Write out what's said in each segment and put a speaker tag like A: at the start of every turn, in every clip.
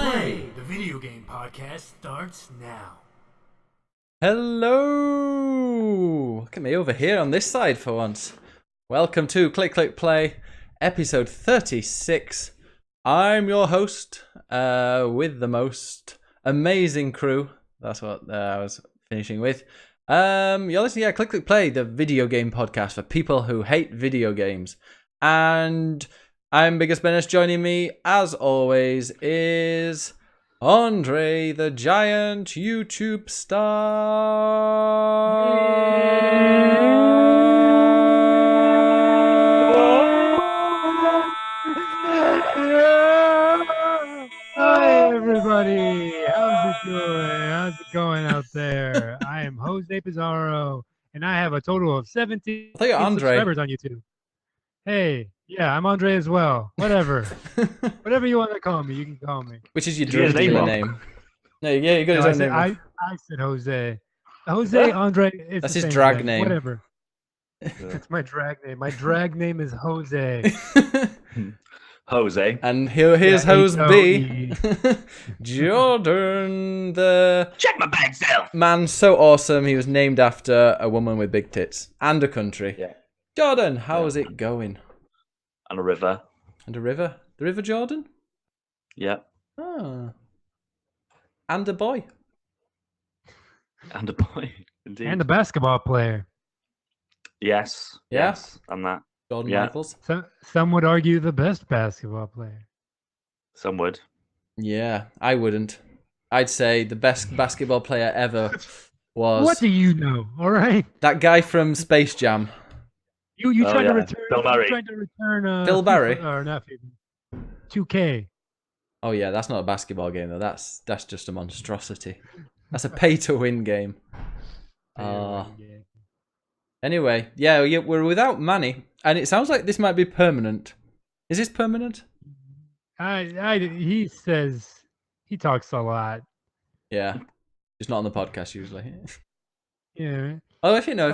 A: Play, the video game podcast starts now.
B: Hello! Look at me over here on this side for once. Welcome to Click Click Play, episode 36. I'm your host, with the most amazing crew. That's what I was finishing with. You're listening to Click Click Play, the video game podcast for people who hate video games. And I'm BiggusBennus. Joining me, as always, is Andre, the giant YouTube star.
C: Hi everybody, how's it doing? How's it going out there? I am Jose Pizarro, and I have a total of 17
B: I thought you're Andre.
C: subscribers on YouTube. Hey, yeah, I'm Andre as well. Whatever. Whatever you want to call me, you can call me.
B: Which is your dream name? No, yeah, you got his own name.
C: I said Jose. Jose, Andre.
B: That's his drag
C: thing.
B: name.
C: Whatever. That's my drag name. My drag name is Jose.
D: Jose.
B: And here's Hose B.
C: H-O-E.
B: Jordan, the
D: Check my bag self.
B: man so awesome. He was named after a woman with big tits and a country.
D: Yeah.
B: Jordan, how is it going?
D: And a river.
B: And a river? The River Jordan?
D: Yeah.
B: Ah. And a boy.
D: And a boy. Indeed.
C: And a basketball player.
D: Yes.
B: Yeah?
D: Yes. And that.
B: Jordan
D: Yeah.
B: Michaels.
C: Some would argue the best basketball player.
D: Some would.
B: Yeah, I wouldn't. I'd say the best basketball player ever was
C: What do you know? All right.
B: that guy from Space Jam.
C: You
D: Oh,
C: tried to
D: yeah.
C: return.
D: Bill Murray.
C: You tried to return.
B: Bill Murray?
C: Or not FIFA. 2K.
B: Oh yeah, that's not a basketball game though. That's just a monstrosity. That's a pay-to-win game. Anyway, yeah, we're without Manny, and it sounds like this might be permanent. Is this permanent?
C: He says he talks a lot.
B: Yeah, just not on the podcast usually.
C: Yeah.
B: Oh, if he's not,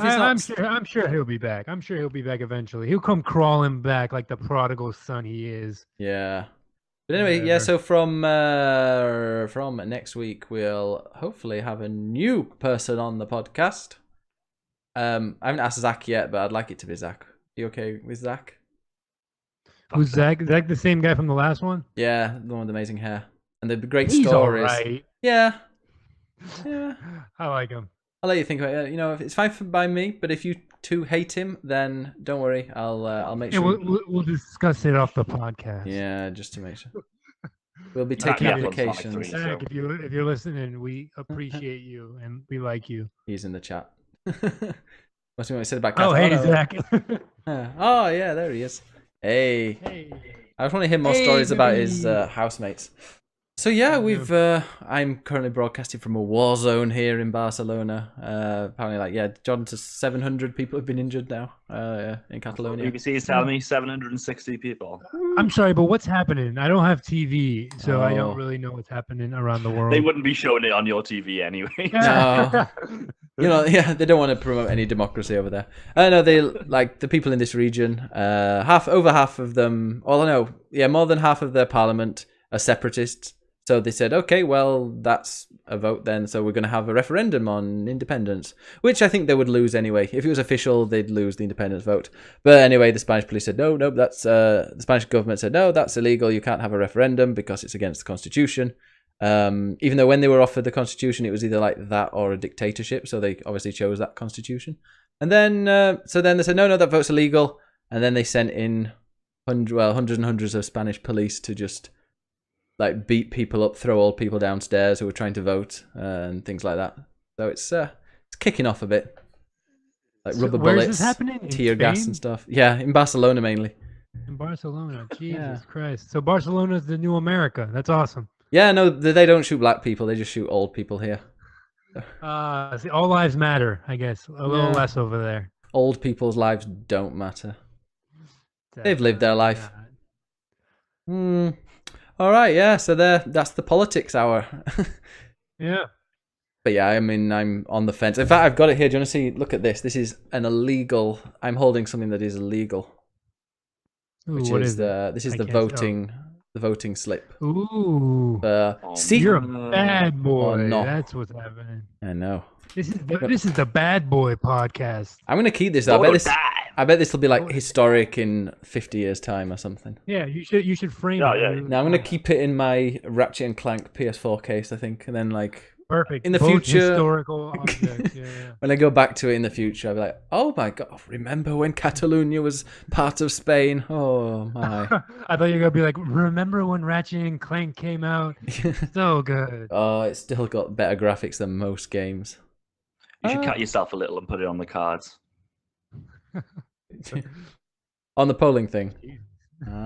C: I'm sure he'll be back. I'm sure he'll be back eventually. He'll come crawling back like the prodigal son he is.
B: yeah. But anyway, yeah. So from next week, we'll hopefully have a new person on the podcast. I haven't asked Zach yet, but I'd like it to be Zach. You okay with Zach?
C: Who's Zach? Zach, the same guy from the last one?
B: Yeah, the one with the amazing hair and the great
C: He's
B: stories.
C: alright.
B: Yeah.
C: I like him.
B: I'll let you think about it. You know, if it's fine by me, but if you two hate him, then don't worry. I'll make
C: Yeah,
B: sure.
C: we'll discuss it off the podcast.
B: Yeah, just to make sure. We'll be
D: That
B: taking
D: one's
B: applications.
D: like 3.
C: Zach, if you're listening, we appreciate you and we like you.
B: He's in the chat. What's what I said about
C: Oh,
B: cats?
C: hey,
B: no.
C: Zach.
B: Oh, yeah, there he is. Hey.
C: Hey.
B: I just want to hear more
C: Hey,
B: stories about his
C: baby.
B: housemates. So yeah, I'm currently broadcasting from a war zone here in Barcelona. Apparently, Jordan, to 700 people have been injured now in Catalonia.
D: BBC is telling me 760 people.
C: I'm sorry, but what's happening? I don't have TV, so I
B: Oh.
C: don't really know what's happening around the world.
D: They wouldn't be showing it on your TV anyway.
B: No. They don't want to promote any democracy over there. No, they like the people in this region. Over half of them. More than half of their parliament are separatists. So they said, okay, well, that's a vote then. So we're going to have a referendum on independence, which I think they would lose anyway. If it was official, they'd lose the independence vote. But anyway, the Spanish police said, no, that's the Spanish government said, no, that's illegal. You can't have a referendum because it's against the constitution. Even though when they were offered the constitution, it was either like that or a dictatorship. So they obviously chose that constitution. And then, they said, no, that vote's illegal. And then they sent in hundreds and hundreds of Spanish police to just like beat people up, throw old people downstairs who were trying to vote and things like that. So it's kicking off a bit. Like rubber
C: where is
B: bullets,
C: this happening? In
B: tear gas
C: Spain?
B: and stuff. Yeah, in Barcelona mainly.
C: In Barcelona. Jesus
B: Yeah.
C: Christ. So Barcelona's the new America. That's awesome.
B: Yeah, no, they don't shoot black people. They just shoot old people here.
C: See, all lives matter, I guess. A little less over there.
B: Old people's lives don't matter. They've lived their life. All right, yeah. So that's the politics hour.
C: Yeah.
B: But yeah, I mean, I'm on the fence. In fact, I've got it here. Do you want to see? Look at this. This is an illegal. I'm holding something that is illegal.
C: Ooh,
B: Which
C: what
B: is
C: is it?
B: this is
C: I
B: the
C: can't- oh.
B: voting. the voting slip.
C: Ooh.
B: See,
C: You're a bad boy.
B: no.
C: That's what's happening.
B: I know.
C: This is the bad boy podcast.
B: I'm gonna keep this. I bet this will be like historic in 50 years' time or something.
C: Yeah, you should frame it.
D: Yeah.
B: Now I'm gonna keep it in my Ratchet and Clank PS4 case, I think, and then like
C: perfect
B: in the
C: both
B: future,
C: historical objects. Yeah.
B: when I go back to it in the future, I'll be like, oh my god, remember when Catalonia was part of Spain? Oh my.
C: I thought you were gonna be like, remember when Ratchet and Clank came out? So good.
B: Oh, it's still got better graphics than most games.
D: You should cut yourself a little and put it on the cards.
B: On the polling thing.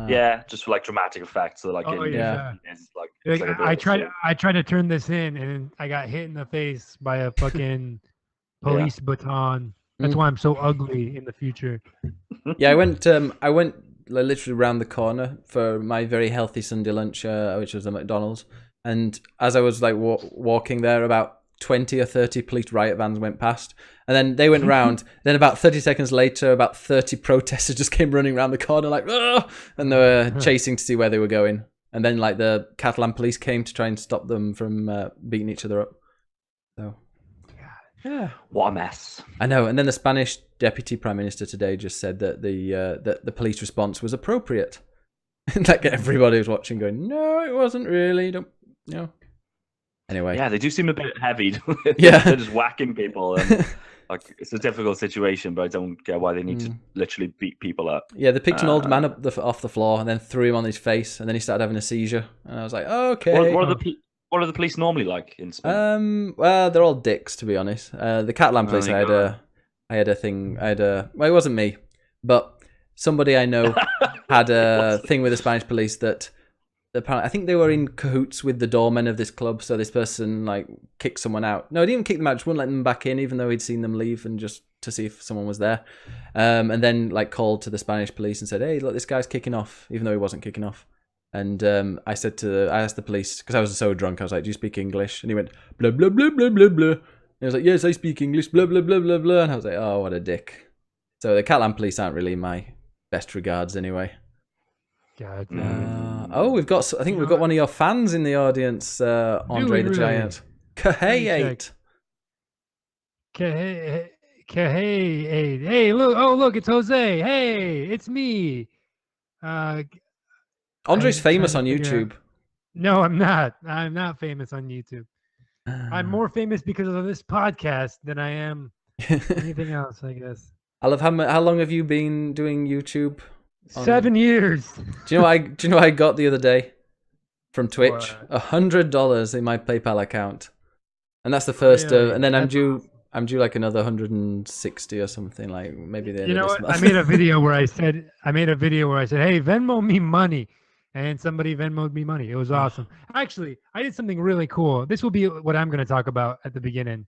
D: Yeah, just for like dramatic effects. So like, it's like, it's like
C: I tried to turn this in and I got hit in the face by a fucking police baton. That's why I'm so ugly in the future.
B: Yeah, I went literally around the corner for my very healthy Sunday lunch, which was a McDonald's. And as I was like walking there, about 20 or 30 police riot vans went past, and then they went round. Then about 30 seconds later, about 30 protesters just came running around the corner like, "Ugh!" And they were chasing to see where they were going. And then like the Catalan police came to try and stop them from beating each other up. So, yeah,
D: what a mess.
B: I know. And then the Spanish deputy prime minister today just said that the police response was appropriate. Like everybody was watching, going, "No, it wasn't really. Don't, you know." Anyway,
D: Yeah, they do seem a bit heavy.
B: Yeah.
D: They're just whacking people. And, like, it's a difficult situation, but I don't get why they need to literally beat people up.
B: yeah, they picked an old man up off the floor and then threw him on his face, and then he started having a seizure. And I was like, oh, okay.
D: What are the police normally like in Spain?
B: Well, they're all dicks, to be honest. The Catalan police, I had a thing. Well, it wasn't me, but somebody I know had a thing with the Spanish police that apparently, I think they were in cahoots with the doorman of this club. So this person like kicked someone out. No, he didn't kick them out. Just wouldn't let them back in, even though he'd seen them leave, and just to see if someone was there. And then like called to the Spanish police and said, "Hey, look, this guy's kicking off," even though he wasn't kicking off. And I asked the police, because I was so drunk, I was like, "Do you speak English?" And he went, "Blah blah blah blah blah blah." And he was like, "Yes, I speak English." Blah blah blah blah blah. And I was like, "Oh, what a dick." So the Catalan police aren't really my best regards, anyway.
C: God.
B: We've got one of your fans in the audience, Andre the Giant. Kahayate.
C: Hey, look, it's Jose. Hey, it's me.
B: Andre's famous on YouTube.
C: No, I'm not. I'm not famous on YouTube. I'm more famous because of this podcast than I am anything else, I guess.
B: I love how long have you been doing YouTube?
C: 7 years.
B: Do you know what I got the other day from Twitch? $100 in my PayPal account, and that's the first. And then I'm due like another 160 or something. Like maybe the end of this month.
C: I made a video where I said, "Hey, Venmo me money," and somebody Venmoed me money. It was awesome. Actually, I did something really cool. This will be what I'm going to talk about at the beginning.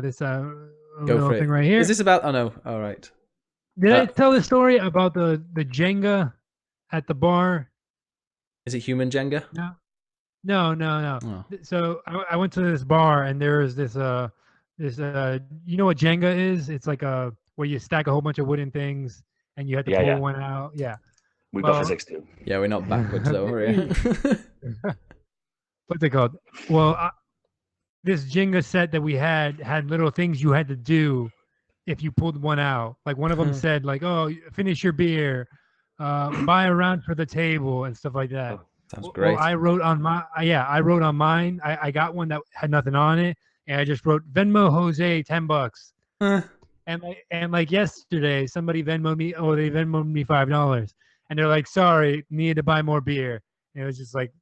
C: This
B: Go
C: little
B: for it.
C: thing right here.
B: Is this about? Oh no. All right.
C: Did I tell the story about the Jenga at the bar?
B: Is it human Jenga?
C: No.
B: Oh.
C: So I went to this bar, and there was this you know what Jenga is? It's like where you stack a whole bunch of wooden things and you have to pull one out. Yeah.
D: We've got physics too.
B: Yeah, we're not backwards though.
C: What's it called? Well, this Jenga set that we had little things you had to do if you pulled one out. Like one of them said like, "Oh, finish your beer, buy a round for the table," and stuff like that.
B: Sounds great.
C: Well, I wrote on mine. I got one that had nothing on it, and I just wrote Venmo Jose $10. And like yesterday, somebody Venmoed me. Oh, they Venmoed me $5, and they're like, "Sorry, needed to buy more beer." And it was just like,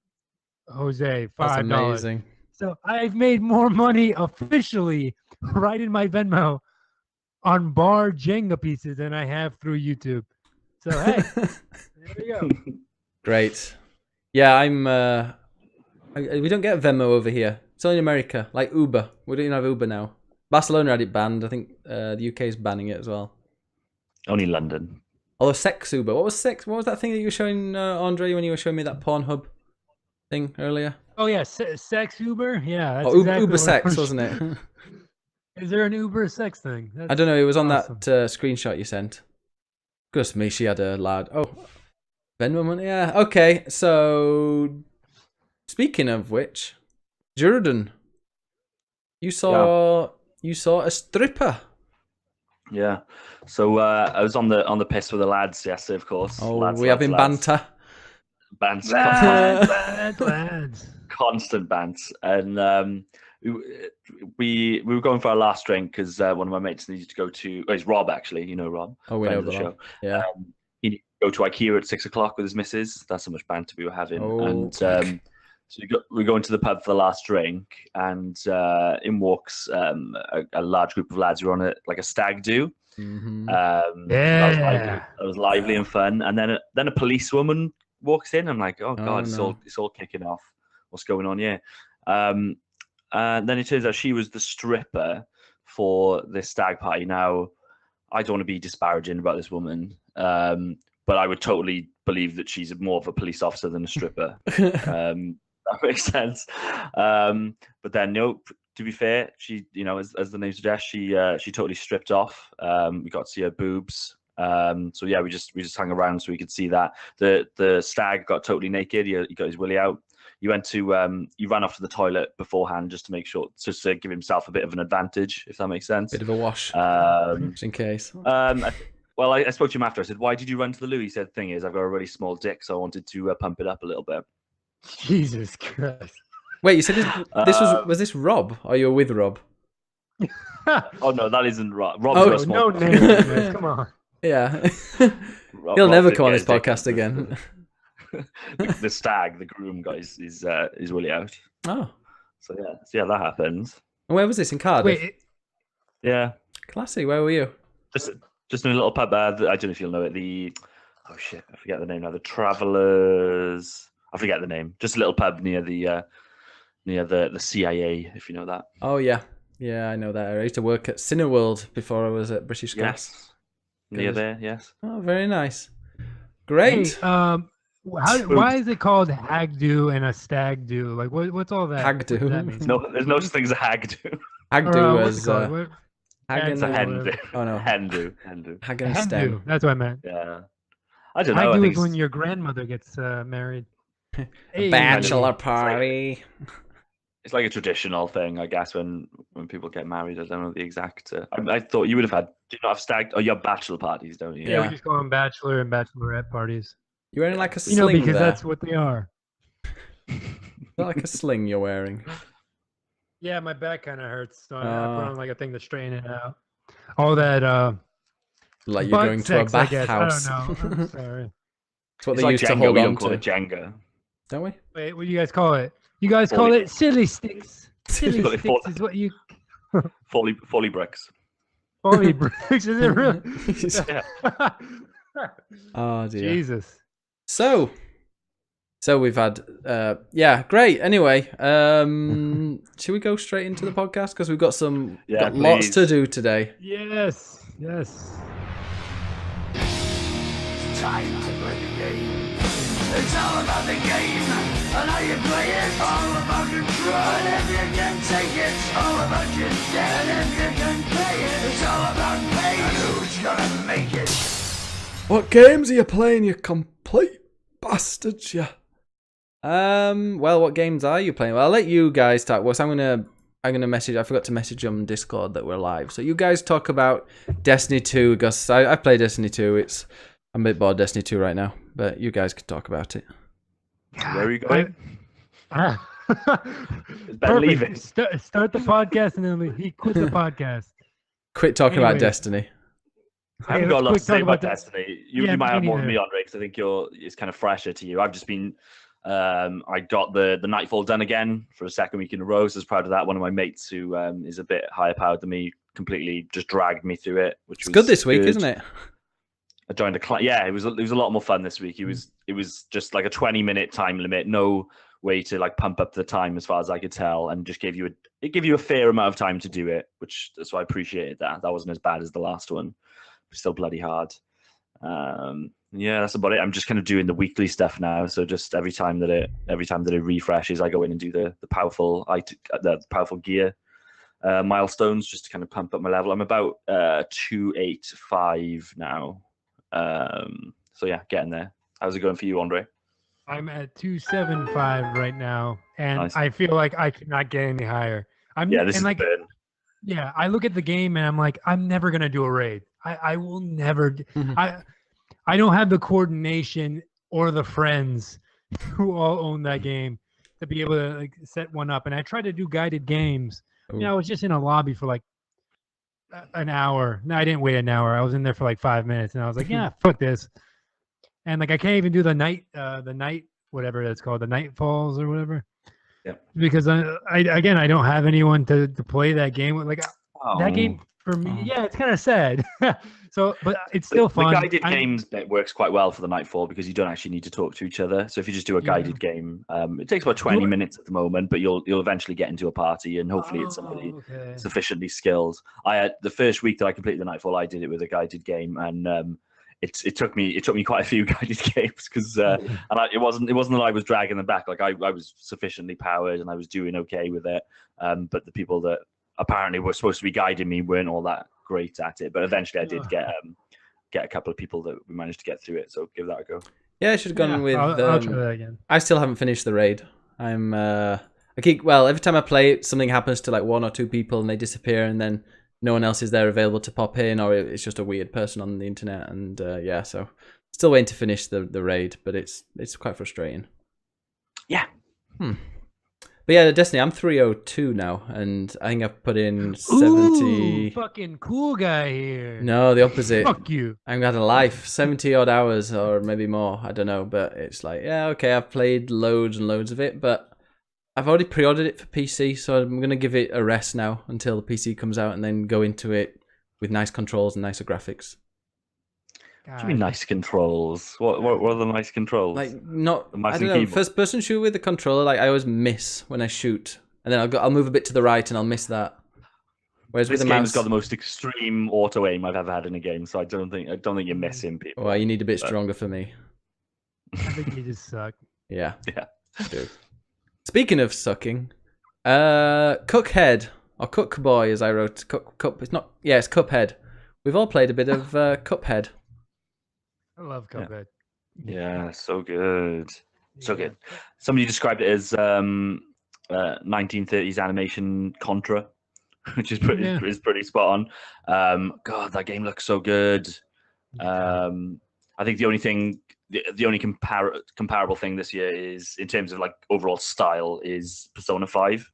C: Jose, $5.
B: That's amazing.
C: So I've made more money officially right in my Venmo on bar Jenga pieces than I have through YouTube. So hey, there we go.
B: Great. Yeah, we don't get Venmo over here. It's only in America, like Uber. We don't even have Uber now. Barcelona had it banned. I think the UK is banning it as well.
D: Only London.
B: Although Sex Uber. What was that thing that you were showing, Andre, when you were showing me that Pornhub thing earlier?
C: Oh yeah, Sex Uber. Yeah.
B: That's exactly Uber Sex, wasn't it?
C: Is there an Uber Sex thing?
B: I don't know. It was on that screenshot you sent. Goodness me, she had a lad. Oh, Venmo money, yeah. Okay, so speaking of which, Jordan, you saw a stripper.
D: Yeah. So I was on the piss with the lads yesterday, of course.
B: Oh,
D: Lads,
B: we having banter.
D: Bants,
C: Lads.
D: constant bants, and we were going for our last drink because one of my mates needed to go to. Oh, it's Rob, actually. You know Rob.
B: Oh, we
D: friend
B: know
D: of the
B: Rob.
D: show.
B: Yeah.
D: He needed to go to IKEA at 6 o'clock with his missus. That's how much banter we were having.
B: Oh,
D: and so we go into the pub for the last drink, and in walks a large group of lads who were on a stag do.
B: Mm-hmm.
C: Yeah.
D: That was lively and fun. And then a policewoman walks in. I'm like, oh god,
B: no.
D: it's all kicking off. What's going on here? And then it turns out she was the stripper for this stag party. Now, I don't want to be disparaging about this woman, but I would totally believe that she's more of a police officer than a stripper. That makes sense. But then, no, to be fair, she, as the name suggests, she totally stripped off. We got to see her boobs. So yeah, we just hung around so we could see that. The stag got totally naked. He got his willy out. He went to he ran off to the toilet beforehand just to make sure, just to give himself a bit of an advantage, if that makes sense.
B: Bit of a wash, just in case.
D: Well, I spoke to him after. I said, "Why did you run to the loo?" He said, "Thing is, I've got a really small dick, so I wanted to pump it up a little bit."
C: Jesus Christ.
B: Wait, you said this was this Rob? Or you were with Rob?
D: Oh no, that isn't Rob. Rob's
B: Oh,
D: got a small
C: No
D: dick.
C: name. Come on.
B: Yeah.
D: Rob
B: He'll never
D: did
B: come on
D: get
B: this
D: his dick.
B: podcast again.
D: The stag, the groom, guys, is willy out.
B: Oh.
D: So yeah, that happened.
B: Where was this, in Cardiff?
C: Wait,
D: Yeah,
B: Classy, where were you?
D: just in a little pub. I don't know if you'll know it. I forget the name now. The Travellers. I forget the name. Just a little pub near the CIA, if you know that.
B: Oh, yeah. Yeah, I know that. I used to work at Cineworld before I was at British Gas.
D: Yes. Near
B: Good.
D: there, yes.
B: Oh, very nice. Great.
C: hey, why is it called hag do and a stag do? Like, what's all that?
B: Hag do.
C: What does that mean?
D: No, there's no such thing as a hag do.
B: Hag
C: Or,
B: do
C: what's it
B: was
C: called? What-
B: hag
D: It's a
B: and
D: hen do.
B: oh no,
D: Hen do.
B: hag and
C: Hag
B: stem.
C: do. That's what I meant.
D: Yeah. I don't know.
C: Hag
D: I
C: do
D: think
C: is when your grandmother gets married. Hey.
B: Bachelor
D: It's
B: party.
D: it's like a traditional thing, I guess, when people get married. I don't know the exact. I thought you would have had. Do you not have stag? Oh, you have bachelor parties, don't you?
C: Yeah, we
B: Yeah.
C: just call them bachelor and bachelorette parties.
B: You're wearing like a
C: You
B: sling
C: know, because
B: there.
C: that's what they are.
B: Is that like a sling you're wearing?
C: Yeah, my back kind of hurts, so I put on like a thing to straighten it out. All that
B: Like you're
C: butt
B: going to a
C: sex, I guess.
B: bathhouse.
C: I don't know. I'm sorry.
B: It's what
D: It's
B: they
D: like
B: used
D: Jenga.
B: to hold
D: We
B: on
D: don't call
B: to,
D: it Jenga.
B: don't we?
C: Wait, what do you guys call it? You guys call
D: Foley.
C: it silly sticks. Silly
D: Call it
C: sticks is what you.
D: Folly bricks.
C: Holy bricks, is it real?
D: Yeah.
B: Oh dear.
C: Jesus.
B: So we've had yeah, great. Anyway, should we go straight into the podcast because we've got
D: Yeah,
B: lots
D: please.
B: to do today.
C: Yes. Yes.
A: Time to play the game. It's all about the game and how you play it. All about control. And if you can take it, it's all about your debt. And if you can pay it, it's all about pain. And who's gonna make it?
B: What games are you playing, you complete bastards, you? Well, what games are you playing? Well, I'll let you guys talk. Well, so I'm gonna message. I forgot to message on Discord that we're live. So you guys talk about Destiny 2 because I play Destiny 2. I'm a bit bored of Destiny 2 right now, but you guys can talk about it.
D: Where are you going?
C: Ah.
D: Ben leaving.
C: Start the podcast and then he quit the podcast.
B: Quit talking about
C: Anyways.
B: Destiny.
D: I haven't
C: Hey,
D: got a lot to
C: let's
D: say
C: quick talk
D: about
C: about
D: Destiny. You
C: Yeah,
D: might have
C: me
D: more than
C: neither.
D: me on, Rick, because I think it's kind of fresher to you. I've just been, I got the Nightfall done again for a second week in a row. So I was proud of that. One of my mates who is a bit higher powered than me completely just dragged me through it, which
B: It's
D: was
B: good this week,
D: good.
B: isn't it?
D: I joined a class. Yeah, it was a lot more fun this week. It was just like a 20-minute time limit, no way to like pump up the time as far as I could tell, and just gave you a fair amount of time to do it, so I appreciated that. That wasn't as bad as the last one, but still bloody hard. Yeah, that's about it. I'm just kind of doing the weekly stuff now. So just every time that it refreshes, I go in and do the powerful gear milestones just to kind of pump up my level. I'm about 285 now. So yeah, getting there. How's it going for you, Andre?
C: I'm at 275 right now, and
D: Nice.
C: I feel like I cannot get any higher.
D: Yeah, this
C: and
D: is
C: like,
D: burn.
C: yeah, I look at the game and I'm like, I'm never gonna do a raid. I will never. I don't have the coordination or the friends who all own that game to be able to like set one up. And I tried to do guided games. You know, I was just in a lobby for like an hour. No, I didn't wait an hour. I was in there for like 5 minutes, and I was like, yeah, fuck this. And like I can't even do the night whatever that's called, the night falls or whatever.
D: Yeah.
C: Because I again I don't have anyone to play that game with. Like that game for me,
B: Oh.
C: yeah, it's kind of sad. So, but it's still fun.
D: The guided games bit works quite well for the Nightfall because you don't actually need to talk to each other. So if you just do a guided game, it takes about 20 minutes at the moment, but you'll eventually get into a party, and hopefully it's somebody sufficiently skilled. I had the first week that I completed the Nightfall, I did it with a guided game, and it took me quite a few guided games because and it wasn't that I was dragging them back. Like I was sufficiently powered and I was doing okay with it, but the people that apparently were supposed to be guiding me weren't all that great at it. But eventually I did get a couple of people that we managed to get through it, so give that a go.
B: Yeah, I should have gone with
C: I'll try that again.
B: I still haven't finished the raid. I'm every time I play it, something happens to like one or two people and they disappear, and then no one else is there available to pop in, or it's just a weird person on the internet. And so still waiting to finish the raid, but it's quite frustrating.
D: Yeah.
B: But yeah, Destiny, I'm 302 now, and I think I've put in 70.
C: Ooh, fucking cool guy here.
B: No, the opposite.
C: Fuck you.
B: I've got a life, 70 odd hours, or maybe more. I don't know, but it's like, yeah, okay, I've played loads and loads of it, but I've already pre-ordered it for PC, so I'm going to give it a rest now until the PC comes out, and then go into it with nice controls and nicer graphics.
D: What do you mean nice controls? What are the nice controls?
B: Like, not,
D: the mouse
B: I don't
D: and
B: know,
D: keyboard?
B: first person shoot with the controller, like I always miss when I shoot, and then I'll move a bit to the right and I'll miss that. Whereas
D: This
B: with the
D: game's
B: mouse,
D: got the most extreme auto aim I've ever had in a game, so I don't think you're missing people.
B: well, you need a bit stronger for me.
C: I think you just suck.
B: Yeah.
D: Yeah.
B: Dude. Speaking of sucking, Cookhead, or Cookboy as I wrote, it's not, yeah, it's Cuphead. We've all played a bit of Cuphead.
C: I love Cuphead.
D: Yeah, so good. So good. Somebody described it as 1930s animation Contra, which is pretty spot on. God, that game looks so good. I think the only comparable thing this year is, in terms of like overall style, is Persona 5.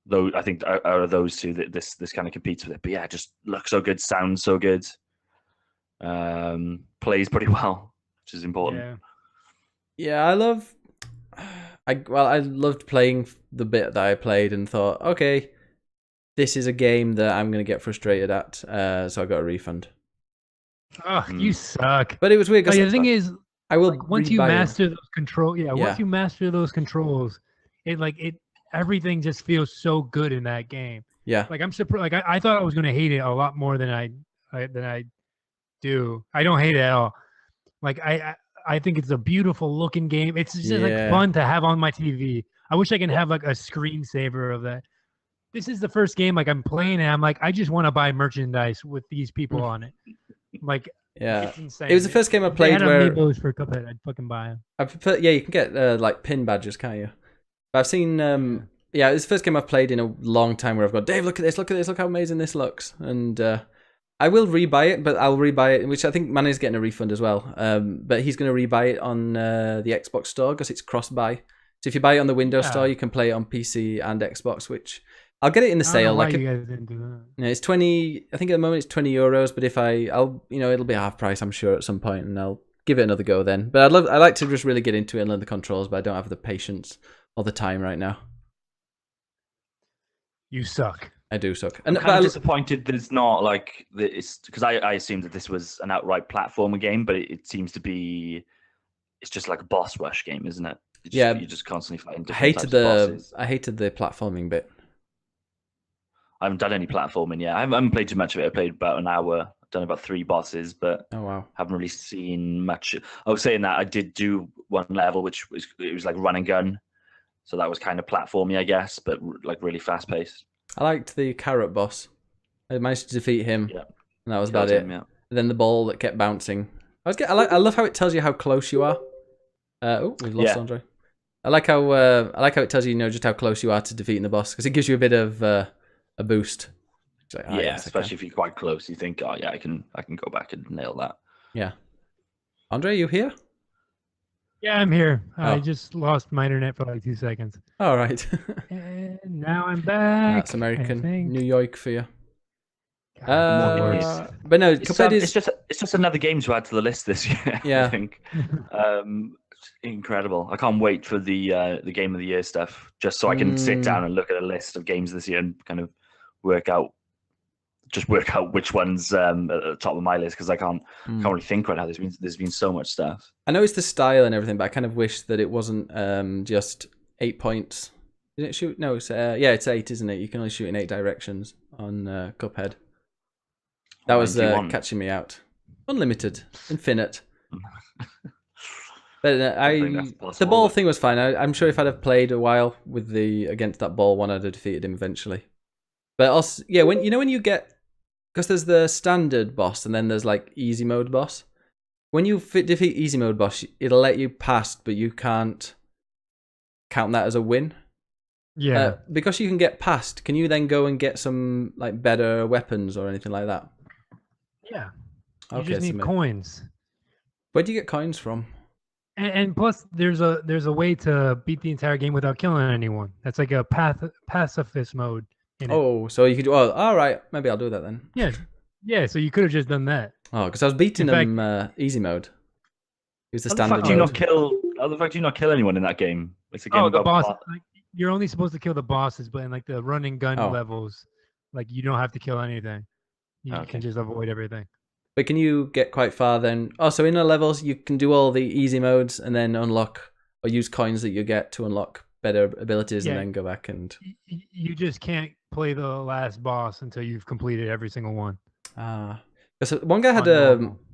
D: Though I think out of those two, that this kind of competes with it. But yeah, just looks so good, sounds so good, plays pretty well, which is important.
B: Yeah, I loved playing the bit that I played and thought, okay, this is a game that I'm going to get frustrated at, so I got a refund.
C: Oh, you suck.
B: But it was weird.
C: The thing is,
B: I will
C: like, once you master those controls, once you master those controls, it everything just feels so good in that game.
B: Yeah.
C: Like I'm surprised. Like I thought I was gonna hate it a lot more than I do. I don't hate it at all. Like I think it's a beautiful looking game. It's just like fun to have on my TV. I wish I can have like a screensaver of that. This is the first game like I'm playing and I'm like, I just want to buy merchandise with these people on it. Like, it's insane.
B: It was the first game I played where
C: amiibos for Cuphead, I'd fucking buy them.
B: You can get like pin badges, can't you? But I've seen it's the first game I've played in a long time where I've gone, Dave, look at this, look how amazing this looks. And I will rebuy it, but I'll rebuy it, which I think Manny's getting a refund as well. But he's going to rebuy it on the Xbox store because it's cross-buy. So if you buy it on the Windows store, you can play it on PC and Xbox, which I'll get it in the sale.
C: Why you guys didn't do that?
B: It's 20. I think at the moment it's €20. But if I'll it'll be half price, I'm sure, at some point, and I'll give it another go then. But I like to just really get into it and learn the controls, but I don't have the patience or the time right now.
C: You suck.
B: I do suck.
D: I'm kind of disappointed that it's not like it's because I assumed that this was an outright platformer game, but it seems to be. It's just like a boss rush game, isn't it? You're just constantly fighting. I hated
B: the platforming bit.
D: I haven't done any platforming yet. I haven't played too much of it. I played about an hour. I've done about 3 bosses, but haven't really seen much. I was saying that I did do one level, which was like run and gun, so that was kind of platformy, I guess, but like really fast paced.
B: I liked the carrot boss. I managed to defeat him, and that was about it. And then the ball that kept bouncing. I love how it tells you how close you are. We've lost Andre. I like how it tells you, just how close you are to defeating the boss, because it gives you a bit of a boost. Like, yes,
D: especially if you're quite close, you think, oh yeah, I can go back and nail that.
B: Yeah. Andre, you here?
C: Yeah, I'm here. I just lost my internet for like 2 seconds.
B: All right.
C: And now I'm back.
B: That's American New York for you.
C: God,
B: but no,
D: Cuphead it's just another game to add to the list this year.
B: Yeah.
D: I think. Incredible. I can't wait for the game of the year stuff, just so I can sit down and look at a list of games this year and kind of work out which one's at the top of my list, because I can't really think right now. There's been so much stuff.
B: I know it's the style and everything, but I kind of wish that it wasn't just 8 points. Did it shoot? No, it's it's 8, isn't it? You can only shoot in 8 directions on Cuphead. That was catching me out. Unlimited, infinite. But the ball thing was fine. I'm sure if I'd have played a while with against that ball one, I'd have defeated him eventually. But also, when you get, because there's the standard boss and then there's like easy mode boss. When you defeat easy mode boss, it'll let you pass, but you can't count that as a win.
C: Yeah.
B: Because you can get past, can you then go and get some like better weapons or anything like that?
C: Yeah. You just need coins.
B: Where do you get coins from?
C: And plus, there's a way to beat the entire game without killing anyone. That's like a pacifist mode.
B: So you could do. Oh, all right. Maybe I'll do that then.
C: Yeah. So you could have just done that.
B: Oh, because I was beating them easy mode. It was the standard mode.
D: How the fuck do you not kill anyone in that game? It's a game
C: the boss. Like, you're only supposed to kill the bosses, but in like the run and gun levels, like you don't have to kill anything. You can just avoid everything.
B: But can you get quite far then? Oh, so in the levels, you can do all the easy modes and then unlock or use coins that you get to unlock better abilities and then go back and...
C: You just can't play the last boss until you've completed every single one.
B: So one guy had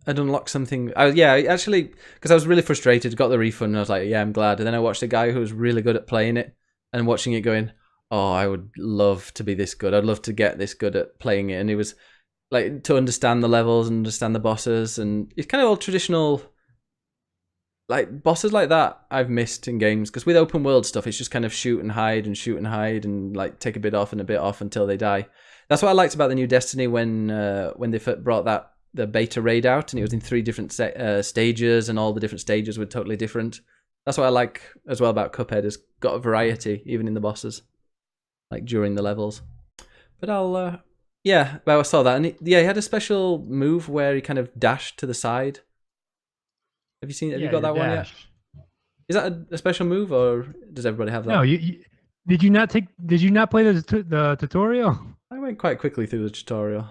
B: unlocked something... actually, because I was really frustrated, got the refund and I was like, yeah, I'm glad. And then I watched a guy who was really good at playing it and watching it going, oh, I would love to be this good. I'd love to get this good at playing it. And it was... like to understand the levels and understand the bosses, and it's kind of all traditional, like bosses like that I've missed in games, because with open world stuff it's just kind of shoot and hide and like take a bit off and a bit off until they die. That's what I liked about the new Destiny when they brought the beta raid out, and it was in 3 different stages, and all the different stages were totally different. That's what I like as well about Cuphead. It's got a variety even in the bosses, like during the levels. But I'll. I saw that, and he had a special move where he kind of dashed to the side. Have you seen? Have you got that one yet? Is that a special move, or does everybody have that?
C: No, did you not play the tutorial?
B: I went quite quickly through the tutorial.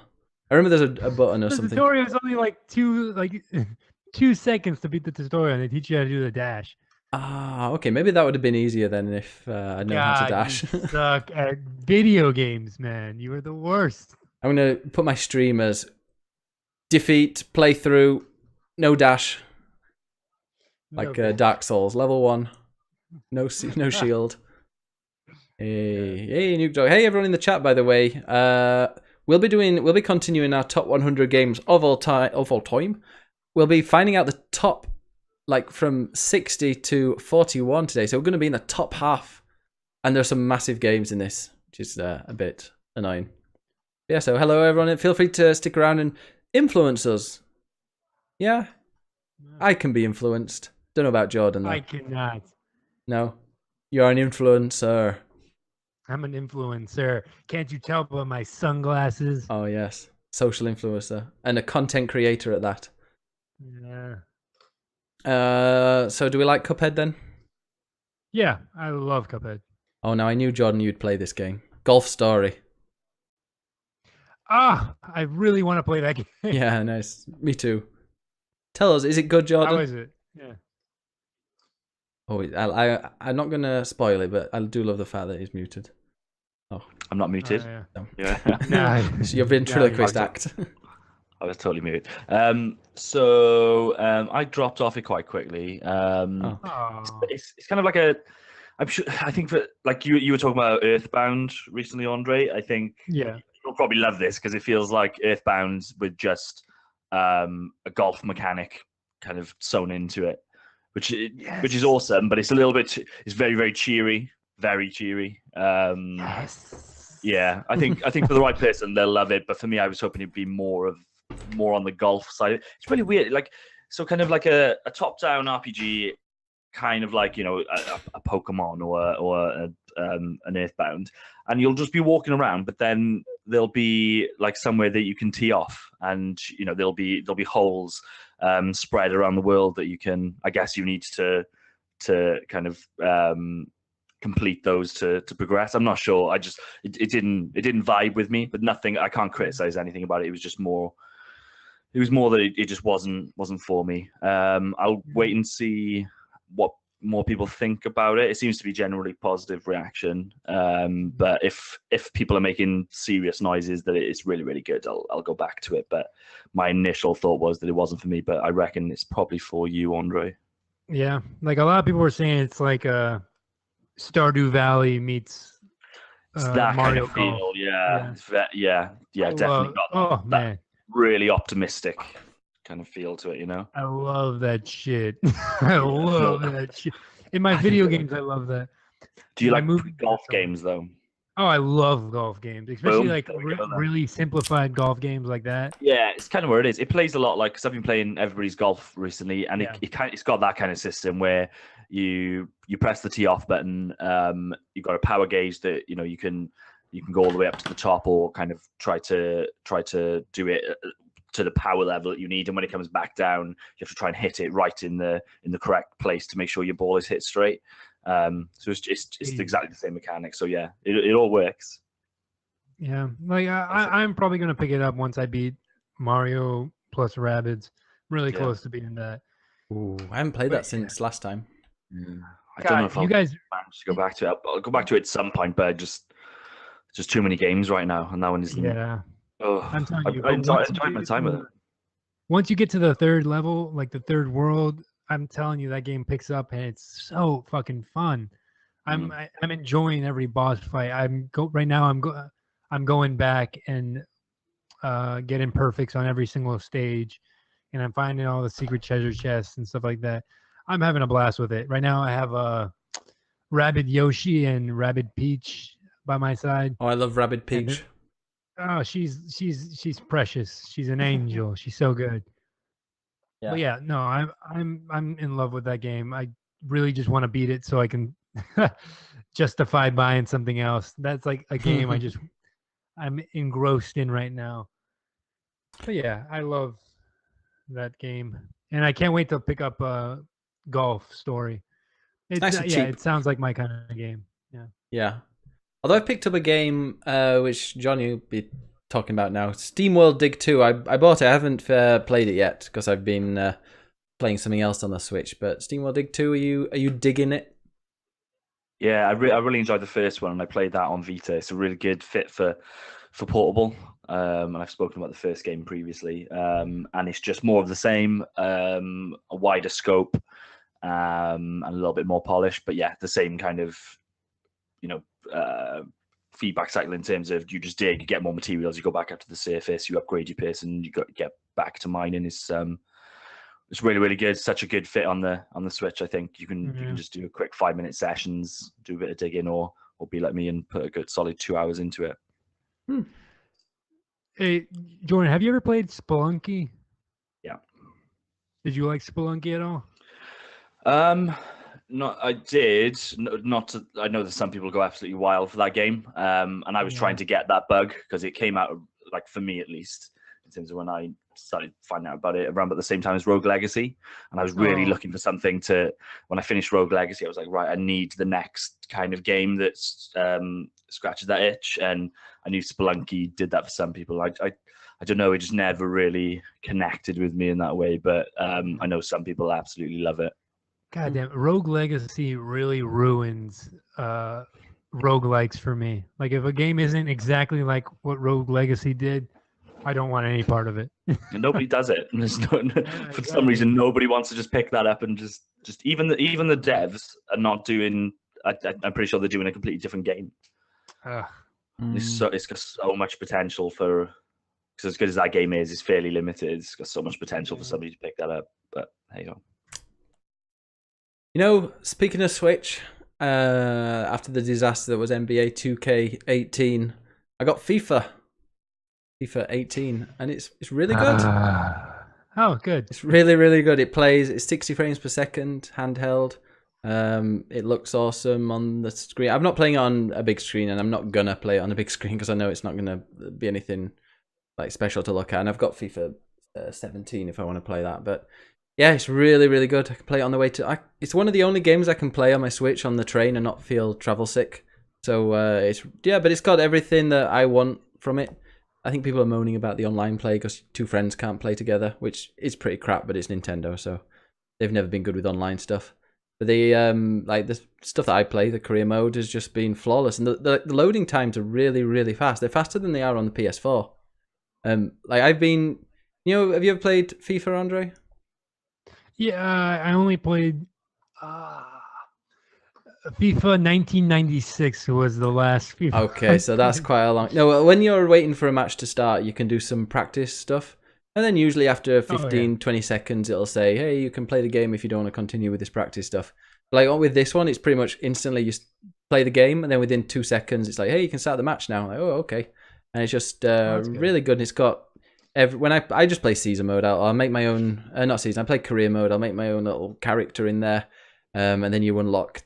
B: I remember there's a button or something.
C: The tutorial is only like 2 seconds to beat the tutorial, and they teach you how to do the dash.
B: Okay, maybe that would have been easier then if I'd known how to dash.
C: You suck at video games, man. You were the worst.
B: I'm gonna put my stream as defeat, playthrough, no dash, like Dark Souls, level 1, no shield. Hey, Nuke Dog. Hey, everyone in the chat, by the way. We'll be continuing our top 100 games of all time. We'll be finding out the top, like from 60 to 41 today. So we're going to be in the top half, and there's some massive games in this, which is a bit annoying. Yeah, so hello everyone, feel free to stick around and influence us. Yeah? I can be influenced. Don't know about Jordan though.
C: I cannot.
B: No? You're an influencer.
C: I'm an influencer. Can't you tell by my sunglasses?
B: Oh yes. Social influencer. And a content creator at that.
C: Yeah.
B: So do we like Cuphead then?
C: Yeah, I love Cuphead.
B: Oh, now I knew Jordan you'd play this game. Golf Story.
C: I really want to play that game.
B: Yeah, nice. Me too. Tell us, is it good, Jordan?
C: How is it? Yeah.
B: Oh, I'm not going to spoil it, but I do love the fact that he's muted. Oh,
D: I'm not muted.
C: Yeah.
B: Your ventriloquist act.
D: I was totally muted. So I dropped off it quite quickly. It's kind of like I think that, like you were talking about Earthbound recently, Andre. I think you'll probably love this because it feels like Earthbound with just a golf mechanic kind of sewn into it, which is awesome. But it's a little bit. It's very very cheery, very cheery.
C: Yes.
D: Yeah, I think for the right person they'll love it. But for me, I was hoping it'd be more on the golf side. It's really weird, like so kind of like a top-down RPG, kind of like a Pokemon or an Earthbound, and you'll just be walking around, but then there'll be like somewhere that you can tee off, and there'll be holes spread around the world that you can. I guess you need to kind of complete those to progress. I'm not sure. It didn't vibe with me, but nothing. I can't criticize anything about it. It was just more. It was more that it just wasn't for me. I'll wait and see what more people think about it. It seems to be generally positive reaction. But if people are making serious noises that it's really really good, I'll go back to it. But my initial thought was that it wasn't for me. But I reckon it's probably for you, Andre.
C: Yeah, like a lot of people were saying, it's like a Stardew Valley meets
D: It's that
C: Mario
D: kind of feel.
C: Golf.
D: Yeah. Definitely got that
C: Man,
D: really optimistic kind of feel to it.
C: I love that shit. I love that shit. In my video games, I love that.
D: Do you
C: My
D: like
C: movie-
D: golf games though?
C: Oh, I love golf games, especially
D: Boom.
C: like
D: There we go then.
C: really simplified golf games like that.
D: Yeah, it's kind of where it is. It plays a lot like, because I've been playing Everybody's Golf recently, and
C: Yeah.
D: it's got that kind of system where you press the tee off button. You've got a power gauge that you can go all the way up to the top, or kind of try to do it to the power level that you need. And when it comes back down, you have to try and hit it right in the correct place to make sure your ball is hit straight. So it's exactly the same mechanic. So yeah, it all works.
C: Yeah, like I'm probably gonna pick it up once I beat Mario plus Rabbids. Really
D: Yeah.
C: close to beating that.
B: Ooh, I haven't played that since last time.
D: I don't know if
C: you
D: I'll
C: guys,
D: manage to go back to it. I'll go back to it at some point, but just too many games right now, and that one isn't.
C: yeah,
D: Oh,
C: I'm telling you,
D: I
C: but once
D: enjoyed
C: you
D: my
C: get
D: time
C: to
D: with it.
C: once you get to the third level, like the third world, I'm telling you that game picks up and it's so fucking fun. I'm enjoying every boss fight. Right now. I'm going back and getting perfects on every single stage, and I'm finding all the secret treasure chests and stuff like that. I'm having a blast with it. Right now, I have Rabbid Yoshi and Rabbid Peach by my side.
B: Oh, I love Rabbid
C: And
B: Peach.
C: Oh, she's precious. She's an angel. She's so good.
B: Yeah.
C: But yeah, no, I'm in love with that game. I really just want to beat it so I can justify buying something else. That's like a game I'm engrossed in right now. But yeah, I love that game, and I can't wait to pick up Golf Story. It's
B: nice and
C: yeah,
B: cheap.
C: it sounds like my kind of game. Yeah.
B: Yeah. Although I've picked up a game which John you'll be talking about now, SteamWorld Dig 2. I bought it. I haven't played it yet because I've been playing something else on the Switch. But SteamWorld Dig 2, are you digging it?
D: Yeah, I really enjoyed the first one, and I played that on Vita. It's a really good fit for portable. And I've spoken about the first game previously. And it's just more of the same, a wider scope, and a little bit more polished. But yeah, the same kind of, feedback cycle in terms of you just dig, you get more materials, you go back up to the surface, you upgrade your person, you get back to mining. It's really really good. Such a good fit on the Switch. I think you can just do a quick 5-minute sessions, do a bit of digging, or be like me and put a good solid 2 hours into it.
C: Hey, Jordan, have you ever played Spelunky?
D: Yeah.
C: Did you like Spelunky at all?
D: No, I did. I know that some people go absolutely wild for that game. And I was trying to get that bug because it came out, like for me at least, in terms of when I started finding out about it around about the same time as Rogue Legacy. And I was really looking for something when I finished Rogue Legacy, I was like, right, I need the next kind of game that scratches that itch. And I knew Spelunky did that for some people. I don't know, it just never really connected with me in that way. But I know some people absolutely love it.
C: God damn, Rogue Legacy really ruins roguelikes for me. Like if a game isn't exactly like what Rogue Legacy did, I don't want any part of it.
D: And nobody does it. For some reason, nobody wants to just pick that up and just even the devs are not doing. I'm pretty sure they're doing a completely different game. It's got so much potential for as good as that game is, it's fairly limited. It's got so much potential for somebody to pick that up. But there you go.
B: You know, speaking of Switch, after the disaster that was NBA 2K18, I got FIFA 18, and it's really good.
C: Oh, good.
B: It's really, really good. It plays, it's 60 frames per second, handheld. It looks awesome on the screen. I'm not playing it on a big screen, and I'm not gonna play it on a big screen because I know it's not gonna be anything like special to look at. And I've got FIFA 17 if I want to play that. But yeah, it's really, really good. I can play it on the way to. It's one of the only games I can play on my Switch on the train and not feel travel sick. So but it's got everything that I want from it. I think people are moaning about the online play because two friends can't play together, which is pretty crap. But it's Nintendo, so they've never been good with online stuff. But the stuff that I play, the career mode, has just been flawless, and the loading times are really, really fast. They're faster than they are on the PS4. I've been, have you ever played FIFA, Andre?
C: Yeah, I only played FIFA 1996 was the last FIFA.
B: Okay, so that's quite a long. No, when you're waiting for a match to start, you can do some practice stuff. And then usually after 20 seconds, it'll say, hey, you can play the game if you don't want to continue with this practice stuff. Like with this one, it's pretty much instantly you play the game, and then within 2 seconds, it's like, hey, you can start the match now. I'm like, oh, okay. And it's just really good. And it's got when I just play season mode, I'll make my own, not season, I play career mode. I'll make my own little character in there. And then you unlock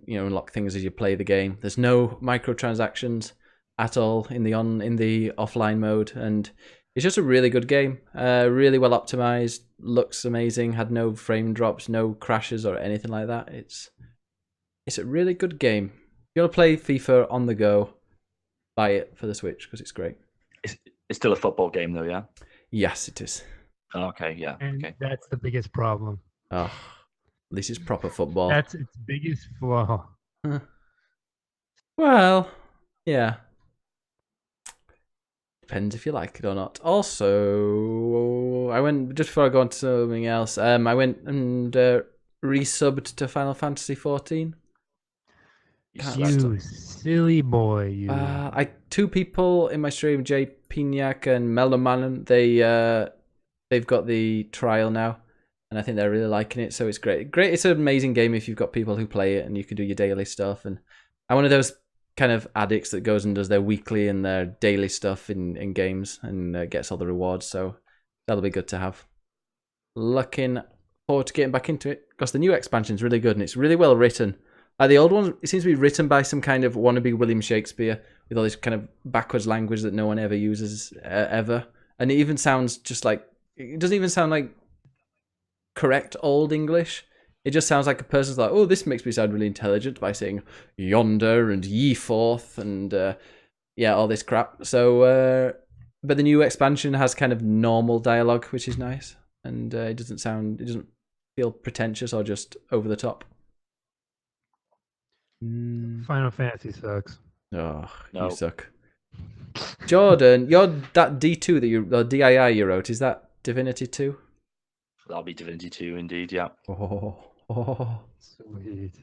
B: unlock things as you play the game. There's no microtransactions at all in the offline mode, and it's just a really good game. Really well optimized, looks amazing, had no frame drops, no crashes or anything like that. It's a really good game. If you want to play FIFA on the go, buy it for the Switch because it's great.
D: It's still a football game though, yeah?
B: Yes, it is.
D: Okay, yeah.
C: And
D: okay.
C: that's the biggest problem.
B: Oh, this is proper football.
C: That's its biggest flaw.
B: Well, yeah. Depends if you like it or not. Also, I went, just before I go on to something else, I went and resubbed to Final Fantasy 14.
C: You silly boy, you.
B: Two people in my stream, Jay Pignac and Meloman, they've got the trial now, and I think they're really liking it, so it's great. It's an amazing game if you've got people who play it and you can do your daily stuff. And I'm one of those kind of addicts that goes and does their weekly and their daily stuff in games and gets all the rewards, so that'll be good to have. Looking forward to getting back into it because the new expansion is really good and it's really well written. The old one, it seems to be written by some kind of wannabe William Shakespeare with all this kind of backwards language that no one ever uses ever, and it even sounds just like, it doesn't even sound like correct old English. It just sounds like a person's like, oh, this makes me sound really intelligent by saying yonder and ye forth and all this crap. So, but the new expansion has kind of normal dialogue, which is nice, and it doesn't feel pretentious or just over the top.
C: Final Fantasy sucks.
B: Oh,
D: No.
B: You suck. Jordan, that D2 the DII you wrote, is that Divinity 2?
D: That'll be Divinity 2 indeed, yeah.
B: Oh.
C: Sweet.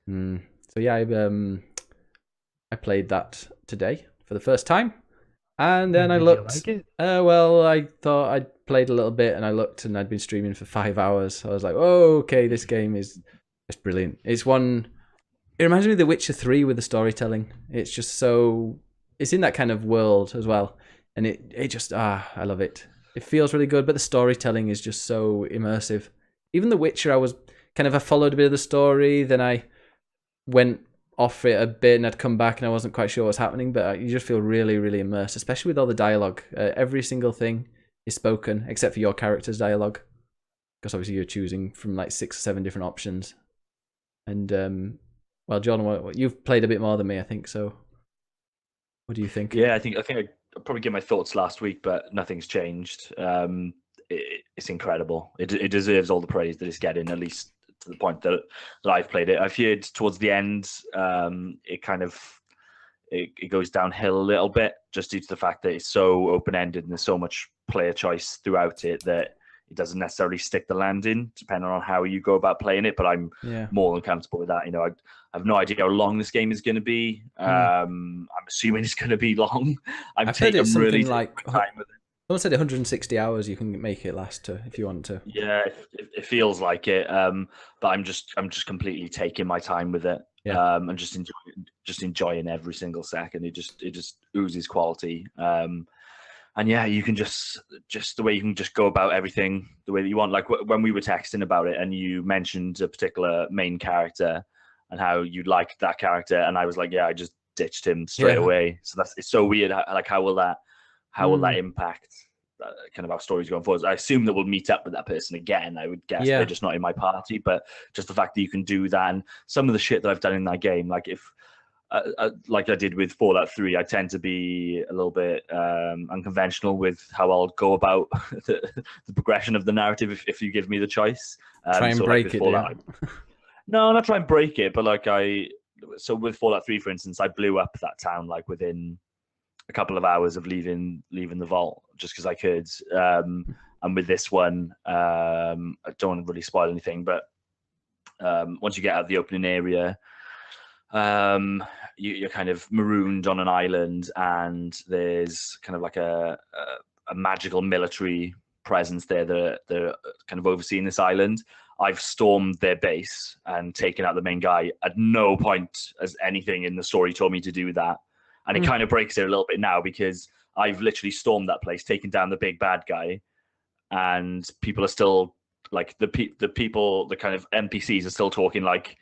B: So yeah, I played that today for the first time, and then I looked.
C: Did you like it?
B: Well, I thought I'd played a little bit, and I looked, and I'd been streaming for 5 hours. I was like, oh, okay, this game is just brilliant. It reminds me of The Witcher 3 with the storytelling. It's just so, it's in that kind of world as well, and it just I love it. It feels really good, but the storytelling is just so immersive. Even The Witcher, I followed a bit of the story, then I went off it a bit and I'd come back and I wasn't quite sure what's happening, but you just feel really, really immersed, especially with all the dialogue. Every single thing is spoken except for your character's dialogue, because obviously you're choosing from like 6 or 7 different options. And well, John, you've played a bit more than me, I think, so what do you think?
D: Yeah, I think I'll probably give my thoughts last week, but nothing's changed. It's incredible. It deserves all the praise that it's getting, at least to the point that I've played it. I've heard towards the end, it goes downhill a little bit, just due to the fact that it's so open-ended and there's so much player choice throughout it that it doesn't necessarily stick the landing, depending on how you go about playing it. But I'm more than comfortable with that. I have no idea how long this game is going to be. I'm assuming it's going to be long. I'm
B: heard it's
D: really
B: something like
D: time with it.
B: Someone said 160 hours you can make it last to if you want to.
D: Yeah, it feels like it. But I'm just completely taking my time with it.
B: Yeah.
D: And just enjoying every single second. It just oozes quality. And yeah, you can just the way you can just go about everything the way that you want. Like when we were texting about it, and you mentioned a particular main character and how you liked that character, and I was like, yeah, I just ditched him straight away. So it's so weird. Like how will that impact kind of our stories going forward? I assume that we'll meet up with that person again. I would guess they're just not in my party, but just the fact that you can do that, and some of the shit that I've done in that game, like if. Like I did with Fallout 3, I tend to be a little bit unconventional with how I'll go about the progression of the narrative if you give me the choice.
B: Try and break it.
D: No, not try and break it, but so with Fallout 3, for instance, I blew up that town like within a couple of hours of leaving the vault, just because I could. And with this one, I don't want to really spoil anything, but once you get out of the opening area, you're kind of marooned on an island, and there's kind of like a magical military presence there that they're kind of overseeing this island. I've stormed their base and taken out the main guy. At no point has anything in the story told me to do that, and it kind of breaks it a little bit now, because I've literally stormed that place, taken down the big bad guy, and people are still like the people, the kind of NPCs are still talking like,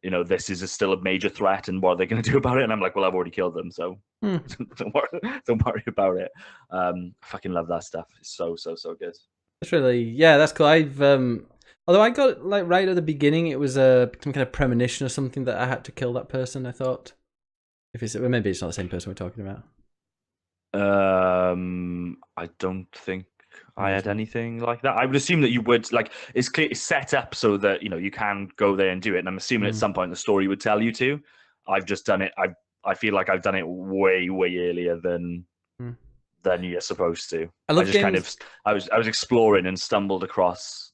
D: you know, this is still a major threat, and what are they going to do about it? And I'm like, well, I've already killed them, so don't worry about it. I fucking love that stuff. It's so good.
B: That's really, that's cool. I've although I got like right at the beginning, it was some kind of premonition or something that I had to kill that person. I thought, maybe it's not the same person we're talking about.
D: I don't think I had anything like that. I would assume that you would, like, it's clear, it's set up so that, you know, you can go there and do it. And I'm assuming at some point the story would tell you to. I've just done it. I feel like I've done it way earlier than you're supposed to. I was exploring and stumbled across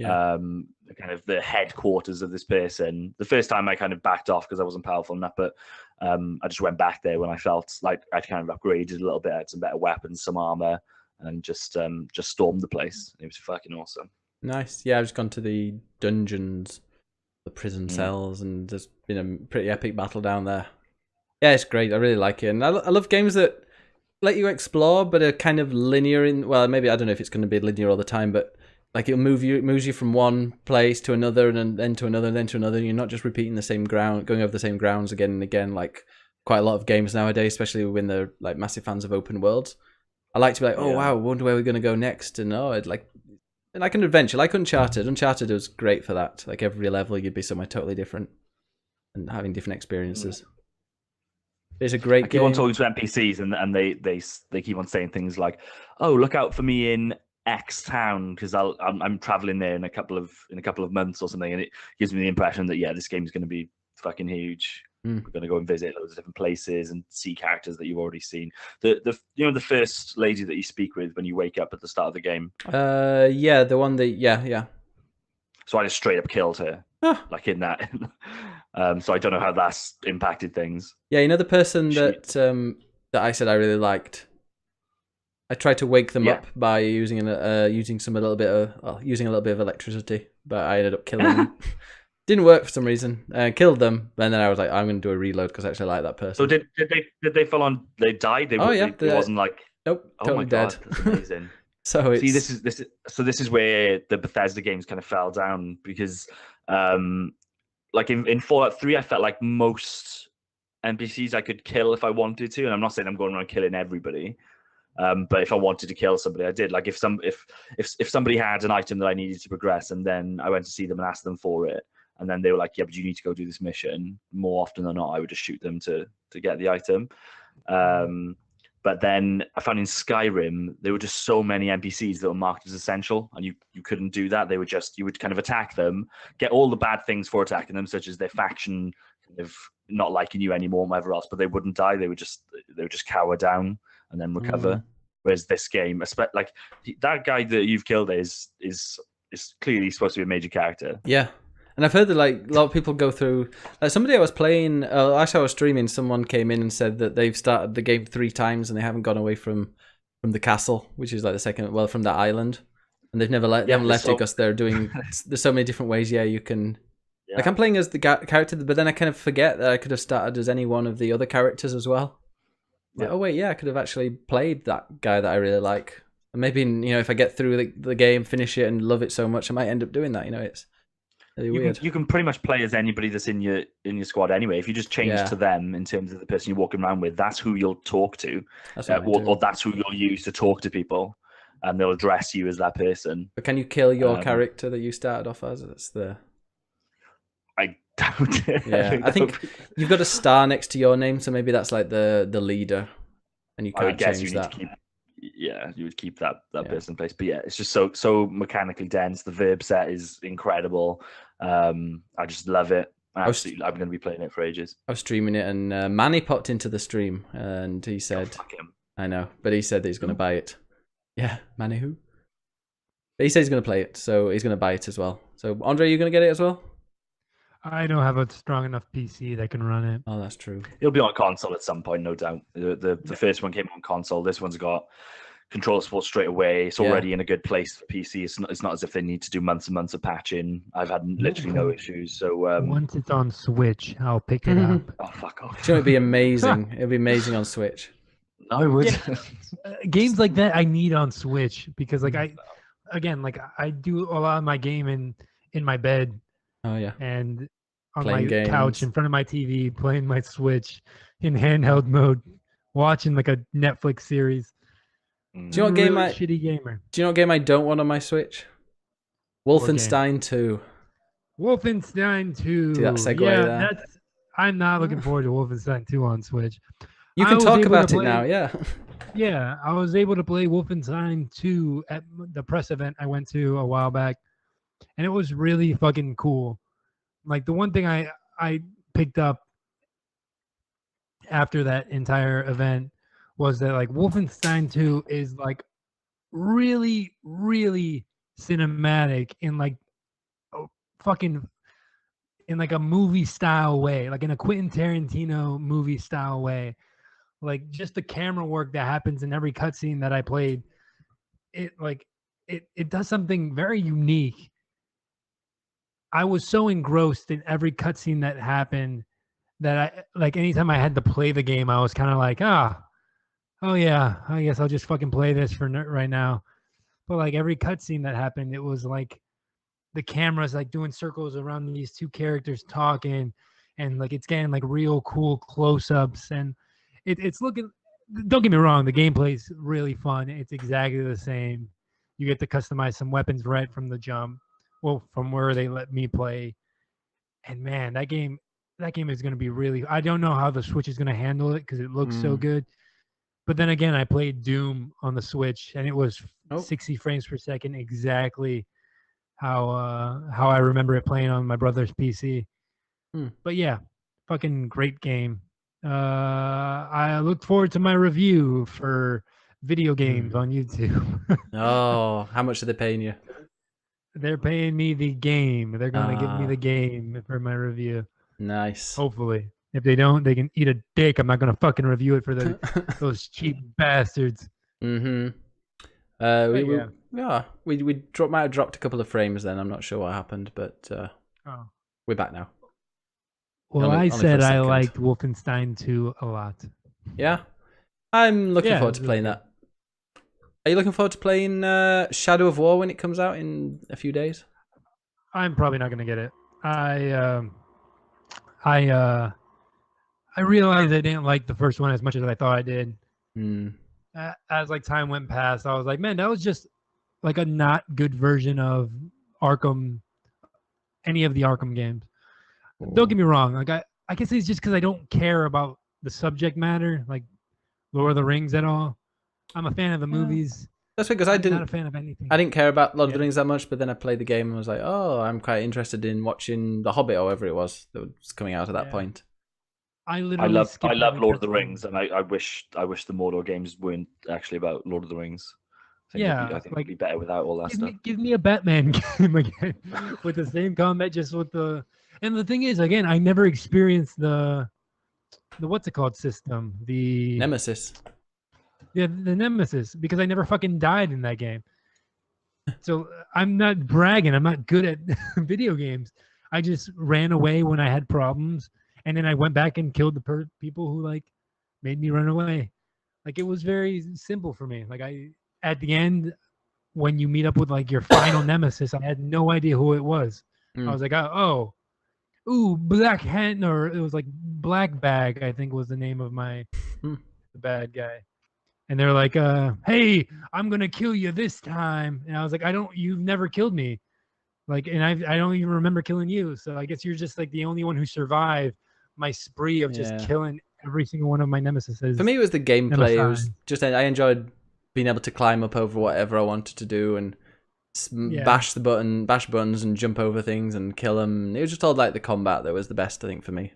D: kind of the headquarters of this person. The first time I kind of backed off because I wasn't powerful enough, but I just went back there when I felt like I'd kind of upgraded a little bit. I had some better weapons, some armor, and just stormed the place. It was fucking awesome.
B: Nice. Yeah, I've just gone to the dungeons, the prison cells, and there's been a pretty epic battle down there. Yeah, it's great. I really like it. And I love games that let you explore, but are kind of linear in, well, maybe I don't know if it's going to be linear all the time, but like it moves you from one place to another, and then to another, and then to another. And you're not just repeating the same ground, going over the same grounds again and again, like quite a lot of games nowadays, especially when they're like massive fans of open worlds. I like to be like, oh wow, I wonder where we're going to go next, and like an adventure, like Uncharted. Uncharted was great for that. Like every level, you'd be somewhere totally different and having different experiences. It's a great game.
D: I keep on talking to NPCs, and they keep on saying things like, "Oh, look out for me in X town because I'm traveling there in a couple of months or something," and it gives me the impression that this game's going to be fucking huge. We're going to go and visit loads of different places and see characters that you've already seen. The first lady that you speak with when you wake up at the start of the game.
B: The one that
D: So I just straight up killed her, like in that. So I don't know how that's impacted things.
B: Yeah, the person that I said I really liked. I tried to wake them up by using a little bit of electricity, but I ended up killing them. Didn't work for some reason. Killed them, and then I was like, I'm going to do a reload because I actually like that person.
D: So did they full on? They died. It wasn't like
B: nope, totally dead.
D: God, that's amazing.
B: So
D: see, this is where the Bethesda games kind of fell down because, like in Fallout 3, I felt like most NPCs I could kill if I wanted to, and I'm not saying I'm going around killing everybody. But if I wanted to kill somebody, I did. Like if somebody had an item that I needed to progress, and then I went to see them and asked them for it, and then they were like, "Yeah, but you need to go do this mission." More often than not, I would just shoot them to get the item. But then I found in Skyrim there were just so many NPCs that were marked as essential, and you couldn't do that. You would kind of attack them, get all the bad things for attacking them, such as their faction kind of not liking you anymore, and whatever else. But they wouldn't die. They would just cower down and then recover. Whereas this game, like that guy that you've killed is clearly supposed to be a major character.
B: Yeah, and I've heard that like a lot of people go through. Like somebody I was playing, actually I was streaming. Someone came in and said that they've started the game 3 times and they haven't gone away from from the castle, which is like the second, well, from that island, and they've never let they
D: Yeah,
B: haven't left it
D: so-
B: because they're doing. There's so many different ways. Yeah, you can.
D: Yeah.
B: Like I'm playing as the character, but then I kind of forget that I could have started as any one of the other characters as well. Like,
D: Yeah.
B: oh wait, yeah, I could have actually played that guy that I really like. And maybe if I get through the game, finish it, and love it so much, I might end up doing that. It's really weird.
D: You can pretty much play as anybody that's in your squad anyway. If you just change
B: Yeah.
D: to them in terms of the person you're walking around with, that's who you'll talk to,
B: That's what I do.
D: or that's who you'll use to talk to people, and they'll address you as that person.
B: But can you kill your character that you started off as? That's the
D: I doubt it.
B: yeah. I think you've got a star next to your name, so maybe that's like the leader, and you
D: I would
B: can't
D: guess you
B: change
D: need
B: that.
D: to keep. Yeah, you would keep that
B: Yeah.
D: person in place. But yeah, it's just so mechanically dense. The verb set is incredible. I just love it. I'm going to be playing it for ages.
B: I was streaming it, and Manny popped into the stream, and he said,
D: Fuck him.
B: "I know," but he said that he's going to buy it. Yeah, Manny who? But he said he's going to play it, so he's going to buy it as well. So Andre, are you going to get it as well?
C: I don't have a strong enough PC that can run it.
B: Oh, that's true.
D: It'll be on console at some point, no doubt. The first one came on console. This one's got controller support straight away. It's already in a good place for PC. It's not as if they need to do months and months of patching. I've had literally no issues. So
C: Once it's on Switch, I'll pick it up.
D: oh fuck off.
B: It'd be amazing. It'd be amazing on Switch.
D: No, it would.
C: Games like that I need on Switch because I do a lot of my gaming in my bed
B: Oh yeah.
C: and on
B: Playing
C: my
B: games.
C: couch in front of my TV, playing my Switch in handheld mode, watching like a Netflix series.
B: Do you know what game
C: Really shitty gamer.
B: Do you know what game I don't want on my Switch? Wolfenstein 2.
C: Wolfenstein 2.
B: See that segue
C: yeah,
B: there?
C: I'm not looking forward to Wolfenstein 2 on Switch.
B: You
C: I
B: can
C: was
B: talk
C: able
B: about
C: to
B: it
C: play-
B: now, yeah.
C: Yeah, I was able to play Wolfenstein 2 at the press event I went to a while back, and it was really fucking cool. Like the one thing I picked up after that entire event was that like Wolfenstein 2 is like really, really cinematic in like a fucking in like a movie style way, like in a Quentin Tarantino movie style way. Like just the camera work that happens in every cutscene that I played, it does something very unique. I was so engrossed in every cutscene that happened that I like anytime I had to play the game, I was kind of like, oh yeah, I guess I'll just fucking play this for right now. But like every cutscene that happened, it was like the camera's like doing circles around these two characters talking, and like it's getting like real cool close-ups, and it's looking. Don't get me wrong, the gameplay's really fun. It's exactly the same. You get to customize some weapons right from the jump. Well, from where they let me play, and man, that game is going to be really. I don't know how the Switch is going to handle it because it looks so good. But then again, I played Doom on the Switch, and it was 60 frames per second, exactly how I remember it playing on my brother's PC. But yeah, fucking great game. I look forward to my review for video games on YouTube.
B: Oh, how much are they paying you?
C: They're paying me the game. They're going to give me the game for my review.
B: Nice.
C: Hopefully. If they don't, they can eat a dick. I'm not going to fucking review it for those cheap bastards.
B: Mm-hmm. We might have dropped a couple of frames then. I'm not sure what happened, but we're back now.
C: Well,
B: Only
C: I
B: for a
C: said I
B: second.
C: liked Wolfenstein 2 a lot.
B: Yeah? I'm looking
C: Yeah,
B: forward to playing that. Are you looking forward to playing Shadow of War when it comes out in a few days?
C: I'm probably not going to get it. I realized I didn't like the first one as much as I thought I did. As like time went past, I was like, man, that was just like a not good version of Arkham, any of the Arkham games. Don't get me wrong. Like I guess it's just because I don't care about the subject matter, like Lord of the Rings at all. I'm a fan of the movies.
B: That's because
C: I'm not a fan of anything.
B: I didn't care about Lord of the Rings that much, but then I played the game and was like, oh, I'm quite interested in watching The Hobbit or whatever it was that was coming out at that point.
C: I
D: love Lord of the Rings, and I wish the Mordor games weren't actually about Lord of the Rings. I think it'd be better without all that stuff.
C: Give me a Batman game again with the same combat, just with the. And the thing is, again, I never experienced the what's it called system, the
B: Nemesis.
C: Yeah, the nemesis, because I never fucking died in that game. So I'm not bragging. I'm not good at video games. I just ran away when I had problems, and then I went back and killed the people who like made me run away. Like it was very simple for me. Like at the end, when you meet up with like your final nemesis, I had no idea who it was. I was like, ooh, Black Hen, or it was like Black Bag, I think was the name of my the bad guy. And they're like, hey, I'm gonna kill you this time. And I was like, you've never killed me. Like, and I don't even remember killing you. So I guess you're just like the only one who survived my spree of just killing every single one of my nemesis.
B: For me, it was the gameplay. It was just I enjoyed being able to climb up over whatever I wanted to do and bash buttons and jump over things and kill them. It was just all like the combat that was the best, I think, for me.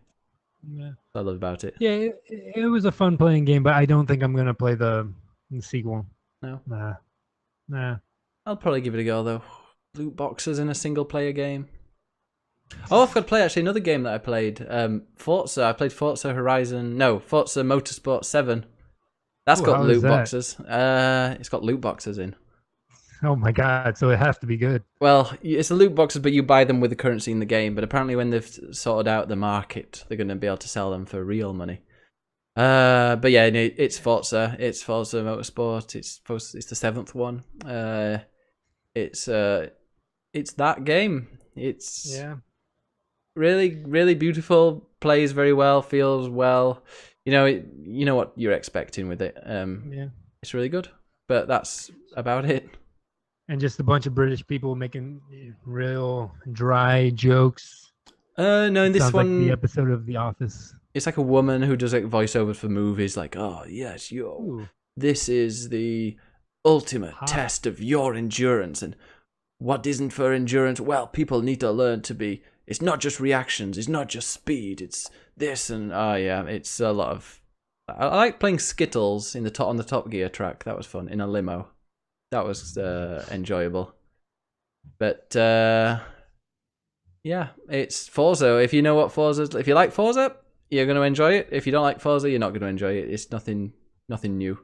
C: Yeah,
B: I love about it.
C: Yeah, it was a fun playing game, but I don't think I'm gonna play the sequel.
B: No,
C: nah.
B: I'll probably give it a go though. Loot boxes in a single player game. Oh, I've got to play actually another game that I played. Forza. I played Forza Motorsport 7. That's got loot boxes. It's got loot boxes in.
C: Oh my god! So it has to be good.
B: Well, it's the loot boxes, but you buy them with the currency in the game. But apparently, when they've sorted out the market, they're going to be able to sell them for real money. But yeah, it's Forza. It's Forza Motorsport. It's the 7th one. It's that game. It's really, really beautiful. Plays very well. Feels well. You know what you're expecting with it. It's really good. But that's about it.
C: And just a bunch of British people making real dry jokes.
B: No, in this
C: Sounds
B: one,
C: like the episode of The Office.
B: It's like a woman who does like voiceovers for movies, like, "Oh yes, this is the ultimate test of your endurance, and what isn't for endurance? Well, people need to learn to be. It's not just reactions, it's not just speed, it's this and it's a lot of. I like playing Skittles on the Top Gear track. That was fun in a limo. That was enjoyable. But it's Forza. If you know what if you like Forza, you're going to enjoy it. If you don't like Forza, you're not going to enjoy it. It's nothing new.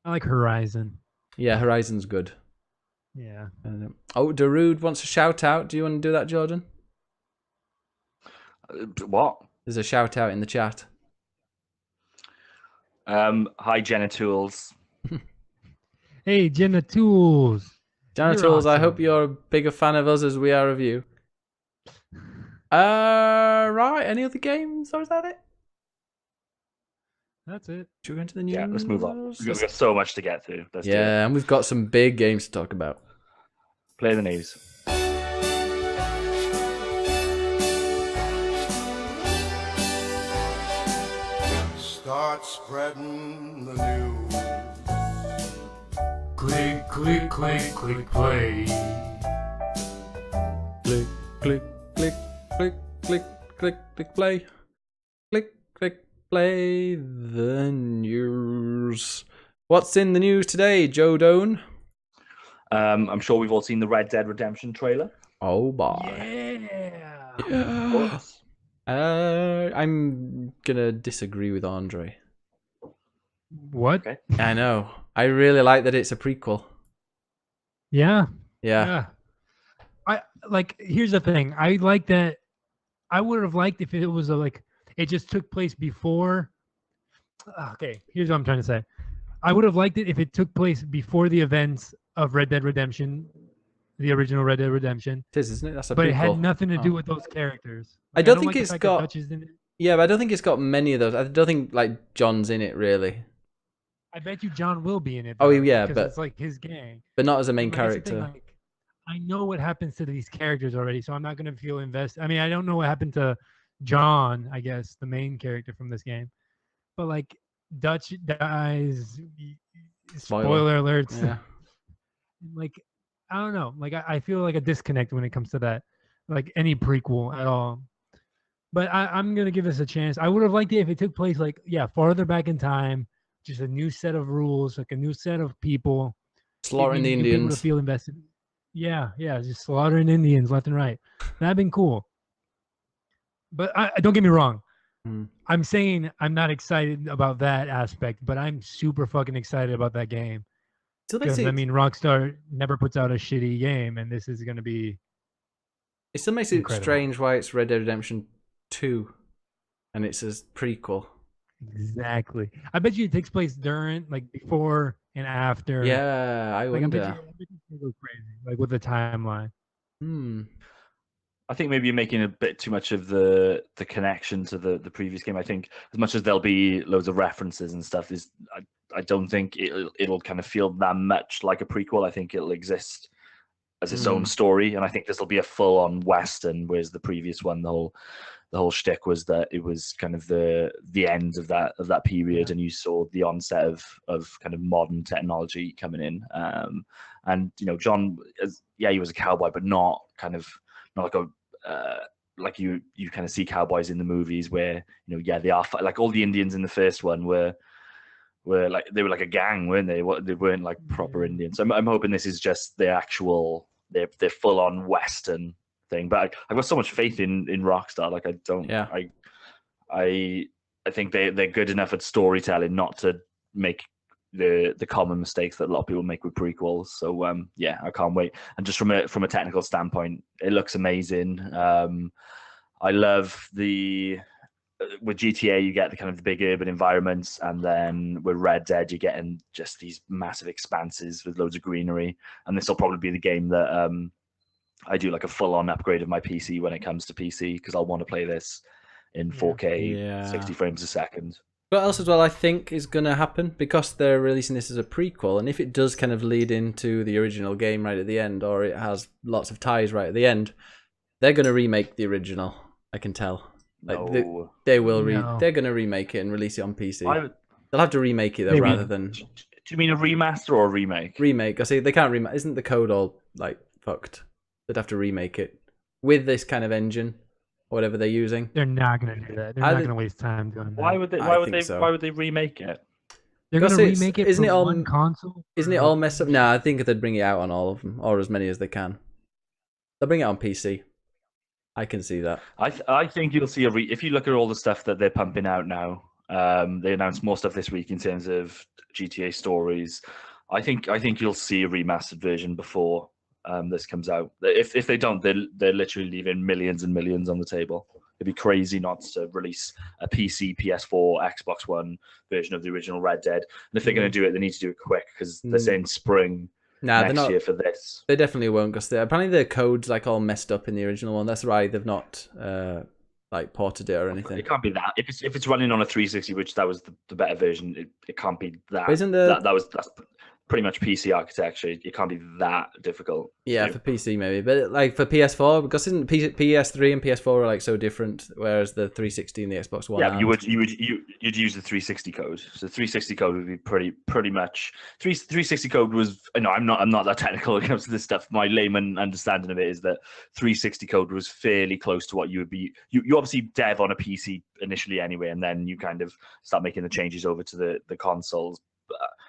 C: I like Horizon.
B: Yeah, Horizon's good.
C: Yeah.
B: Darude wants a shout out. Do you want to do that, Jordan?
D: What?
B: There's a shout out in the chat.
D: Hi, Genitools.
C: Hey, Genitools.
B: Genitools,
C: awesome.
B: I hope you're a bigger fan of us as we are of you. Right. Any other games, or is that it?
C: That's it.
B: Should we go into the news?
D: Yeah, let's move on. We've got so much to get through. Let's do it.
B: And we've got some big games to talk about.
D: Play the news.
A: Start spreading the news.
C: Click, click, click, click, play.
B: Click, click, click, click, click, click, click, play. Click, click, play the news. What's in the news today, Joe Doan?
D: I'm sure we've all seen the Red Dead Redemption trailer.
B: Oh, boy.
C: Yeah.
B: I'm gonna disagree with Andre.
C: What?
D: Okay.
B: I know. I really like that it's a prequel.
C: Yeah.
B: Yeah.
C: I like. Here's the thing. I like that. I would have liked if it was it just took place before. Okay. Here's what I'm trying to say. I would have liked it if it took place before the events of Red Dead Redemption, the original Red Dead Redemption.
B: It is, isn't it? That's a
C: but
B: prequel.
C: it had nothing to do with those characters.
B: I don't think it's got.
C: Dutch is in it.
B: Yeah, but I don't think it's got many of those. I don't think like John's in it really.
C: I bet you John will be in it.
B: Oh yeah, but
C: it's like his gang.
B: But not as a main
C: But that's the
B: character.
C: thing, I know what happens to these characters already, so I'm not gonna feel invested. I mean, I don't know what happened to John, I guess, the main character from this game. But like Dutch dies. Spoiler alerts.
B: Yeah.
C: Like I don't know. Like I feel like a disconnect when it comes to that. Like any prequel at all. But I'm gonna give this a chance. I would have liked it if it took place farther back in time, just a new set of rules, like a new set of people.
B: Slaughtering the
C: People
B: Indians.
C: to feel invested. Yeah, just slaughtering Indians left and right. That'd been cool. But I don't get me wrong. I'm saying I'm not excited about that aspect, but I'm super fucking excited about that game.
B: Still makes
C: Because I
B: it,
C: mean, Rockstar never puts out a shitty game, and this is going to be
B: it still makes it
C: incredible.
B: strange why it's Red Dead Redemption 2 and it's a prequel.
C: Exactly. I bet you it takes place during, like, before and after.
B: Yeah, I
C: Like, I bet you
B: wonder.
C: it's gonna go crazy, like with the timeline.
B: Hmm.
D: I think maybe you're making a bit too much of the connection to the previous game. I think as much as there'll be loads of references and stuff, I don't think it'll kind of feel that much like a prequel. I think it'll exist as its own story, and I think this will be a full on Western, whereas the previous one, the whole shtick was that it was kind of the end of that period, and you saw the onset of kind of modern technology coming in. And John, he was a cowboy, but not like a like you kind of see cowboys in the movies where they are like all the Indians in the first one were like they were like a gang, weren't they? They weren't like proper Indians. So I'm hoping this is just their actual their full on Western thing. But I've got so much faith in Rockstar. Like I think they're good enough at storytelling not to make the common mistakes that a lot of people make with prequels. So I can't wait. And just from a technical standpoint, it looks amazing. I love with GTA you get the kind of the big urban environments, and then with Red Dead you're getting just these massive expanses with loads of greenery. And this will probably be the game that I do like a full-on upgrade of my PC when it comes to PC, because I'll want to play this in 4K, 60 frames a second.
B: What else as well I think is going to happen, because they're releasing this as a prequel, and if it does kind of lead into the original game right at the end, or it has lots of ties right at the end, they're going to remake the original. I can tell. Like
D: No.
B: they will
C: No.
B: they're going to remake it and release it on PC.
D: I-
B: They'll have to remake it though,
C: Maybe.
B: rather than
D: Do you mean a remaster or a remake?
B: remake. I see they can't remake. Isn't the code all like fucked? They'd have to remake it with this kind of engine, or whatever they're using.
C: They're not going to do that. They're not going to waste time doing that.
D: Why would they?
B: I
D: Why would
B: think
D: they?
B: so.
D: Why would they remake it?
C: They're going to
B: Because
C: remake it
B: isn't
C: for
B: it all-
C: one console?
B: Isn't it all messed up? Nah, I think they'd bring it out on all of them, or as many as they can. They'll bring it on PC. I can see that.
D: I think you'll see if you look at all the stuff that they're pumping out now. They announced more stuff this week in terms of GTA stories. I think you'll see a remastered version before this comes out. If they don't, they're literally leaving millions and millions on the table. It'd be crazy not to release a PC, PS4, Xbox One version of the original Red Dead. And if they're going to do it, they need to do it quick, because they're saying spring next year for this.
B: They definitely won't, because apparently the code's like all messed up in the original one. That's why they've not like ported it or anything.
D: It can't be that. If it's running on a 360, which that was the better version, it can't be that.
B: But isn't
D: that's pretty much PC architecture. It can't be that difficult.
B: Yeah, for PC maybe, but like for PS4, because isn't PS3 and PS4 are like so different, whereas the 360 and the Xbox One.
D: Yeah, you'd use the 360 code. So the 360 code would be pretty much 360 code was. No, I'm not that technical when it comes to this stuff. My layman understanding of it is that 360 code was fairly close to what you would be. You obviously dev on a PC initially anyway, and then you kind of start making the changes over to the consoles.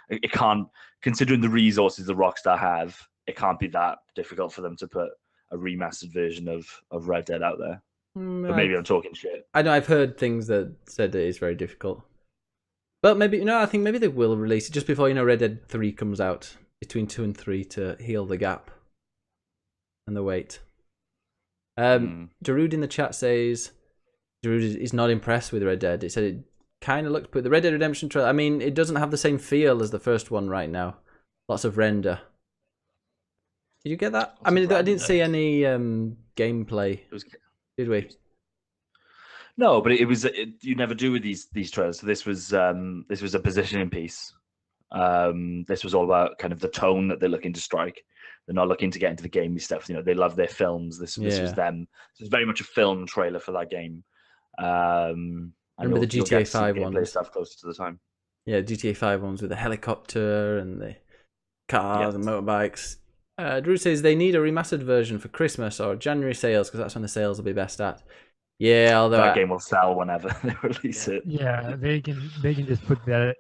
D: It can't, considering the resources that Rockstar have, it can't be that difficult for them to put a remastered version of Red Dead out there. But maybe I'm talking shit.
B: I know I've heard things that said it is very difficult, but maybe I think maybe they will release it just before Red Dead 3 comes out, between 2 and 3, to heal the gap and the wait. Darude in the chat says Darude is not impressed with Red Dead. It said it kind of looked, but the Red Dead Redemption trailer, I mean, it doesn't have the same feel as the first one right now. Lots of render. Did you get that? I mean, I didn't see any gameplay. Did we?
D: No, but it was you never do with these trailers. So this was a positioning piece. This was all about kind of the tone that they're looking to strike. They're not looking to get into the gamey stuff. They love their films. This was them. This was very much a film trailer for that game.
B: I remember the GTA 5 one
D: stuff closer to the time.
B: Yeah, GTA 5 ones with the helicopter and the cars and motorbikes. Drew says they need a remastered version for Christmas or January sales, because that's when the sales will be best at. Yeah, although
D: that game will sell whenever they release it.
C: Yeah, they can just put that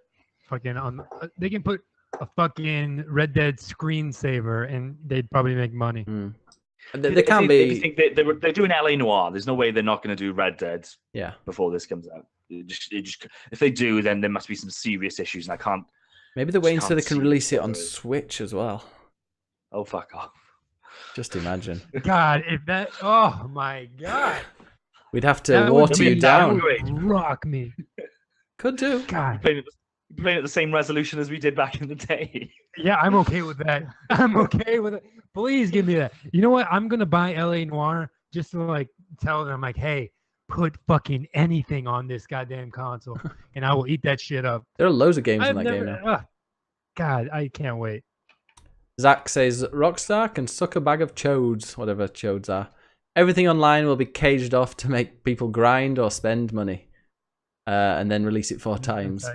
C: fucking on. They can put a fucking Red Dead screensaver, and they'd probably make money.
B: They can't
D: If you
B: be.
D: think they're doing LA Noire, there's no way they're not going to do Red Dead
B: Yeah.
D: before this comes out. If they do, then there must be some serious issues, and I can't.
B: Maybe they're waiting so
D: can't
B: they can
D: see
B: release it
D: what
B: on
D: there is.
B: Switch as well.
D: Oh, fuck off.
B: Just imagine.
C: God, if that. Oh my God.
B: We'd have to
C: That would
B: water you
C: be-
B: down.
C: that would rock me.
B: Could do.
C: God.
D: Playing at the same resolution as we did back in the day.
C: Yeah, I'm okay with that. I'm okay with it. Please give me that. You know what? I'm gonna buy LA Noire just to like tell them like, hey, put fucking anything on this goddamn console, and I will eat that shit up.
B: There are loads of games in
C: I've
B: that game
C: never.
B: now.
C: God, I can't wait.
B: Zach says Rockstar can suck a bag of chodes, whatever chodes are. Everything online will be caged off to make people grind or spend money, and then release it 4 times.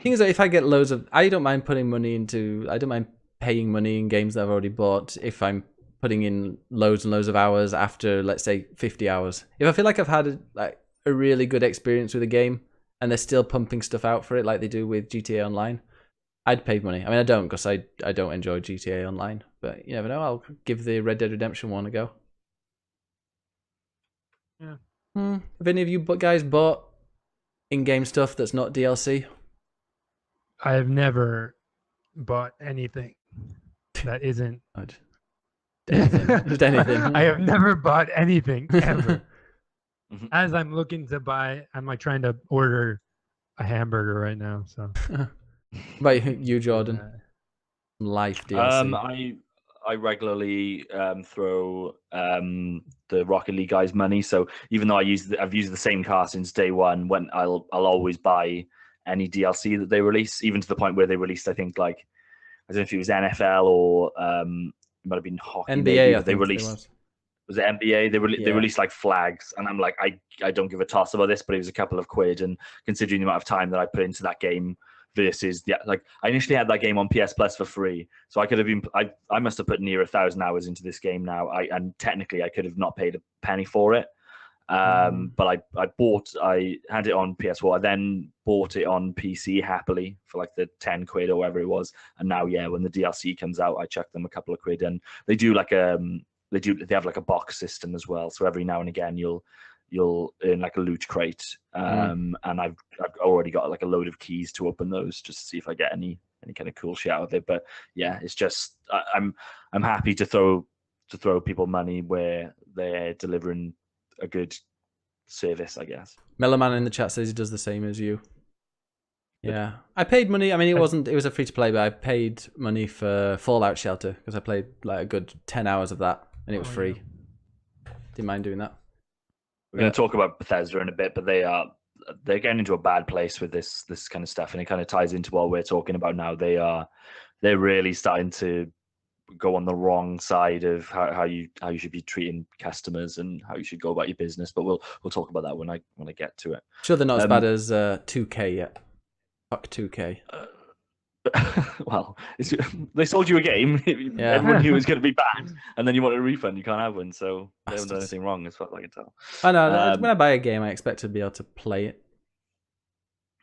B: Thing is that if I get loads of, I don't mind paying money in games that I've already bought if I'm putting in loads and loads of hours after, let's say, 50 hours. If I feel like I've had a really good experience with a game and they're still pumping stuff out for it like they do with GTA Online, I'd pay money. I mean, I don't because I don't enjoy GTA Online, but you never know. I'll give the Red Dead Redemption 1 a go.
C: Yeah.
B: Have any of you guys bought in-game stuff that's not DLC?
C: I have never bought anything that isn't.
B: Just anything.
C: I have never bought anything ever.
D: Mhm.
C: As I'm looking to buy, I'm like trying to order a hamburger right now. So,
B: But you, Jordan, life DLC.
D: I regularly throw the Rocket League guys money. So even though I've used the same car since day one, when I'll always buy any DLC that they release, even to the point where they released, I think, like, I don't know if it was NFL or it might have been hockey.
B: NBA,
D: maybe,
B: I
D: but they
B: think
D: released. Was it NBA? They
B: Yeah.
D: released like flags, and I'm like, I don't give a toss about this, but it was a couple of quid, and considering the amount of time that I put into that game versus like I initially had that game on PS Plus for free, so I could have been I must have put near 1,000 hours into this game now. And technically I could have not paid a penny for it. But I had it on PS4. I then bought it on PC happily for like the 10 quid or whatever it was. And now, yeah, when the DLC comes out, I chuck them a couple of quid, and they do like they have like a box system as well. So every now and again you'll earn like a loot crate. And I've already got like a load of keys to open those just to see if I get any kind of cool shit out of it. But yeah, it's just I'm happy to throw people money where they're delivering a good service, I guess.
B: Melloman in the chat says he does the same as you. Yeah, I paid money. I mean, it was a free to play, but I paid money for Fallout Shelter because I played like a good 10 hours of that, and it was free. Didn't mind doing that.
D: We're going to talk about Bethesda in a bit, but they're getting into a bad place with this kind of stuff, and it kind of ties into what we're talking about now. They're really starting to go on the wrong side of how you should be treating customers and how you should go about your business. But we'll talk about that when I get to it.
B: Sure, they're not as bad as 2K yet. Fuck 2K.
D: Well, they sold you a game.
B: Yeah.
D: Everyone knew it was going to be bad, and then you want a refund. You can't have one, so they haven't done
B: Bastards.
D: anything wrong, as far as I can tell.
B: I know. When I buy a game, I expect to be able to play it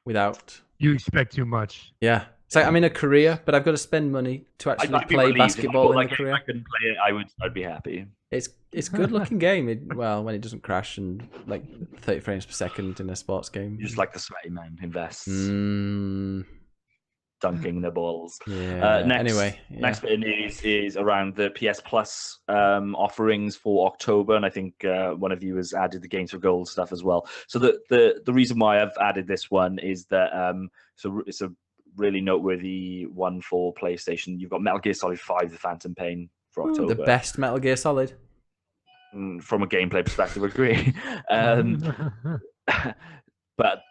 B: without.
C: You expect too much.
B: Yeah, it's like I'm in a career, but I've got to spend money to actually
D: I'd be
B: play
D: relieved.
B: basketball in
D: If
B: the
D: I
B: career.
D: I couldn't play it, I'd be happy.
B: It's a good looking game. Well, when it doesn't crash and like 30 frames per second in a sports game.
D: You just like the sweaty man invests, dunking the balls.
B: Yeah.
D: Next bit of news is around the PS Plus offerings for October, and I think one of you has added the Games for Gold stuff as well. So the reason why I've added this one is that so it's a really noteworthy one for PlayStation. You've got Metal Gear Solid 5: The Phantom Pain for October.
B: The best Metal Gear Solid.
D: From a gameplay perspective, agree. But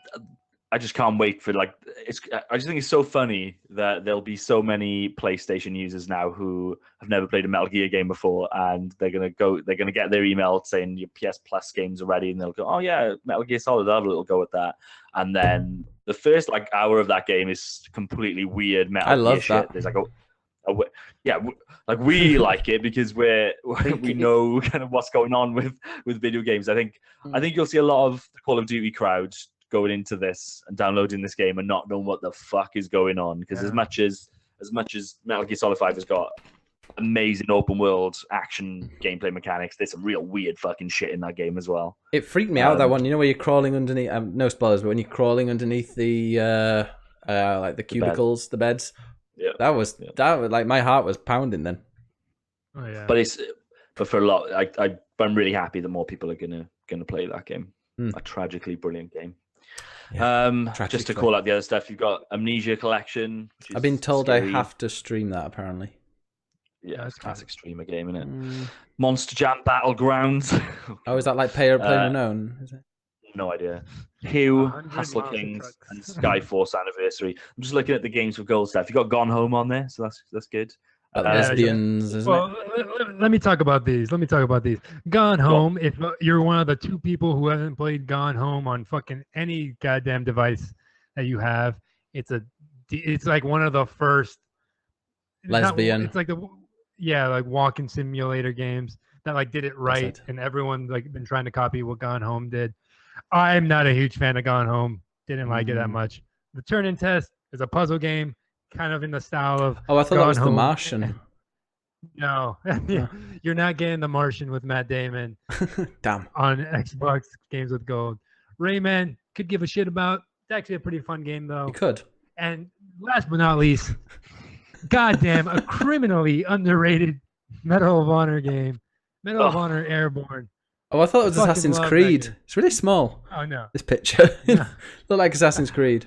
D: I just can't wait for I just think it's so funny that there'll be so many PlayStation users now who have never played a Metal Gear game before, and they're gonna get their email saying your PS Plus games are ready, and they'll go, oh yeah, Metal Gear Solid, I'll have a little go at that. And then the first hour of that game is completely weird Metal Gear
B: love
D: shit.
B: that.
D: There's we like it because we know kind of what's going on with video games. I think you'll see a lot of the Call of Duty crowd going into this and downloading this game and not knowing what the fuck is going on, because as much as Metal Gear Solid 5 has got amazing open world action gameplay mechanics. There's some real weird fucking shit in that game as well.
B: It freaked me out, that one. You know where you're crawling underneath? No spoilers, but when you're crawling underneath the like the cubicles, the beds.
D: Yeah,
B: that was like my heart was pounding then.
C: Oh yeah.
D: But for a lot, I'm really happy that more people are gonna play that game. A tragically brilliant game.
B: Yeah,
D: just to call out the other stuff, you've got Amnesia Collection. Which is
B: I've been told
D: scary.
B: I have to stream that apparently.
D: Yeah, it's a classic streamer game, isn't it? Monster Jam Battlegrounds.
B: Oh, is that like Player Unknown? Is it?
D: No idea. Hue,
C: 100
D: Hustler
C: Monster
D: Kings,
C: Trucks.
D: and Skyforce Anniversary. I'm just looking at the games with gold stuff. You got Gone Home on there, so that's good.
B: Lesbians, isn't
C: Well, let me talk about these. Gone Home. If you're one of the 2 people who hasn't played Gone Home on fucking any goddamn device that you have, it's like one of the first
B: Lesbian.
C: It's like like walking simulator games that like did it right, and everyone's like been trying to copy what Gone Home did. I'm not a huge fan of Gone Home. Didn't like it that much. The Turn-In Test is a puzzle game, kind of in the style of.
B: Oh, I thought
C: Gone
B: that was
C: Home.
B: The Martian.
C: No, you're not getting The Martian with Matt Damon.
B: Damn.
C: On Xbox Games with Gold. Rayman could give a shit about. It's actually a pretty fun game though.
B: You could.
C: And last but not least, goddamn, a criminally underrated Medal of Honor game. Medal of Honor Airborne.
B: Oh, I thought it was Assassin's Creed. It's really small.
C: Oh no.
B: This picture. Look like Assassin's Creed.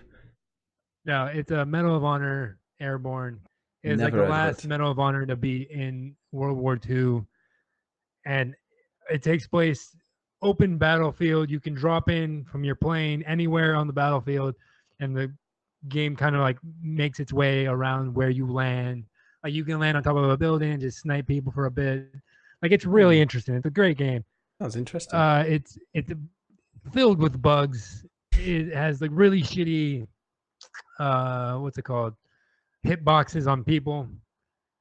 C: No, it's a Medal of Honor Airborne. It's like the last Medal of Honor to be in World War II. And it takes place open battlefield. You can drop in from your plane anywhere on the battlefield, and the game kind of like makes its way around where you land. Like you can land on top of a building and just snipe people for a bit. Like it's really interesting. It's a great game.
B: That was interesting.
C: It's filled with bugs. It has like really shitty what's it called? Hitboxes on people.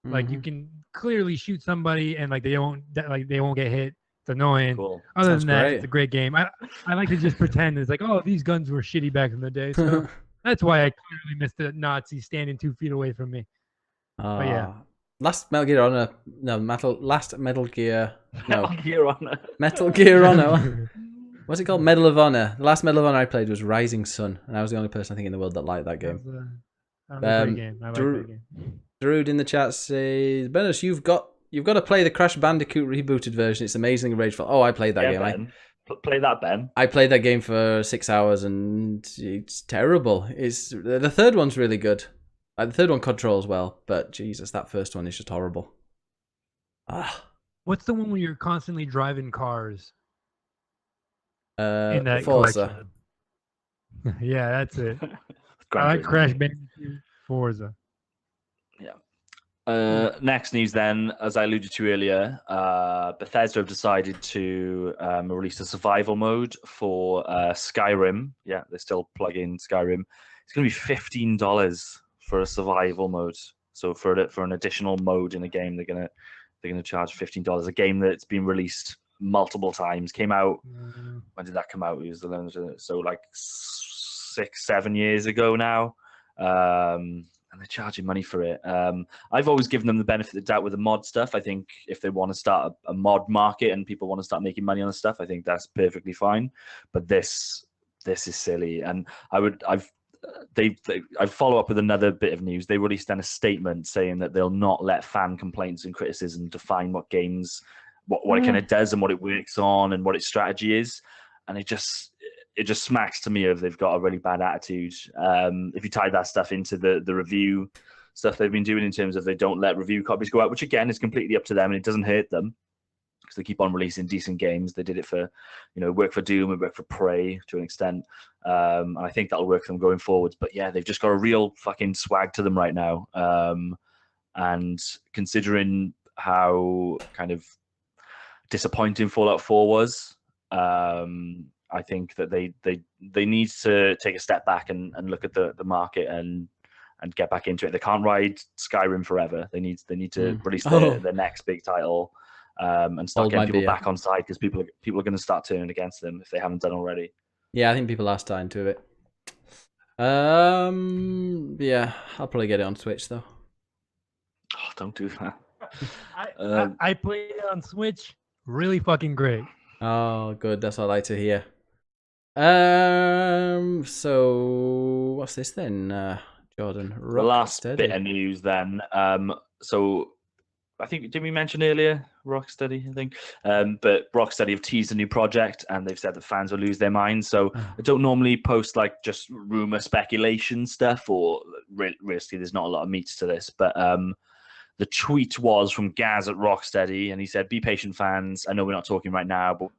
C: Like you can clearly shoot somebody and like they won't get hit. It's annoying.
D: Cool.
C: Other
B: Sounds
C: than that,
B: great.
C: it's a great game. I like to just pretend it's like, oh, these guns were shitty back in the day. So that's why I clearly missed the Nazi standing 2 feet away from me. But yeah.
B: Last Metal Gear Honor. No, last Metal Gear. No.
D: Metal Gear Honor.
B: Metal Gear Honor. What's it called? Medal of Honor. The last Medal of Honor I played was Rising Sun, and I was the only person I think in the world that liked that game.
C: That was a great game. I like that game.
B: Darude in the chat says, "Bennus, you've got to play the Crash Bandicoot rebooted version. It's amazing and rageful." Oh, I played that game.
D: Ben. Play that, Ben.
B: I played that game for 6 hours, and it's terrible. It's the third one's really good. The third one controls well, but Jesus, that first one is just horrible.
C: What's the one where you're constantly driving cars? In that
B: Forza.
C: Yeah, that's it. I like Crash Bandicoot, Forza.
D: Yeah. Next news then, as I alluded to earlier, Bethesda have decided to release a survival mode for Skyrim. Yeah, they're still plugging Skyrim. It's going to be $15 for a survival mode. So for an additional mode in a game, they're gonna charge $15. A game that's been released multiple times. Came out. When did that come out? It was so like 6-7 years ago now. And they're charging money for it. I've always given them the benefit of the doubt with the mod stuff. I think if they want to start a mod market and people want to start making money on the stuff, I think that's perfectly fine. But this is silly, and I follow up with another bit of news. They released then a statement saying that they'll not let fan complaints and criticism define what games, what it kind of does and what it works on and what its strategy is. And it just smacks to me of they've got a really bad attitude. If you tie that stuff into the review stuff they've been doing in terms of they don't let review copies go out, which again is completely up to them and it doesn't hurt them because they keep on releasing decent games. They did it for, work for Doom and work for Prey to an extent. And I think that'll work for them going forwards. But yeah, they've just got a real fucking swag to them right now. And considering how kind of disappointing Fallout 4 was, I think that they need to take a step back and look at the market and get back into it. They can't ride Skyrim forever. They need to release their next big title and start getting people back on side because people are going to start turning against them if they haven't done already.
B: Yeah, I think people are starting to it. Yeah, I'll probably get it on Switch though.
D: Oh, don't do that.
C: I played it on Switch. Really fucking great.
B: Oh, good. That's what I like to hear. So what's this then, Jordan?
D: The last
B: Rocksteady.
D: bit of news then. So I think, did we mention earlier Rocksteady? I think, but Rocksteady have teased a new project and they've said that fans will lose their minds. So I don't normally post like just rumor speculation stuff, or realistically, there's not a lot of meat to this. But the tweet was from Gaz at Rocksteady, and he said, "Be patient, fans. I know we're not talking right now, but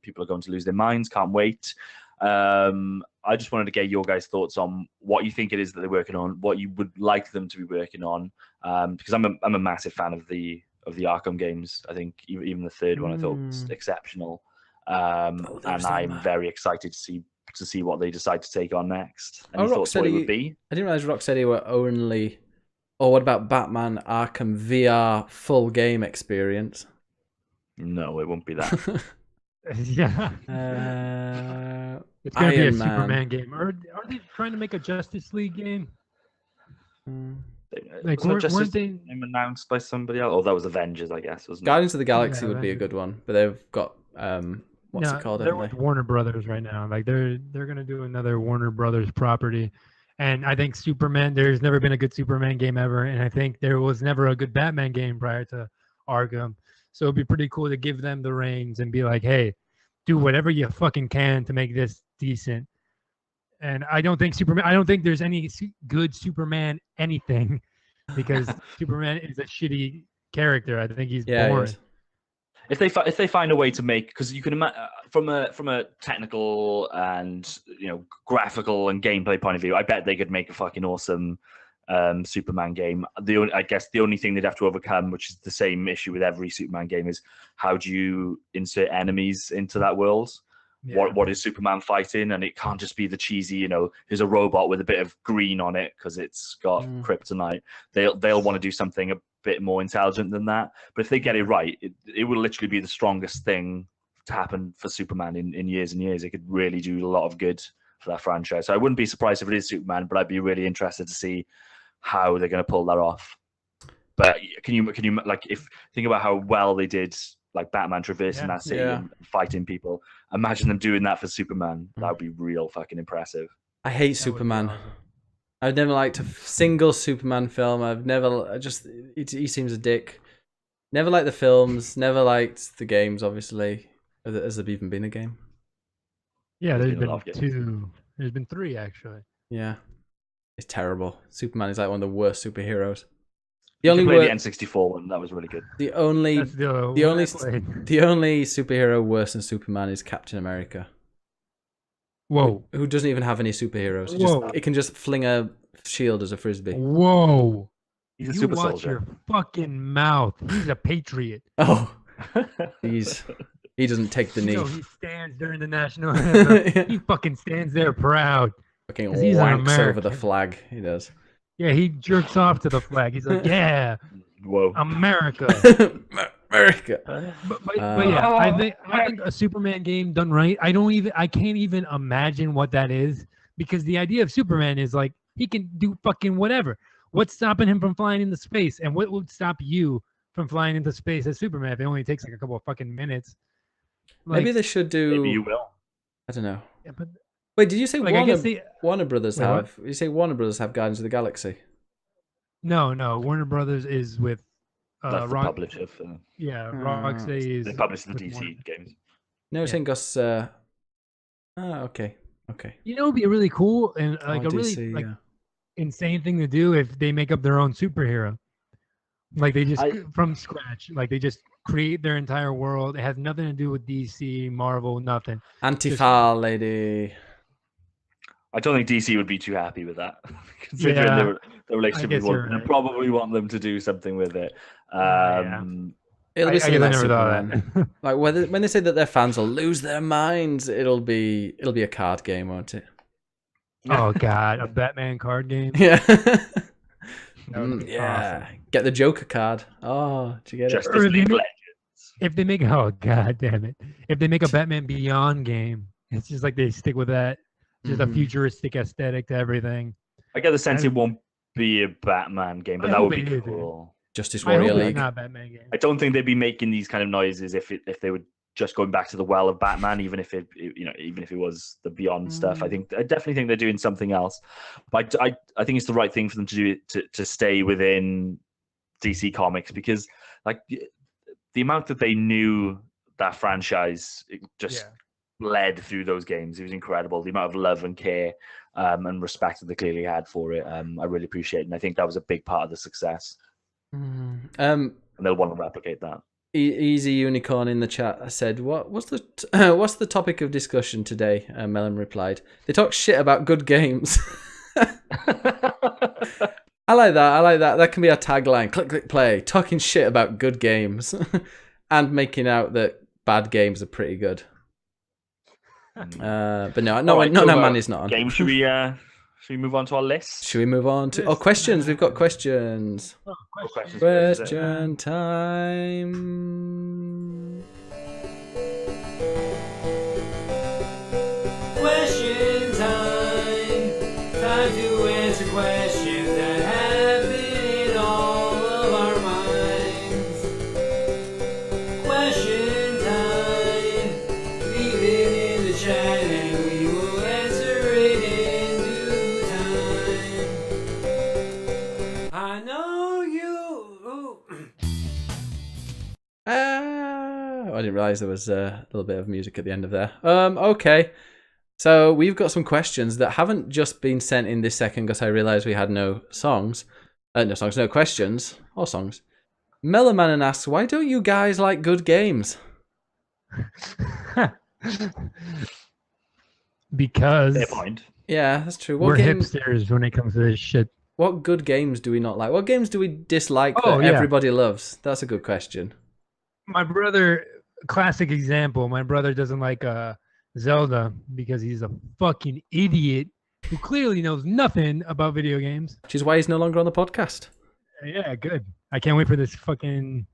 D: people are going to lose their minds. Can't wait." I just wanted to get your guys' thoughts on what you think it is that they're working on, what you would like them to be working on, because I'm a massive fan of the Arkham games. I think even the third one I thought was exceptional, and I'm very excited to see what they decide to take on next. Any thoughts what it would be?
B: I didn't realize Rocksteady were only. Or what about Batman Arkham VR full game experience?
D: No, it won't be that.
C: Yeah. It's going to be a Superman game. Or are they trying to make a Justice League game?
D: Like, weren't they announced by somebody else? Oh, that was Avengers, I guess, wasn't it?
B: Guardians of the Galaxy would be a good one, but they've got what's it called?
C: They're with Warner Brothers right now. Like they're going to do another Warner Brothers property. And I think Superman, there's never been a good Superman game ever. And I think there was never a good Batman game prior to Arkham. So it'd be pretty cool to give them the reins and be like, hey, do whatever you fucking can to make this decent. And I don't think there's any good Superman anything, because Superman is a shitty character. I think he's boring.
D: If they find a way to make, because you can imagine from a technical and graphical and gameplay point of view, I bet they could make a fucking awesome Superman game. I guess the only thing they'd have to overcome, which is the same issue with every Superman game, is how do you insert enemies into that world? Yeah. What is Superman fighting? And it can't just be the cheesy, here's a robot with a bit of green on it because it's got kryptonite. They'll want to do something a bit more intelligent than that. But if they get it right, it will literally be the strongest thing to happen for Superman in years and years. It could really do a lot of good for that franchise. So I wouldn't be surprised if it is Superman, but I'd be really interested to see how they're going to pull that off. But can you like, if think about how well they did like Batman traversing that city and fighting people, imagine them doing that for Superman. That would be real fucking impressive.
B: I hate Superman. I've never liked a single Superman film. He seems a dick. Never liked the films, never liked the games, obviously. Has there even been a game?
C: Yeah, there's been 2. There's been 3, actually.
B: Yeah. It's terrible. Superman is like one of the worst superheroes.
D: The N64 one, that was really good.
B: The only superhero worse than Superman is Captain America.
C: Whoa.
B: Who doesn't even have any superheroes. It can just fling a shield as a frisbee.
C: Whoa.
D: He's a super soldier.
C: Watch your fucking mouth. He's a patriot.
B: Oh. He doesn't take the knee.
C: He stands during the national anthem. He fucking stands there proud.
B: Fucking wanks over the flag. He does.
C: Yeah, he jerks off to the flag. He's like, yeah.
D: Whoa.
C: America.
B: America.
C: But yeah, I think a Superman game done right. I can't even imagine what that is, because the idea of Superman is like he can do fucking whatever. What's stopping him from flying into space? And what would stop you from flying into space as Superman if it only takes like a couple of fucking minutes? Like,
B: maybe they should do.
D: Maybe you will.
B: I don't know.
C: Yeah, but
B: wait, did you say
C: like,
B: Warner Brothers have? Did you say Warner Brothers have Guardians of the Galaxy?
C: No. Warner Brothers is with
D: that's the publisher.
C: Rocksteady is.
D: They publish the DC games.
B: No, saying Gus. Okay.
C: You know, it'd be really cool and like a
B: DC,
C: really insane thing to do if they make up their own superhero. Like they just from scratch. Like they just create their entire world. It has nothing to do with DC, Marvel, nothing.
B: Antifa lady.
D: I don't think DC would be too happy with that, considering the relationship with one. Right. They probably want them to do something with it.
B: It'll be something like Superman. Like when they say that their fans will lose their minds, it'll be a card game, won't it?
C: Oh God, a Batman card game.
B: Yeah.
C: Awesome.
B: Get the Joker card. Oh, did you get
D: it?
C: If they make God damn it, if they make a Batman Beyond game, it's just like they stick with that. Just a futuristic aesthetic to everything.
D: I get the sense it won't be a Batman game, but that would be cool.
B: Justice
C: I
B: Warrior
C: hope it's
B: League.
C: not a Batman game.
D: I don't think they'd be making these kind of noises if they were just going back to the well of Batman, even if it was the Beyond stuff. I definitely think they're doing something else. But I think it's the right thing for them to do to stay within DC Comics, because like the amount that they knew that franchise just led through those games, it was incredible. The amount of love and care and respect that they clearly had for it, I really appreciate it. And I think that was a big part of the success. And they'll want to replicate that.
B: Easy Unicorn in the chat said, what's the topic of discussion today? Melon replied, they talk shit about good games. I like that. That can be our tagline. Click, click, play. Talking shit about good games and making out that bad games are pretty good. But no, man is not on.
D: Game, should we move on to our list?
B: Should we move on to questions? We've got questions. Question time.
A: Question time. Time to answer questions that have been in all of our minds. Question time. Leave it in the chat and we will answer it in due time. I know you.
B: I didn't realize there was a little bit of music at the end of there. Okay. So we've got some questions that haven't just been sent in this second because I realized we had no songs. No questions or songs. Melomanon asks, why don't you guys like good games?
C: Because
D: Fair point.
B: Yeah, that's true.
C: we're hipsters when it comes to this shit.
B: What good games do we not like? What games do we dislike that everybody loves? That's a good question.
C: My brother, classic example, my brother doesn't like Zelda because he's a fucking idiot who clearly knows nothing about video games.
B: Which is why he's no longer on the podcast.
C: Yeah, good. I can't wait for this fucking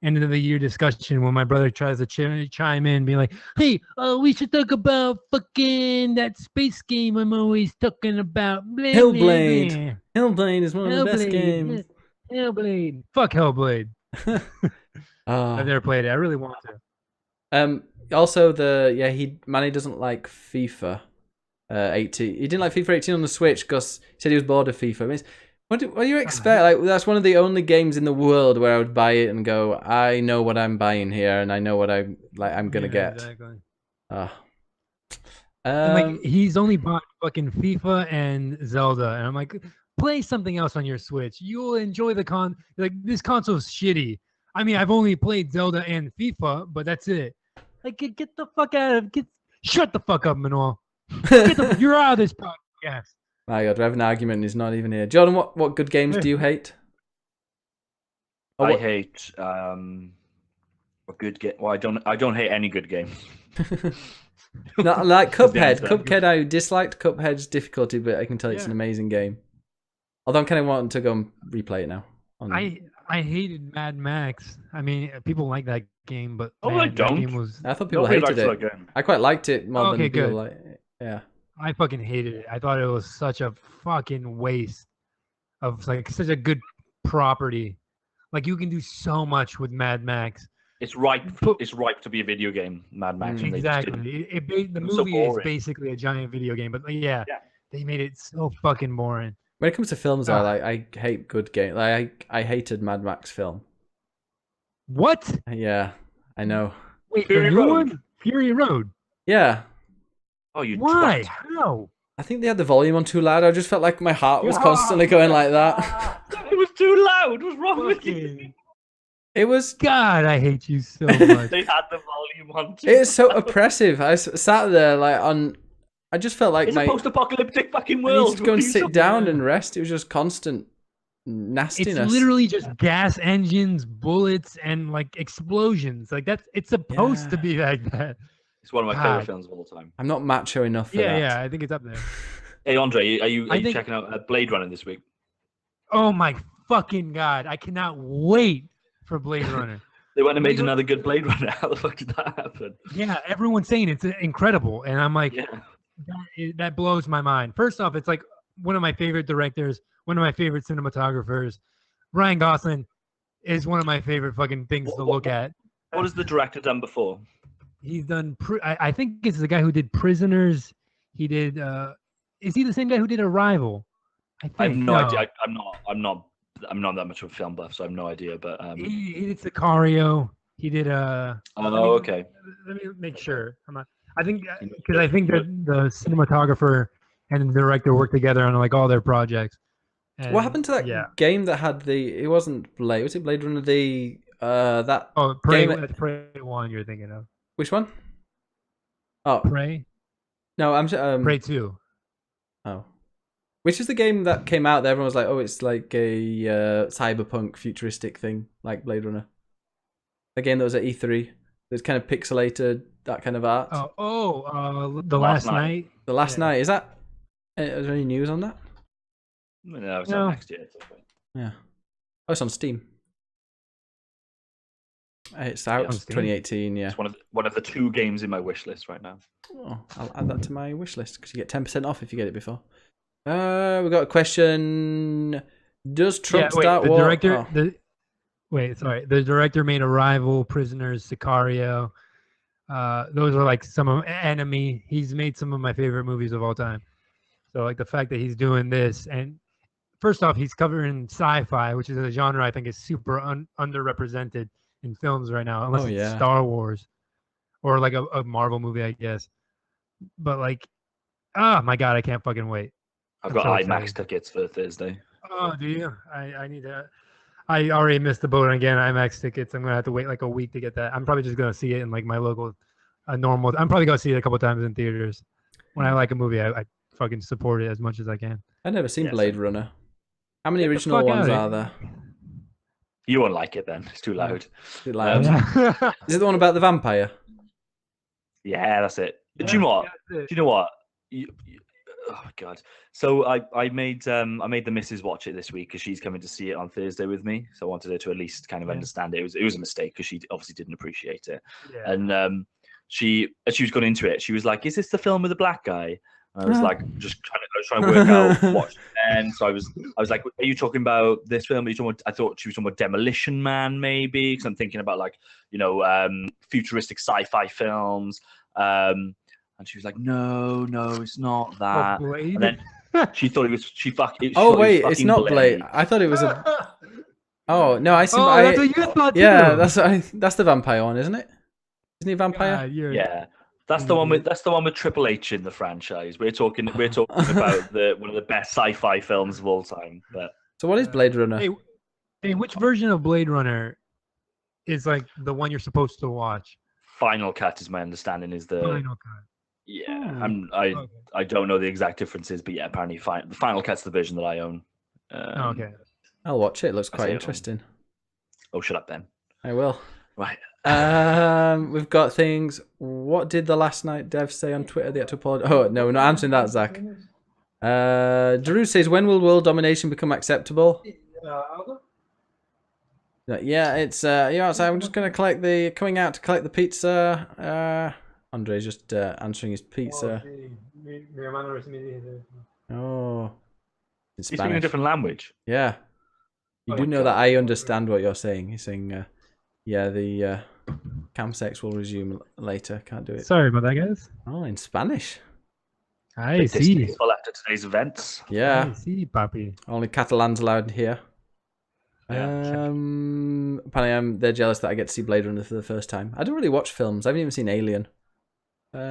C: end of the year discussion when my brother tries to chime in, be like, "Hey, we should talk about fucking that space game I'm always talking about." Blah,
B: Hellblade.
C: blah, blah.
B: Hellblade is one of the best games.
C: Hellblade. Fuck Hellblade. I've never played it. I really want to.
B: Also, Manny doesn't like FIFA 18. He didn't like FIFA 18 on the Switch because he said he was bored of FIFA. I mean, what do you expect? Like, that's one of the only games in the world where I would buy it and go, I know what I'm buying here, and I know what I'm gonna get.
C: Exactly.
B: And
C: he's only bought fucking FIFA and Zelda, and I'm like, play something else on your Switch. You'll enjoy the this console's shitty. I mean, I've only played Zelda and FIFA, but that's it. Like, get the fuck out of shut the fuck up, Manuel. You're out of this podcast.
B: My God, we have an argument and he's not even here. Jordan, what good games do you hate?
D: I hate a good game. Well, I don't hate any good game.
B: Not like Cuphead. Cuphead, I disliked Cuphead's difficulty, but I can tell you it's an amazing game. Although I'm kind of wanting to go and replay it now.
C: I hated Mad Max. I mean, people like that game, but
D: I don't.
C: That game was,
B: I thought people hated it. I quite liked it more than people like it. Yeah.
C: I fucking hated it. I thought it was such a fucking waste of such a good property. Like, you can do so much with Mad Max.
D: It's ripe to be a video game, Mad Max.
C: Exactly. The movie is basically a giant video game, but they made it so fucking boring.
B: When it comes to films, I hate good games. Like, I hated Mad Max film.
C: What?
B: Yeah, I know.
C: Wait, the new one? Fury Road?
B: Yeah.
D: Oh, you
C: Why?
D: twat.
C: How?
B: I think they had the volume on too loud. I just felt like my heart was constantly going like that.
D: It was too loud. What's wrong with you?
B: It was...
C: God, I hate you so much.
D: They had the volume on too
B: It's so oppressive. I sat there I just felt like
D: it's a post-apocalyptic fucking world.
B: I needed to go and sit down and rest. It was just constant nastiness.
C: It's literally just gas engines, bullets, and explosions. It's supposed to be like that.
D: It's one of my favorite films of all time.
B: I'm not macho enough for that.
C: Yeah, I think it's up there.
D: Hey, Andre, are you checking out Blade Runner this week?
C: Oh my fucking God. I cannot wait for Blade Runner.
D: They went and made another good Blade Runner. How the fuck did that happen?
C: Yeah, everyone's saying it's incredible. And I'm like, that blows my mind. First off, it's like one of my favorite directors, one of my favorite cinematographers. Ryan Gosling, is one of my favorite fucking things to look at.
D: What has the director done before?
C: He's done. I think it's the guy who did Prisoners. He did. Is he the same guy who did Arrival? I think.
D: I have no idea. I'm not that much of a film buff, so I have no idea. But
C: he did Sicario. He did.
D: okay.
C: Let me make sure. I think because I think that the cinematographer and the director worked together on like all their projects. And,
B: what happened to that game that had the? It wasn't Blade. Was it Blade Runner? That.
C: Oh, Prey.
B: game
C: That's Prey 1 you're thinking of.
B: Which one? Oh,
C: Prey.
B: no, I'm
C: Prey 2.
B: Oh, which is the game that came out that everyone was like, oh, it's like a cyberpunk futuristic thing, like Blade Runner. A game that was at E3. It's kind of pixelated, that kind of art.
C: The Last Night.
B: The Last Night. Is that? Is there any news on that?
D: No, it's not next year.
B: Yeah. Oh, it's on Steam. It's out 2018. Yeah.
D: It's one of the 2 games in my wish list right now.
B: Oh, I'll add that to my wish list because you get 10% off if you get it before. We got a question. Does Trump start
C: the
B: war?
C: director? The director made Arrival, Prisoners, Sicario. Those are like some of Enemy. He's made some of my favorite movies of all time. So like the fact that he's doing this, and first off, he's covering sci-fi, which is a genre I think is super underrepresented in films right now, unless it's Star Wars or like a Marvel movie, I guess. But like, oh my god, I can't fucking wait.
D: I've got IMAX tickets for Thursday.
C: Oh, do you? I need to. I already missed the boat on getting IMAX tickets. I'm gonna have to wait like a week to get that. I'm probably just gonna see it in like my local, normal. I'm probably gonna see it a couple times in theaters. When I like a movie, I fucking support it as much as I can.
B: I've never seen Blade Runner. How many original ones are there?
D: You won't like it then. It's too loud.
B: Too loud. Is it the one about the vampire?
D: Yeah, that's it. Do you know what? Do you know what? Oh my god! So I made the missus watch it this week because she's coming to see it on Thursday with me. So I wanted her to at least kind of understand it. It was a mistake because she obviously didn't appreciate it. Yeah. And she as she was going into it, she was like, "Is this the film with the black guy?" And I was like, I was trying to work out what. And so I was like, "Are you talking about this film? Are you talking about, I thought she was talking about Demolition Man, maybe, because I'm thinking about like futuristic sci-fi films." And she was like, "No, it's not that."
C: Oh, Blade?
D: And then she thought it was.
B: It's not Blade. I thought it was a. Oh no, I see.
C: Oh, that's what you thought too.
B: Yeah, that's the vampire one, isn't it? Isn't he a vampire?
D: Yeah, that's the one with Triple H in the franchise. We're talking about one of the best sci-fi films of all time. But
B: so what is Blade Runner?
C: Hey, which version of Blade Runner is like the one you're supposed to watch?
D: Final Cut is my understanding is the
C: Final Cut.
D: Yeah, I don't know the exact differences, but yeah, apparently the Final Cut's the version that I own.
C: Okay.
B: I'll watch it. It looks quite interesting.
D: Oh, shut up, Ben.
B: I will.
D: Right.
B: We've got things. What did the Last Night dev say on Twitter? They had to apologize. Oh no, we're not answering that, Zach. Drew says, "When will world domination become acceptable?" Yeah, it's So I'm just gonna coming out to collect the pizza. Andre's just answering his pizza. Oh,
D: he's speaking a different language.
B: Yeah, you do know that I understand what you're saying. He's saying, the campsex will resume later. Can't do it.
C: Sorry about that, guys.
B: Oh, in Spanish.
C: I see.
D: After today's events.
B: Yeah.
C: I see, papi.
B: Only Catalans allowed here. Apparently, they're jealous that I get to see Blade Runner for the first time. I don't really watch films. I haven't even seen Alien.
C: You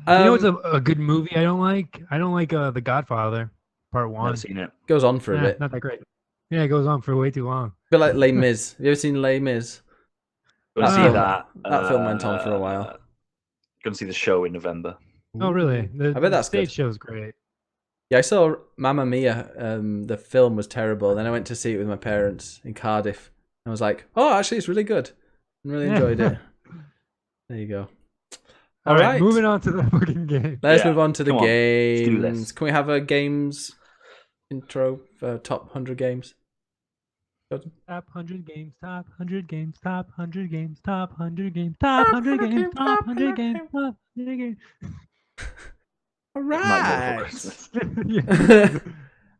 C: know what's a good movie I don't like? I don't like The Godfather, Part 1.
D: Never seen it.
B: Goes on for a bit.
C: Not that great. Yeah, it goes on for way too long.
B: A bit like Les Mis. Have you ever seen Les Mis?
D: Going to see that.
B: That film went on for a while.
D: Going to see the show in November.
C: Oh, really?
B: I bet that's
C: stage
B: good.
C: show's great.
B: Yeah, I saw Mamma Mia. The film was terrible. Then I went to see it with my parents in Cardiff. I was like, oh, actually, it's really good. I really enjoyed it. There you go.
C: All right, moving on to the fucking game.
B: Let's move on to the games.
D: Let's do this.
B: Can we have a games intro for top 100 games?
C: Top 100 games, top 100 games, top 100 games, top 100 games, top 100 games, top 100 games, top 100 games.
B: All right.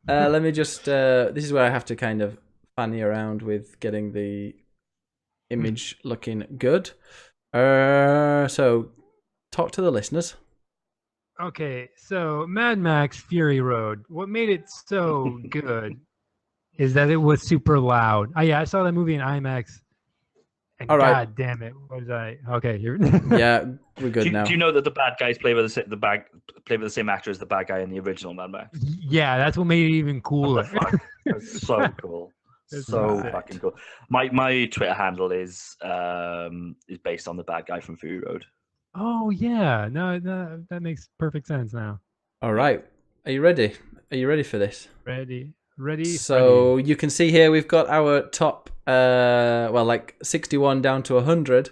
B: Let me just. This is where I have to kind of fanny around with getting the image looking good. So talk to the listeners.
C: Okay, so Mad Max Fury Road. What made it so good is that it was super loud. Oh yeah, I saw that movie in IMAX. And
B: All right.
C: God damn it, was I okay? You're
B: Yeah, we're good now.
D: Do you know that the bad guys play with the same actor as the bad guy in the original Mad Max?
C: Yeah, that's what made it even
D: What
C: cooler.
D: the fuck? That's so cool.
C: That's
D: So
C: sick.
D: fucking cool. My Twitter handle is based on the bad guy from Fury Road.
C: Oh yeah, no, that makes perfect sense now.
B: All right. Are you ready? Are you ready for this?
C: Ready.
B: So you can see here we've got our top, well, like 61 down to 100.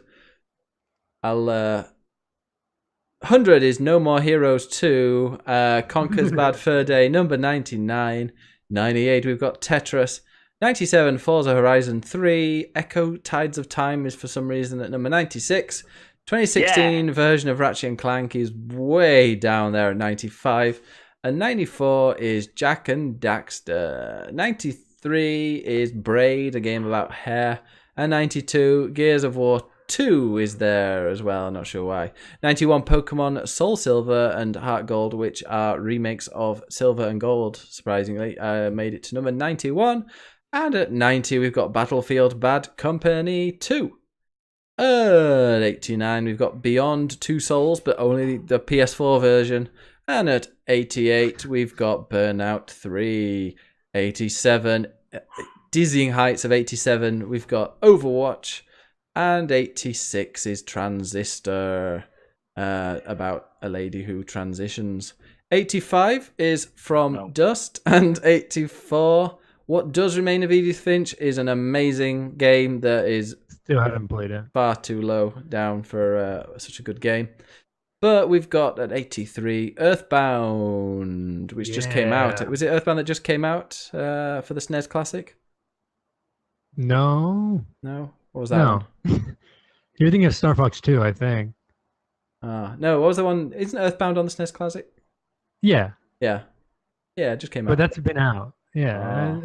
B: 100 is No More Heroes 2, Conker's Bad Fur Day, number 99. 98, we've got Tetris. 97, Forza Horizon 3. Echo Tides of Time is for some reason at number 96. 2016 version of Ratchet and Clank is way down there at 95. And 94 is Jack and Daxter. 93 is Braid, a game about hair. And 92, Gears of War 2 is there as well, not sure why. 91, Pokemon Soul Silver and Heart Gold, which are remakes of Silver and Gold, surprisingly, made it to number 91. And at 90, we've got Battlefield Bad Company 2. At 89, we've got Beyond Two Souls, but only the PS4 version. And at 88, we've got Burnout 3. 87, dizzying heights of 87, we've got Overwatch. And 86 is Transistor, about a lady who transitions. 85 is From Dust. And 84, What Does Remain of Edith Finch, is an amazing game that is
C: Still haven't played it.
B: far too low down for such a good game. But we've got at 83 Earthbound, which just came out. Was it Earthbound that just came out for the SNES Classic?
C: No.
B: No? What was that one?
C: You're thinking of Star Fox 2, I think.
B: No, what was the one? Isn't Earthbound on the SNES Classic?
C: Yeah.
B: Yeah. Yeah, it just came out.
C: But that's been out. Yeah.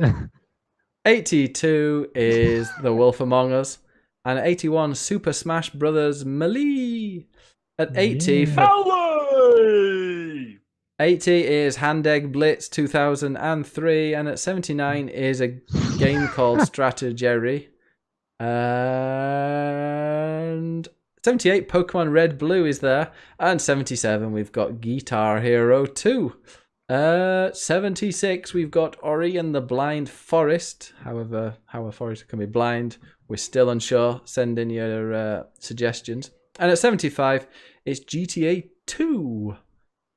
B: 82 is The Wolf Among Us. And at 81, Super Smash Brothers Melee. At 80,
D: Ellie!
B: 80 is Handegg Blitz 2003. And at 79 is a game called Strategery. And 78, Pokemon Red Blue is there. And 77, we've got Guitar Hero 2. 76, we've got Ori and the Blind Forest. However, how a forest can be blind, we're still unsure. Send in your suggestions. And at 75, it's GTA 2.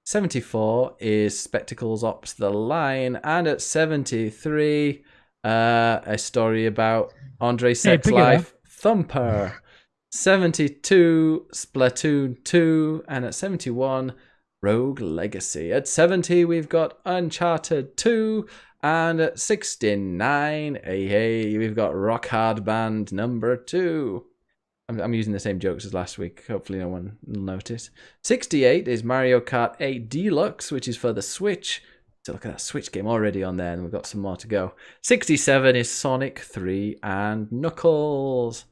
B: 74 is Spectacles Ops The Line. And at 73, a story about Andre's sex life, Thumper. 72, Splatoon 2. And at 71, Rogue Legacy. At 70, we've got Uncharted 2. And at 69, we've got Rock Hard Band number 2. I'm using the same jokes as last week. Hopefully no one will notice. 68 is Mario Kart 8 Deluxe, which is for the Switch. So look at that Switch game already on there, and we've got some more to go. 67 is Sonic 3 and Knuckles.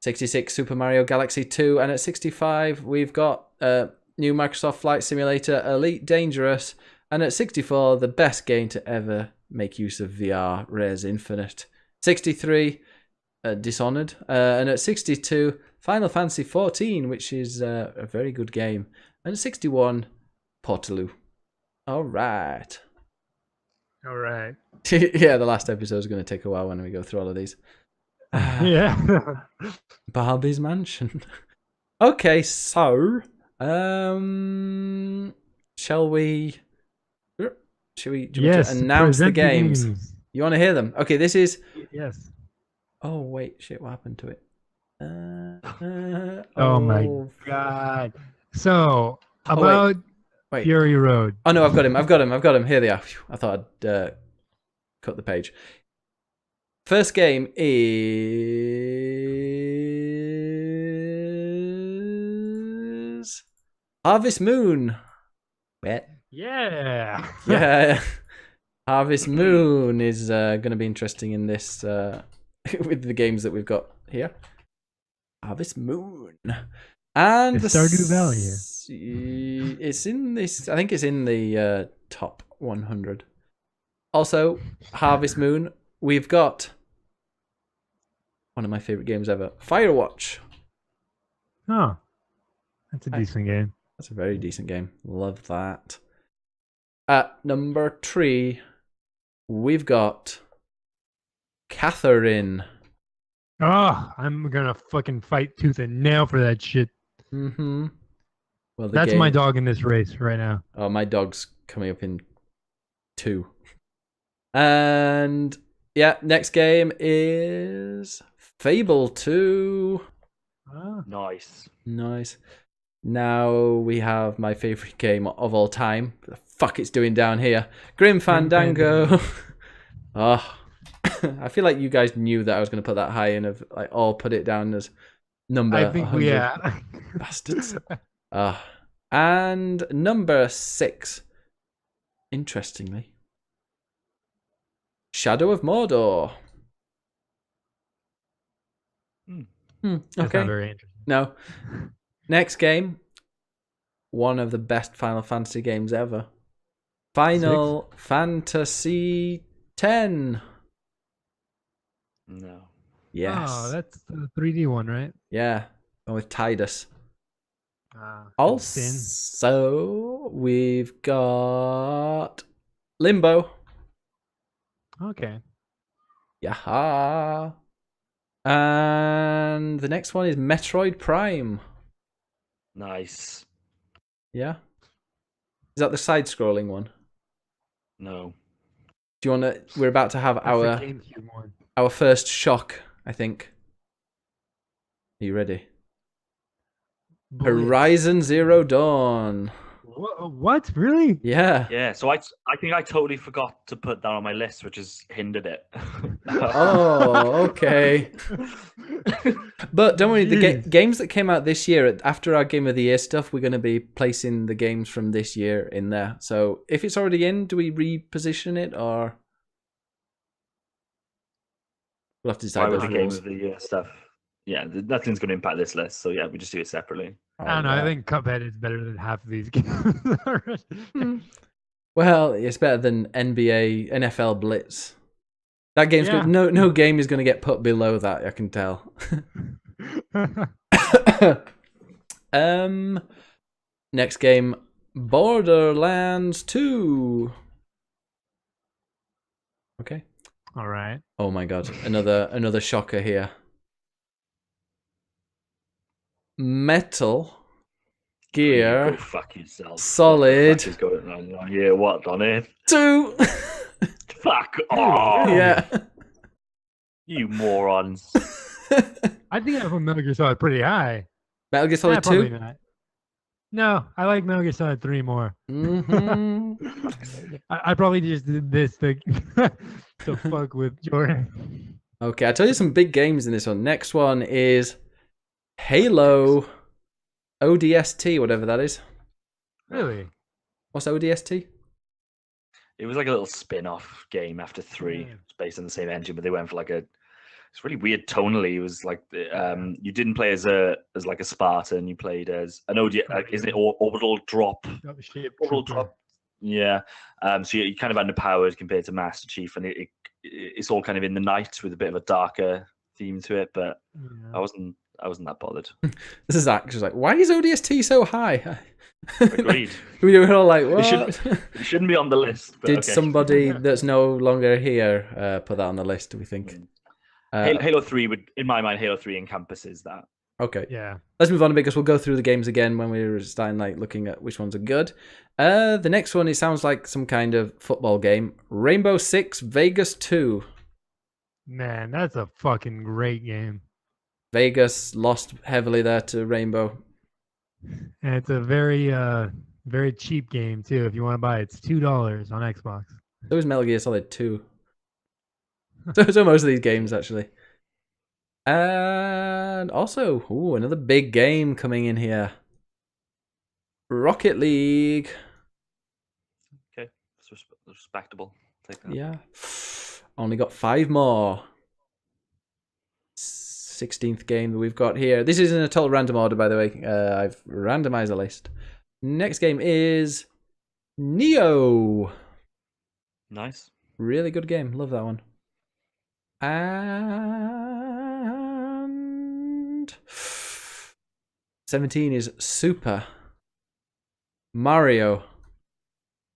B: 66, Super Mario Galaxy 2. And at 65, we've got new Microsoft Flight Simulator Elite Dangerous. And at 64, the best game to ever make use of VR, Res Infinite. 63, Dishonored. And at 62, Final Fantasy 14, which is a very good game. And at 61, Portaloo. All right. Yeah, the last episode is going to take a while when we go through all of these.
C: Yeah.
B: Barbie's Mansion. Okay, so shall we announce the games? You want to hear them? Okay, this is...
C: Yes.
B: Oh, wait, shit, what happened to it?
C: Oh my God. So, about
B: wait.
C: Fury Road.
B: Oh, no, I've got him. Here they are. I thought I'd cut the page. First game is Harvest Moon. Wet.
C: Yeah.
B: Yeah. Harvest Moon is going to be interesting in this with the games that we've got here. Harvest Moon. And
C: It's Stardew Valley here.
B: It's in this. I think it's in the top 100. Also, Harvest Moon. We've got one of my favorite games ever, Firewatch.
C: Oh, that's a decent game.
B: That's a very decent game. Love that. At number 3, we've got Catherine.
C: Oh, I'm gonna fucking fight tooth and nail for that shit.
B: Mm-hmm. Well,
C: That's my dog in this race right now.
B: Oh, my dog's coming up in 2. And yeah, next game is Fable 2.
C: Ah.
D: Nice.
B: Now we have my favorite game of all time. What the fuck it's doing down here? Grim Fandango. Oh, I feel like you guys knew that I was going to put that high and have like all put it down as number.
C: I think
B: 100.
C: yeah.
B: Bastards. And number 6. Interestingly, Shadow of Mordor.
C: That's
B: Okay.
C: not very interesting.
B: No. Next game. One of the best Final Fantasy games ever. Final Fantasy X.
D: No.
B: Yes.
C: Oh, that's the 3D one, right?
B: Yeah. And with Tidus.
C: Sin.
B: Also, we've got Limbo.
C: Okay.
B: Yaha. And the next one is Metroid Prime.
D: Nice.
B: Yeah. Is that the side-scrolling one?
D: No.
B: Do you want to? We're about to have
C: That's
B: our
C: the GameCube one.
B: our first shock, I think. Are you ready? Horizon Zero Dawn.
C: What? Really?
B: Yeah.
D: Yeah, so I think I totally forgot to put that on my list, which has hindered it.
B: Oh, okay. But don't worry, the games that came out this year, after our Game of the Year stuff, we're going to be placing the games from this year in there. So if it's already in, do we reposition it or? We'll have to decide
D: Why was
B: those
D: the Game
B: rules.
D: of the Year stuff? Yeah, nothing's going to impact this list, so yeah, we just do it separately.
C: I don't know. I think Cuphead is better than half of these games.
B: Well, it's better than NBA, NFL Blitz. That game's no game is going to get put below that. I can tell. Next game, Borderlands 2. Okay.
C: All right.
B: Oh my god, another shocker here. Metal Gear
D: Go fuck yourself.
B: Solid
D: What the fuck is going on here? What on earth?
B: 2.
D: Fuck off!
B: Yeah.
D: You morons.
C: I think I put Metal Gear Solid pretty high.
B: Metal Gear Solid 2.
C: Probably not. No, I like Metal Gear Solid 3 more.
B: Mm-hmm.
C: I probably just did this to fuck with Jordan.
B: Okay, I'll tell you some big games in this one. Next one is Halo ODST, whatever that is.
C: Really?
B: What's ODST?
D: It was like a little spin-off game after 3.
C: Yeah.
D: It's based on the same engine, but they went for like it's really weird tonally. It was like you didn't play as like a Spartan. You played as an isn't it orbital drop? Orbital drop. Yeah. So you kind of underpowered compared to Master Chief, and it's all kind of in the night with a bit of a darker theme to it. But
C: Yeah.
D: I wasn't that bothered.
B: This is actually like, why is ODST so high?
D: Agreed.
B: We were all like, what?
D: It shouldn't be on the list. But
B: Did
D: okay.
B: somebody that's no longer here put that on the list, do we think?
D: Halo 3 would, in my mind, Halo 3 encompasses that.
B: Okay.
C: Yeah.
B: Let's move on because we'll go through the games again when we're starting like looking at which ones are good. The next one, it sounds like some kind of football game. Rainbow Six Vegas 2.
C: Man, that's a fucking great game.
B: Vegas lost heavily there to Rainbow.
C: And it's a very very cheap game too. If you want to buy it, it's $2 on Xbox.
B: So is Metal Gear Solid 2. So most of these games actually. And also, another big game coming in here. Rocket League.
D: Okay, it's respectable. Take that.
B: Yeah. Only got 5 more. 16th game that we've got here. This is in a total random order, by the way. I've randomized the list. Next game is Neo.
D: Nice.
B: Really good game. Love that one. And 17 is Super Mario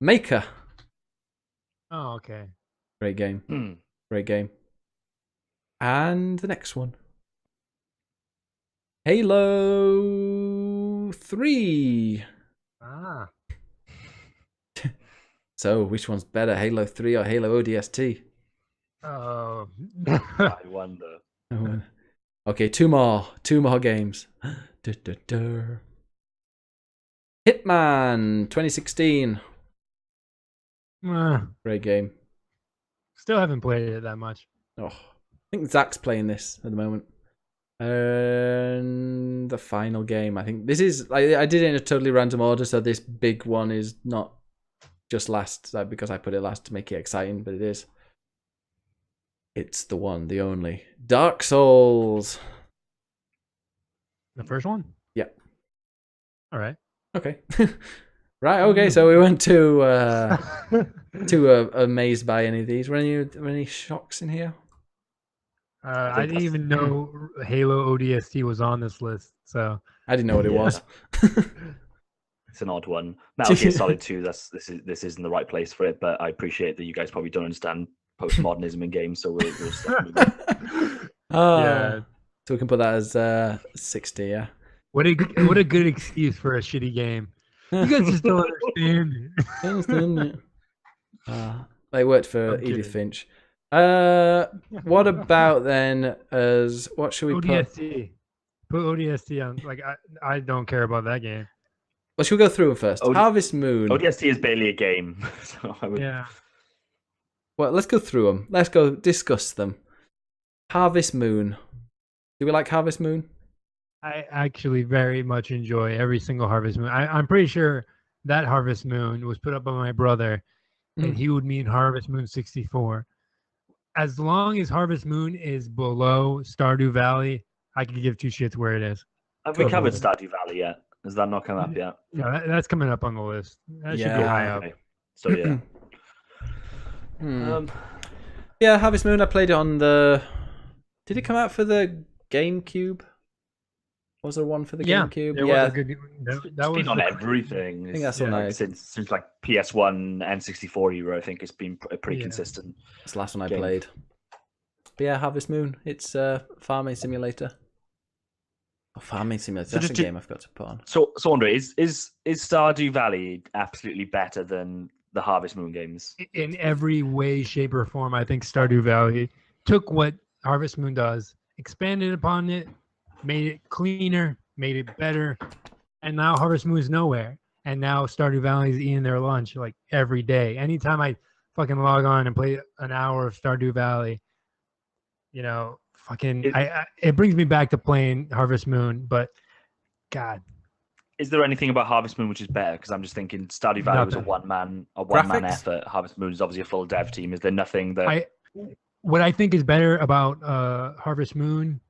B: Maker.
C: Oh, okay.
B: Great game. Great game. And the next one. Halo 3.
C: Ah.
B: So, which one's better, Halo 3 or Halo ODST?
C: Oh.
D: I wonder.
B: Okay, 2 more. 2 more games. Hitman 2016. Great game.
C: Still haven't played it that much.
B: Oh, I think Zach's playing this at the moment. And the final game, I think this is. I did it in a totally random order, so this big one is not just last because I put it last to make it exciting, but it is. It's the one, the only Dark Souls.
C: The first one?
B: Yeah.
C: All right.
B: Okay. Right. Okay. So we went too amazed by any of these. Were any shocks in here?
C: I didn't even know Halo ODST was on this list. So
B: I didn't know what it was.
D: It's an odd one. Metal Gear Solid 2. This isn't the right place for it, but I appreciate that you guys probably don't understand postmodernism in games, so we'll start with that.
C: Yeah.
B: So we can put that as 60. Yeah.
C: What a good excuse for a shitty game. You guys just don't understand it.
B: They worked for
C: I'm
B: Edith
C: kidding.
B: Finch. What about then as what should we
C: ODST. Put ODST on. Like I don't care about that game.
B: Well, should we go through them first? Harvest Moon.
D: ODST is barely a game. So I would...
C: Yeah.
B: Well, let's go through them. Let's go discuss them. Harvest Moon. Do we like Harvest Moon?
C: I actually very much enjoy every single Harvest Moon. I'm pretty sure that Harvest Moon was put up by my brother, and he would mean Harvest Moon 64. As long as Harvest Moon is below Stardew Valley, I could give 2 shits where it is.
D: Have we covered Stardew Valley yet? Has that not come up yet?
C: Yeah, that's coming up on the list. That should be high up.
D: Okay. So yeah.
B: Yeah, Harvest Moon. I played it on the. Did it come out for the GameCube? Was there one for the GameCube?
C: There
B: Yeah,
C: was a good, that was
D: It's been on everything.
B: I think that's what I.
D: Since like PS1 N64 era. I think it's been pretty
C: Yeah.
D: consistent.
B: It's the last one I
D: game.
B: played. But yeah, Harvest Moon. It's a farming simulator. Oh, farming simulator.
D: So
B: That's
D: just
B: a
D: to-
B: game I've got to put on.
D: So Andre, is Stardew Valley absolutely better than the Harvest Moon games?
C: in every way, shape, or form. I think Stardew Valley took what Harvest Moon does, expanded upon it, made it cleaner, made it better, and now Harvest Moon is nowhere. And now Stardew Valley is eating their lunch like every day. Anytime I fucking log on and play an hour of Stardew Valley, you know, it brings me back to playing Harvest Moon. But God,
D: Is there anything about Harvest Moon which is better? Because I'm just thinking Stardew Valley was a
C: Nothing.
D: one man
B: Graphics?
D: effort. Harvest Moon is obviously a full dev team. Is there nothing that
C: what I think is better about Harvest Moon,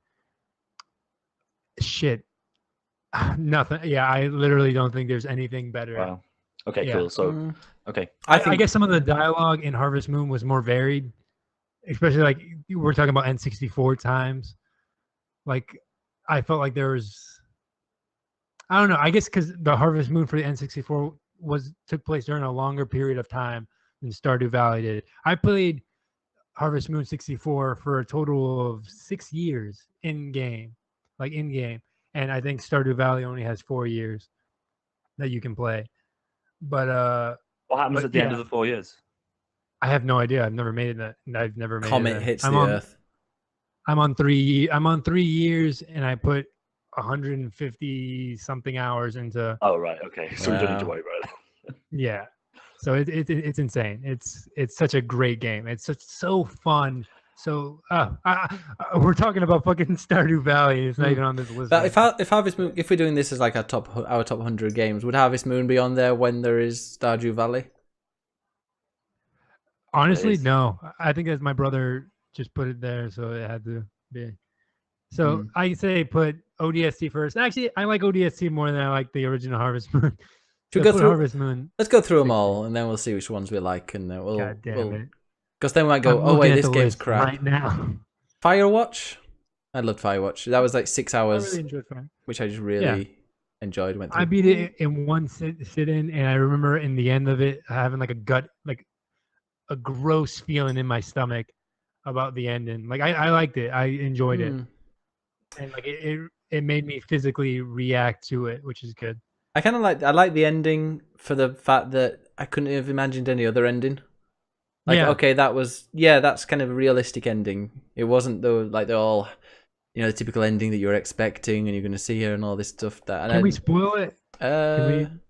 C: shit, nothing. Yeah, I literally don't think there's anything better.
D: Wow. Okay,
C: Yeah.
D: cool. So okay.
C: I guess some of the dialogue in Harvest Moon was more varied, especially like we're talking about N64 times. Like I felt like there was, I don't know. I guess because the Harvest Moon for the N64 took place during a longer period of time than Stardew Valley did. I played Harvest Moon 64 for a total of 6 years in game, and I think Stardew Valley only has 4 years that you can play. But
D: What happens
C: but
D: at the end
C: yeah.
D: of the 4 years?
C: I have no idea. I've never made it. I've never made
B: Comet
C: it.
B: hits
C: I'm
B: the
C: on,
B: Earth.
C: I'm on 3 years, and I put 150 something hours into.
D: Oh right, okay. So we don't need to
B: Wow.
D: worry about it.
C: Yeah, so it's insane. It's such a great game. It's so fun. So we're talking about fucking Stardew Valley. It's not even on this list.
B: But if Harvest Moon, if we're doing this as like our top 100 games, would Harvest Moon be on there when there is Stardew Valley?
C: Honestly,
D: is.
C: no. I think that's my brother just put it there, so it had to be. So I say put ODST first. Actually, I like ODST more than I like the original Harvest Moon.
B: Should we
C: So
B: go
C: put
B: through?
C: Harvest Moon.
B: Let's go through them
C: 60.
B: all, and then we'll see which ones we like, and
C: God damn it.
B: because then we might go,
C: I'm
B: oh wait,
C: looking at
B: this
C: the
B: game's
C: list
B: crap.
C: right now.
B: Firewatch. I loved Firewatch. That was like 6
C: I
B: hours,
C: really enjoyed Fire.
B: which I just really enjoyed. Went
C: I
B: through.
C: beat it in one sit in, and I remember in the end of it having like a gross feeling in my stomach about the ending. Like I liked it. I enjoyed it, and like it made me physically react to it, which is good.
B: I kind of like the ending for the fact that I couldn't have imagined any other ending. Like, okay, that's kind of a realistic ending. It wasn't though like they're all, the typical ending that you're expecting and you're going to see her and all this stuff.
C: Can we spoil it?
B: Can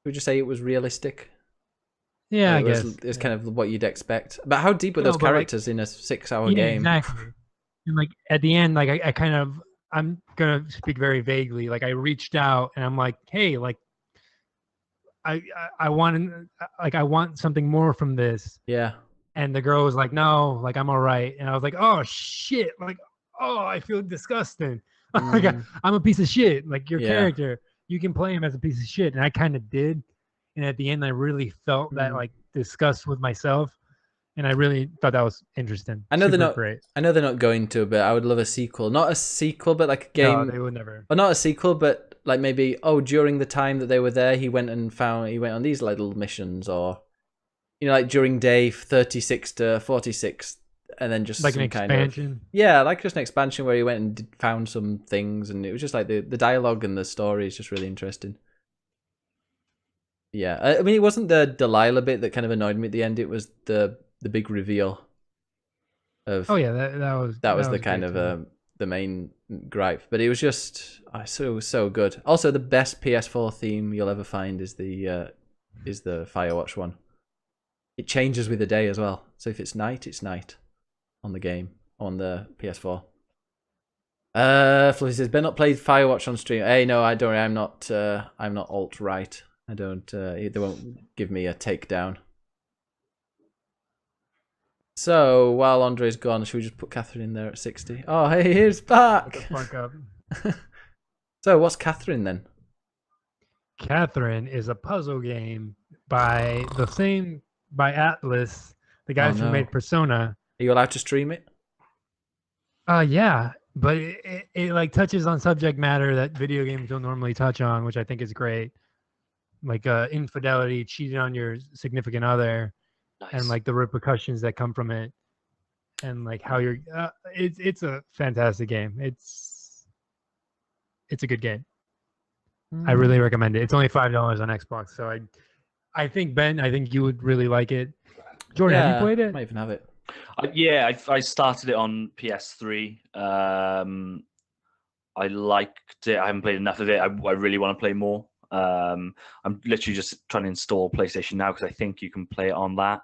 B: we just say it was realistic?
C: Yeah, I guess
B: it's kind of what you'd expect. But how deep were those characters in a 6-hour game?
C: Exactly. And like at the end, like I'm gonna speak very vaguely. Like I reached out and I'm like, hey, like I want something more from this.
B: Yeah.
C: And the girl was like, no, like I'm all right. And I was like, oh shit, like I feel disgusting. Like I'm a piece of shit. Like your character, you can play him as a piece of shit, and I kind of did. And at the end, I really felt that like disgust with myself, and I really thought that was interesting.
B: I know they're not
C: great.
B: I know they're not going to, but I would love a sequel. Not a sequel, but like a game.
C: No, they would never.
B: Or not a sequel, but like maybe during the time that they were there, he went on these little missions, or like during day 36 to 46, and then just
C: like
B: some
C: an expansion.
B: Like just an expansion where he went and found some things, and it was just like the dialogue and the story is just really interesting. Yeah, I mean, it wasn't the Delilah bit that kind of annoyed me at the end. It was the big reveal of.
C: Oh yeah, that was
B: the kind of the main gripe, but it was just so good. Also, the best PS4 theme you'll ever find is the Firewatch one. It changes with the day as well. So if it's night on the game on the PS4. Fluffy says, "Ben not played Firewatch on stream." Hey, no, I don't. I'm not alt right. I don't. They won't give me a takedown. So while Andre's gone, should we just put Catherine in there at 60? Oh, hey, here's back.
C: Shut the fuck up.
B: So what's Catherine then?
C: Catherine is a puzzle game by Atlas, the guys who made Persona.
B: Are you allowed to stream it?
C: Yeah, but it like touches on subject matter that video games don't normally touch on, which I think is great. Like infidelity, cheating on your significant other, and like the repercussions that come from it, and like how you're. It's a fantastic game. It's a good game. I really recommend it. It's only $5 on Xbox, so I think Ben, you would really like it. Jordan, have you played it?
B: I might even have it.
D: Yeah, I started it on PS3. I liked it. I haven't played enough of it. I really want to play more. I'm literally just trying to install PlayStation Now because I think you can play it on that.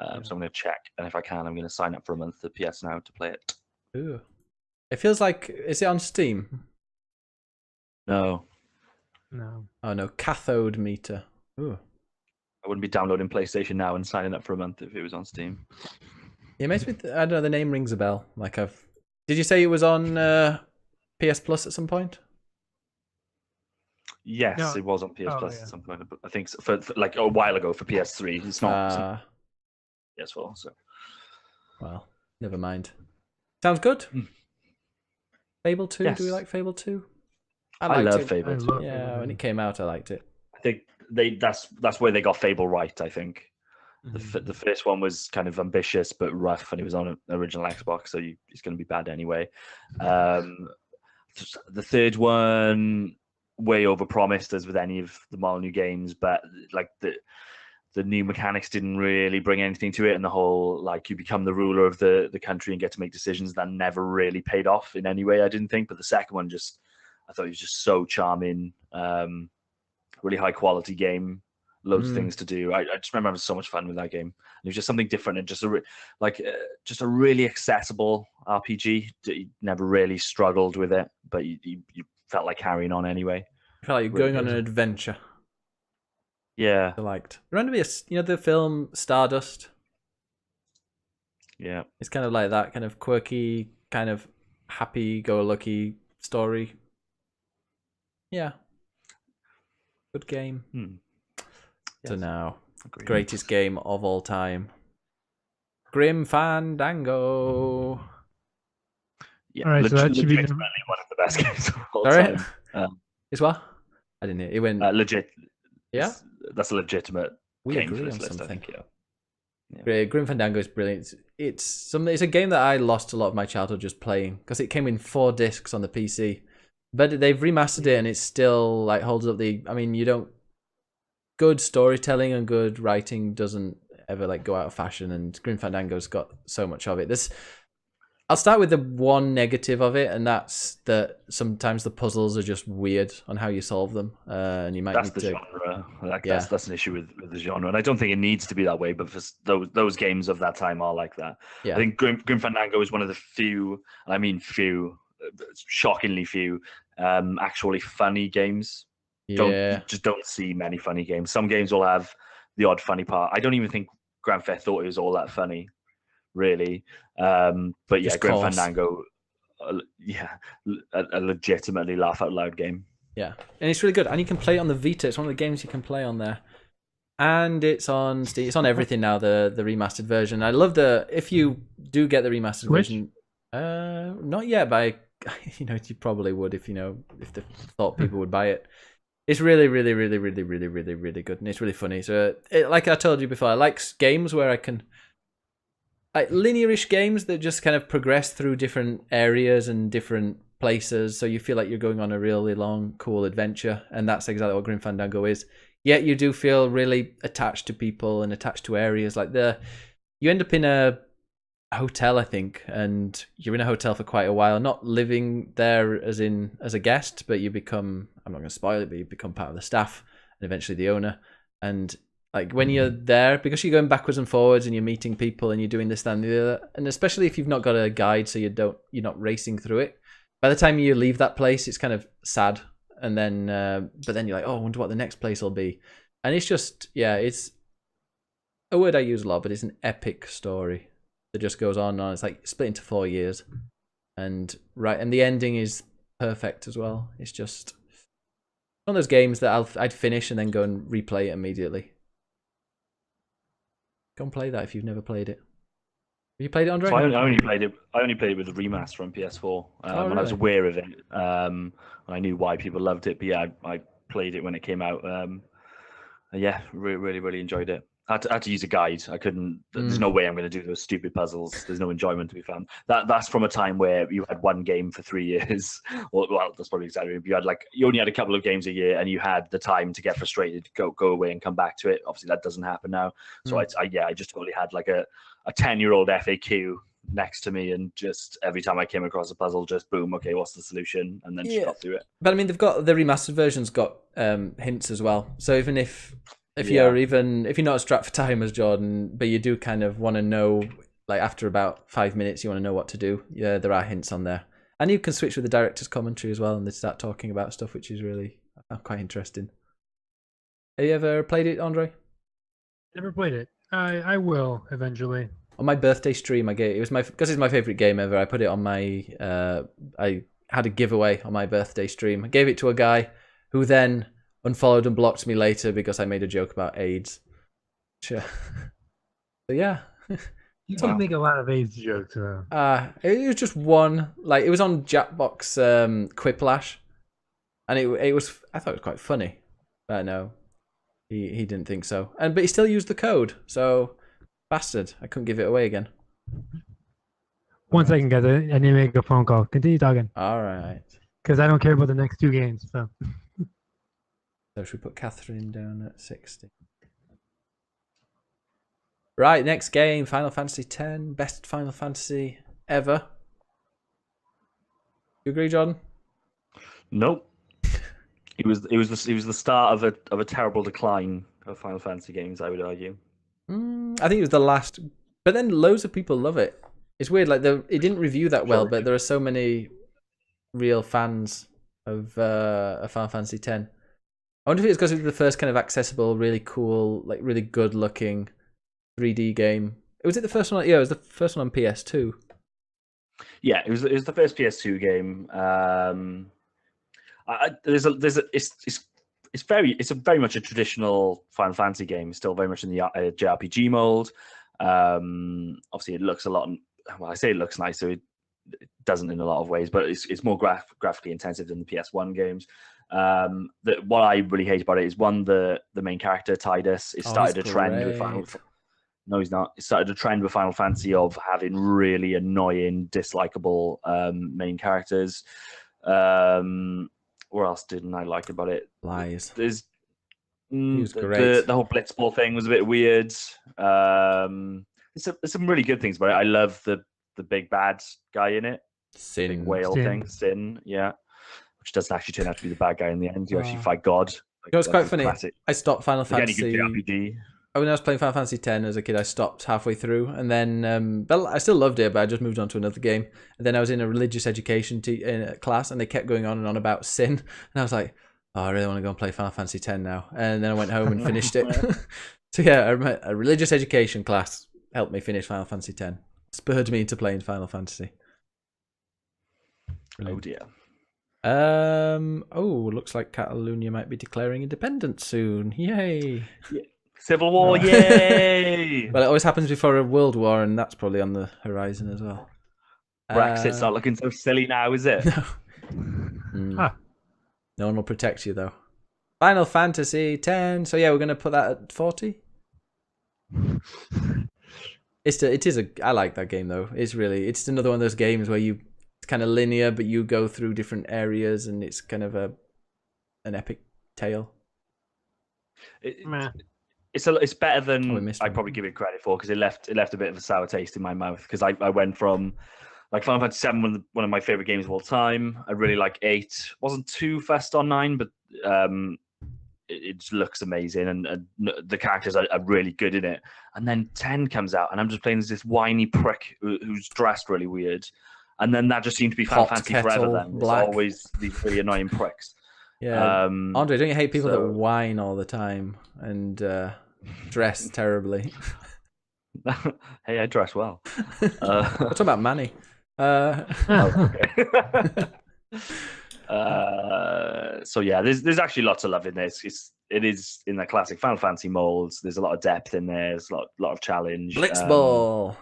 D: So I'm going to check, and if I can, I'm going to sign up for a month to PS Now to play it.
B: Ooh. It feels like, is it on Steam?
D: No.
B: Oh no, cathode meter. Ooh.
D: I wouldn't be downloading PlayStation Now and signing up for a month if it was on Steam.
B: It makes me. I don't know. The name rings a bell. Like Did you say it was on PS Plus at some point?
D: Yes, it was on PS Plus at some point. I think for like a while ago for PS3. It's not PS4. So.
B: Well, never mind. Sounds good. Fable 2.
D: Yes.
B: Do we like Fable 2?
D: I love Fable 2.
B: Yeah, when it came out, I liked it.
D: I think that's where they got Fable right. I think the first one was kind of ambitious but rough, and it was on an original Xbox, so it's going to be bad anyway. The third one way overpromised, as with any of the model new games, but like the new mechanics didn't really bring anything to it, and the whole like you become the ruler of the country and get to make decisions, that never really paid off in any way, I didn't think. But the second one I thought it was just so charming. Really high quality game, loads of things to do. I just remember having so much fun with that game. It was just something different and just a really accessible RPG. You never really struggled with it, but you felt like carrying on anyway.
B: I felt like you're going on an adventure.
D: Yeah,
B: I liked. Remember the film Stardust?
D: Yeah.
B: It's kind of like that kind of quirky, kind of happy-go-lucky story. Yeah. Good game. So
D: Yes.
B: now,
D: Agreed.
B: greatest game of all time. Grim Fandango.
D: Yeah.
C: All right, so that should be
D: legitimately one of the best games of all
B: Sorry?
D: time.
B: Is what? I didn't hear. It went.
D: Legit.
B: Yeah?
D: That's a legitimate
B: We
D: game for
B: agree
D: this
B: on
D: list,
B: something.
D: I think. Yeah.
B: Great. Grim Fandango is brilliant. It's a game that I lost a lot of my childhood just playing because it came in 4 discs on the PC, but they've remastered it and it still like holds up the. I mean, good storytelling and good writing doesn't ever like go out of fashion, and Grim Fandango's got so much of it. I'll start with the one negative of it, and that's that sometimes the puzzles are just weird on how you solve them, and you might
D: That's
B: need
D: the
B: to.
D: genre. Like
B: Yeah.
D: that's an issue with the genre, and I don't think it needs to be that way. But for those games of that time are like that.
B: Yeah.
D: I think Grim Fandango is one of the few, and I mean few, shockingly few, actually funny games.
B: Yeah.
D: Just don't see many funny games. Some games will have the odd funny part. I don't even think Grand Theft Auto is all that funny, really. But yeah,
B: Just
D: Grim
B: coarse.
D: Fandango, a legitimately laugh out loud game.
B: Yeah, and it's really good, and you can play it on the Vita. It's one of the games you can play on there, and it's on Steam. It's on everything now. The remastered version. I love if you do get the remastered
C: Switch?
B: version. Not yet, but you probably would if if the thought people would buy it. It's really, really, really, really, really, really, really good, and it's really funny. So, like I told you before, I like games where I can. Like linearish games that just kind of progress through different areas and different places, so you feel like you're going on a really long, cool adventure, and that's exactly what Grim Fandango is. Yet you do feel really attached to people and attached to areas. Like you end up in a hotel, I think, and you're in a hotel for quite a while, not living there as a guest, but you become, I'm not going to spoil it, but you become part of the staff and eventually the owner. And like when you're there, because you're going backwards and forwards and you're meeting people and you're doing this, that, and the other, and especially if you've not got a guide, so you're not racing through it. By the time you leave that place, it's kind of sad, and then but then you're like, oh, I wonder what the next place will be, and it's just it's a word I use a lot, but it's an epic story that just goes on and on. It's like split into 4 years, and the ending is perfect as well. It's just one of those games that I'd finish and then go and replay it immediately. Go and play that if you've never played it. Have you played it, Andre?
D: So I only played it. I only played it with the remaster on PS4, and I was
B: really?
D: aware of it. And I knew why people loved it. But yeah, I played it when it came out. Yeah, really, really enjoyed it. I had to use a guide. I couldn't. There's no way I'm going to do those stupid puzzles. There's no enjoyment to be found. That's from a time where you had one game for 3 years. Well, that's probably exaggerated. You only had a couple of games a year, and you had the time to get frustrated, go away, and come back to it. Obviously, that doesn't happen now. So I just totally had like a 10-year-old FAQ next to me, and just every time I came across a puzzle, just boom, okay, what's the solution, and then just got through it.
B: But I mean, they've got the remastered version's got hints as well. So even if you're not as strapped for time as Jordan, but you do kind of want to know, like after about 5 minutes, you want to know what to do. Yeah, there are hints on there, and you can switch with the director's commentary as well, and they start talking about stuff, which is really quite interesting. Have you ever played it, Andre?
C: Never played it. I will eventually.
B: On my birthday stream, I gave because it's my favorite game ever. I put it on my. I had a giveaway on my birthday stream. I gave it to a guy who then unfollowed and blocked me later because I made a joke about AIDS. Sure. So yeah.
C: You don't make a lot of AIDS jokes, though.
B: It was just one. Like it was on Jackbox Quiplash, and it was. I thought it was quite funny, but no, he didn't think so. But he still used the code. So bastard, I couldn't give it away again.
C: One second, guys. I need to make a phone call. Continue talking.
B: All right.
C: Because I don't care about the next 2 games. So
B: should we put Catherine down at 60? Right, next game, Final Fantasy X, best Final Fantasy ever. You agree, Jordan?
D: Nope. It was the start of a terrible decline of Final Fantasy games, I would argue.
B: I think it was the last, but then loads of people love it. It's weird, like it didn't review that well, but there are so many real fans of Final Fantasy X. I wonder if it's because it was the first kind of accessible, really cool, like really good looking 3D game. Was it the first one? Yeah, it was the first one on PS2.
D: Yeah, it was the first PS2 game. It's very much a traditional Final Fantasy game. It's still very much in the JRPG mold. Obviously, it looks a lot. Well, I say it looks nicer. It doesn't in a lot of ways, but it's more graphically intensive than the PS1 games. What I really hate about it is the main character Tidus. It started a trend with Final. No, he's not. It started a trend with Final Fantasy of having really annoying, dislikable main characters. What else didn't I like about it?
B: Lies.
D: There's
B: was great.
D: The whole Blitzball thing was a bit weird. There's some really good things about it. I love the big bad guy in it.
B: Sin.
D: Big whale thing. Sin, yeah. Which doesn't actually turn out to be the bad guy in the end. You actually fight God.
B: It was quite funny. Classic. I stopped Final Fantasy.
D: RPG.
B: When I was playing Final Fantasy X as a kid, I stopped halfway through, and then I still loved it, but I just moved on to another game. And then I was in a religious education class, and they kept going on and on about sin, and I was like, "Oh, I really want to go and play Final Fantasy X now." And then I went home and finished it. So yeah, a religious education class helped me finish Final Fantasy X, spurred me into playing Final Fantasy.
D: Brilliant. Oh dear.
B: Looks like Catalonia might be declaring independence soon. Yay!
D: Yeah. Civil War, yay!
B: Well, it always happens before a world war, and that's probably on the horizon as well.
D: Brexit's not looking so silly now, is it?
B: No. No one will protect you, though. Final Fantasy X. So yeah, we're going to put that at 40. I like that game though. It's another one of those games where it's kind of linear, but you go through different areas, and it's kind of an epic tale.
D: It's better than I probably give it credit for, because it left a bit of a sour taste in my mouth, because I went from like Final Fantasy VII, one of my favorite games of all time. I really like 8. Wasn't too fussed on 9, but it just looks amazing, and the characters are really good in it. And then 10 comes out, and I'm just playing as this whiny prick who's dressed really weird. And then that just seemed to be Final Fantasy forever. Then it's always these really annoying pricks.
B: Yeah, Andre, don't you hate people that whine all the time and dress terribly?
D: Hey, I dress well.
B: We're talking about Manny.
D: So yeah, there's actually lots of love in this. It is in the classic Final Fantasy molds. There's a lot of depth in there. There's a lot of challenge.
B: Blitzball.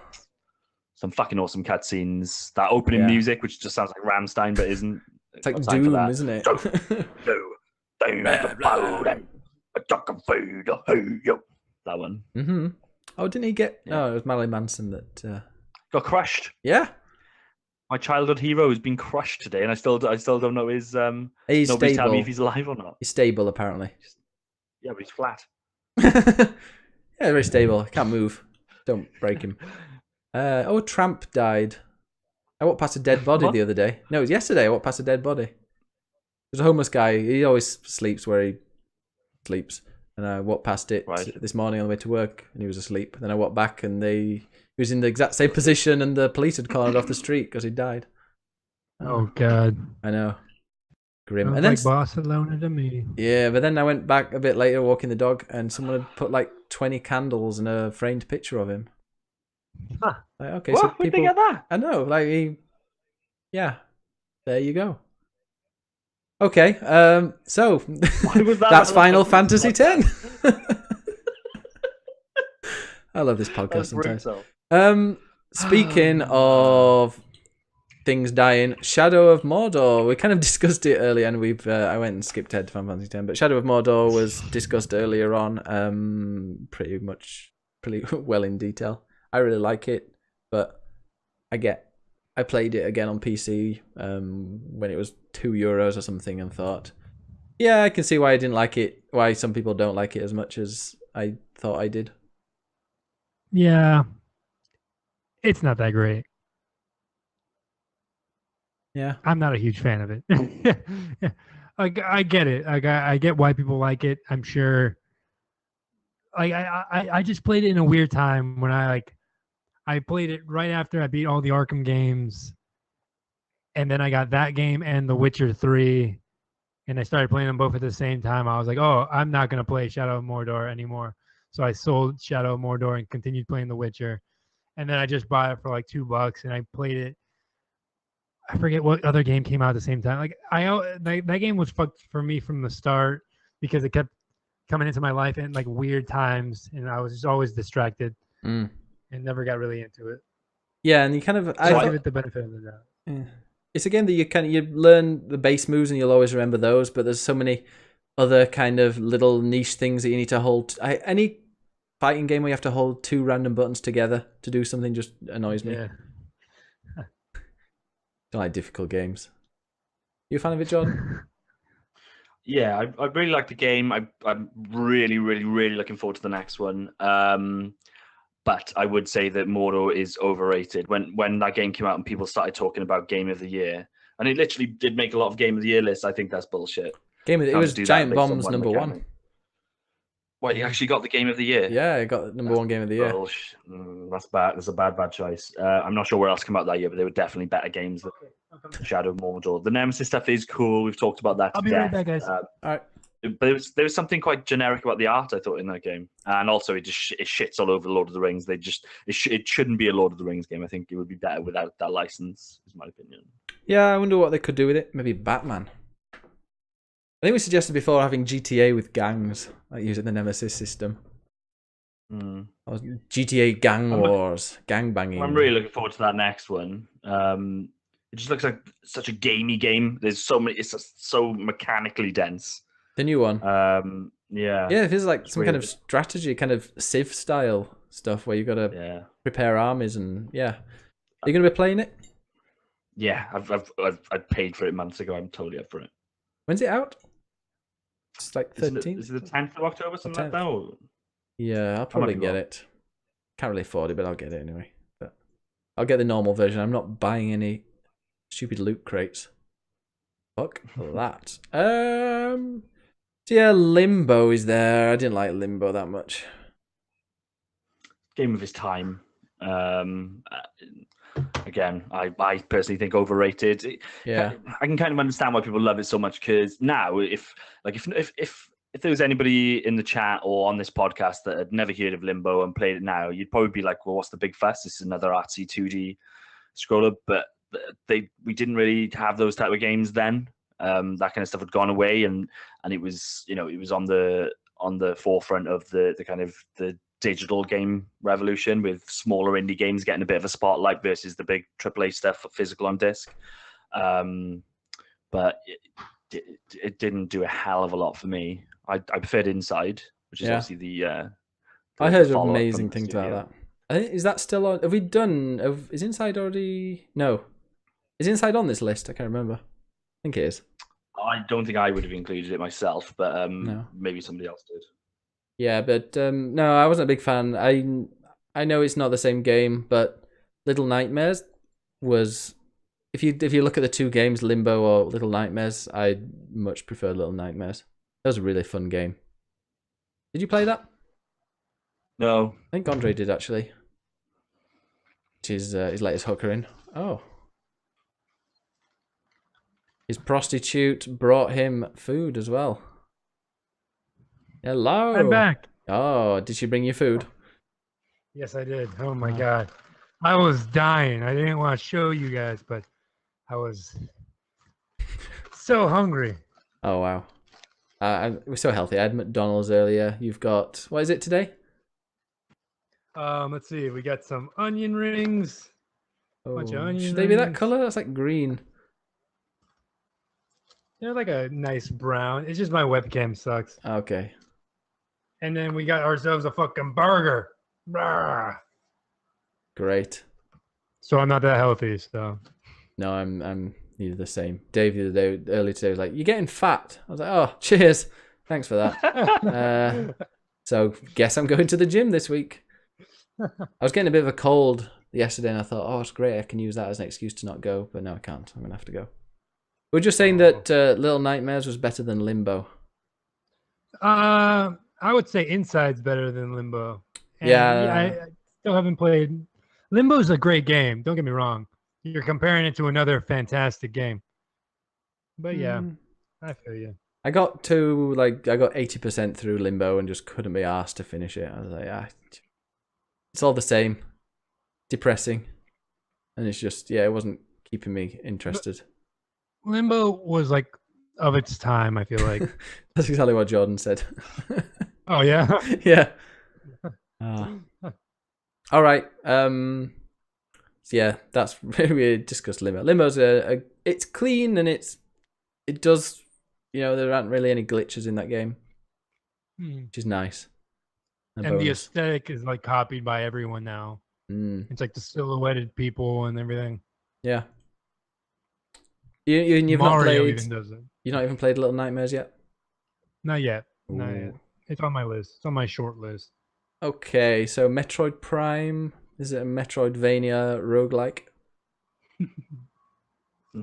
D: Some fucking awesome cutscenes. That opening music, which just sounds like Rammstein, but isn't.
B: It's like Doom, isn't it?
D: That one.
B: Mm-hmm. Oh, didn't he get? Yeah. Oh, it was Marilyn Manson that
D: got crushed.
B: Yeah.
D: My childhood hero has been crushed today, and I still don't know his.
B: He's
D: nobody's
B: stable.
D: telling me if he's alive or not.
B: He's stable, apparently.
D: Yeah, but he's flat.
B: Yeah, very stable. Can't move. Don't break him. Tramp died. I walked past a dead body the other day. No, it was yesterday. I walked past a dead body. There's a homeless guy. He always sleeps where he sleeps. And I walked past it this morning on the way to work, and he was asleep. Then I walked back, and he was in the exact same position, and the police had cornered off the street because he died.
C: Oh, God.
B: I know. Grim.
C: Sounds
B: and then
C: like Barcelona to me.
B: Yeah, but then I went back a bit later walking the dog, and someone had put like 20 candles in a framed picture of him.
D: Huh.
B: Like, okay,
D: what?
B: so
D: Where'd they get that?
B: I know, yeah, there you go. Okay, so that's Final Fantasy X. I love this podcast sometimes. Speaking of things dying, Shadow of Mordor. We kind of discussed it earlier, and I went and skipped ahead to Final Fantasy X. But Shadow of Mordor was discussed earlier on, pretty well in detail. I really like it, but I played it again on PC when it was €2 or something, and thought, yeah, I can see why I didn't like it. Why some people don't like it as much as I thought I did.
C: Yeah, it's not that great.
B: Yeah,
C: I'm not a huge fan of it. Yeah. I get it. I get why people like it. I'm sure. I just played it in a weird time when I played it right after I beat all the Arkham games, and then I got that game and The Witcher 3, and I started playing them both at the same time. I was like, oh, I'm not going to play Shadow of Mordor anymore. So I sold Shadow of Mordor and continued playing The Witcher. and then I just bought it for like $2, and I played it. I forget what other game came out at the same time. Like that game was fucked for me from the start because it kept coming into my life in like weird times, and I was just always distracted and never got really into it.
B: Yeah, and you kind of
C: I give it the benefit of the doubt.
B: Yeah. It's a game that you learn the base moves and you'll always remember those, but there's so many other kind of little niche things that you need to hold. Any fighting game where you have to hold 2 random buttons together to do something just annoys me.
C: Yeah.
B: Don't like difficult games. You a fan of it, Jordan?
D: Yeah, I really like the game. I'm really, really, really looking forward to the next one. But I would say that Moro is overrated. When that game came out and people started talking about Game of the Year, and it literally did make a lot of Game of the Year lists, I think that's bullshit.
B: It was Giant Bomb's number 1.
D: What, you actually got the Game of the Year?
B: Yeah, I got number 1 Game of the Year.
D: That's bad. That's a bad choice. I'm not sure where else came out that year, but they were definitely better games than Shadow of Mordor. The Nemesis stuff is cool. We've talked about that.
C: I'll be right back, guys.
B: All right.
D: But there was something quite generic about the art, I thought, in that game, and also it shits all over Lord of the Rings. It shouldn't be a Lord of the Rings game. I think it would be better without that license, is my opinion.
B: Yeah, I wonder what they could do with it. Maybe Batman. I think we suggested before having GTA with gangs, like using the Nemesis system. Or GTA Gang Wars, gang banging.
D: I'm really looking forward to that next one. It just looks like such a gamey game. There's so many. It's just so mechanically dense.
B: The new one.
D: Yeah.
B: Yeah, it feels like some kind of strategy, kind of Civ style stuff where you got to prepare armies and Are you going to be playing it?
D: Yeah, I've paid for it months ago. I'm totally up for it.
B: When's it out? It's like 13th.
D: Is it the 10th of October, something like that? Or...
B: Yeah, I'll probably get it. Can't really afford it, but I'll get it anyway. But I'll get the normal version. I'm not buying any stupid loot crates. Fuck that. So yeah, Limbo is there. I didn't like Limbo that much.
D: Game of his time. Again, I personally think overrated.
B: Yeah,
D: I can kind of understand why people love it so much, because now, if there was anybody in the chat or on this podcast that had never heard of Limbo and played it now, you'd probably be like, well, what's the big fuss? This is another artsy 2D scroller. But we didn't really have those type of games then. That kind of stuff had gone away, and it was, it was on the forefront of the kind of the digital game revolution, with smaller indie games getting a bit of a spotlight versus the big AAA stuff physical on disc. But it didn't do a hell of a lot for me. I preferred Inside, which is obviously the
B: I heard amazing things about that. I think, is that still on? Have we done? Is Inside already? No, is Inside on this list? I can't remember. I think it is.
D: I don't think I would have included it myself, but
B: No.
D: Maybe somebody else did.
B: Yeah, but no, I wasn't a big fan. I know it's not the same game, but Little Nightmares was. If you look at the two games, Limbo or Little Nightmares, I much prefer Little Nightmares. That was a really fun game. Did you play that?
D: No.
B: I think Andre did, actually. Which is his latest hooker in. Oh. His prostitute brought him food as well. Hello.
C: I'm back.
B: Oh, did she bring you food?
C: Yes, I did. Oh my God. I was dying. I didn't want to show you guys, but I was so hungry.
B: Oh, wow. It was so healthy. I had McDonald's earlier. You've got, what is it today?
C: Let's see. We got some onion rings. Bunch of onion
B: should they be that
C: rings.
B: color? That's like green.
C: They're like a nice brown. It's just my webcam sucks.
B: Okay.
C: And then we got ourselves a fucking burger. Brah.
B: Great.
C: So I'm not that healthy, so.
B: No, I'm neither the same. Dave the other day, earlier today, was like, "You're getting fat." I was like, "Oh, cheers, thanks for that." So guess I'm going to the gym this week. I was getting a bit of a cold yesterday, and I thought, "Oh, it's great. I can use that as an excuse to not go." But no, I can't. I'm gonna have to go. We're just saying that Little Nightmares was better than Limbo.
C: I would say Inside's better than Limbo. And
B: Yeah.
C: I still haven't played. Limbo's a great game. Don't get me wrong. You're comparing it to another fantastic game. But yeah, I feel you.
B: I got 80% through Limbo and just couldn't be asked to finish it. I was like, it's all the same. depressing, and it's just it wasn't keeping me interested.
C: Limbo was like of its time, I feel like.
B: That's exactly what Jordan said.
C: Oh yeah.
B: Yeah. All right. So yeah, that's we discussed Limbo. Limbo's it's clean and it does, there aren't really any glitches in that game, which is nice.
C: And the aesthetic is like copied by everyone now. It's like the silhouetted people and everything.
B: Yeah. You've
C: Mario
B: not played.
C: even does it.
B: You've not even played Little Nightmares yet?
C: Not yet.
B: Ooh.
C: Not yet. It's on my list. It's on my short list.
B: Okay, so Metroid Prime, is it a Metroidvania roguelike?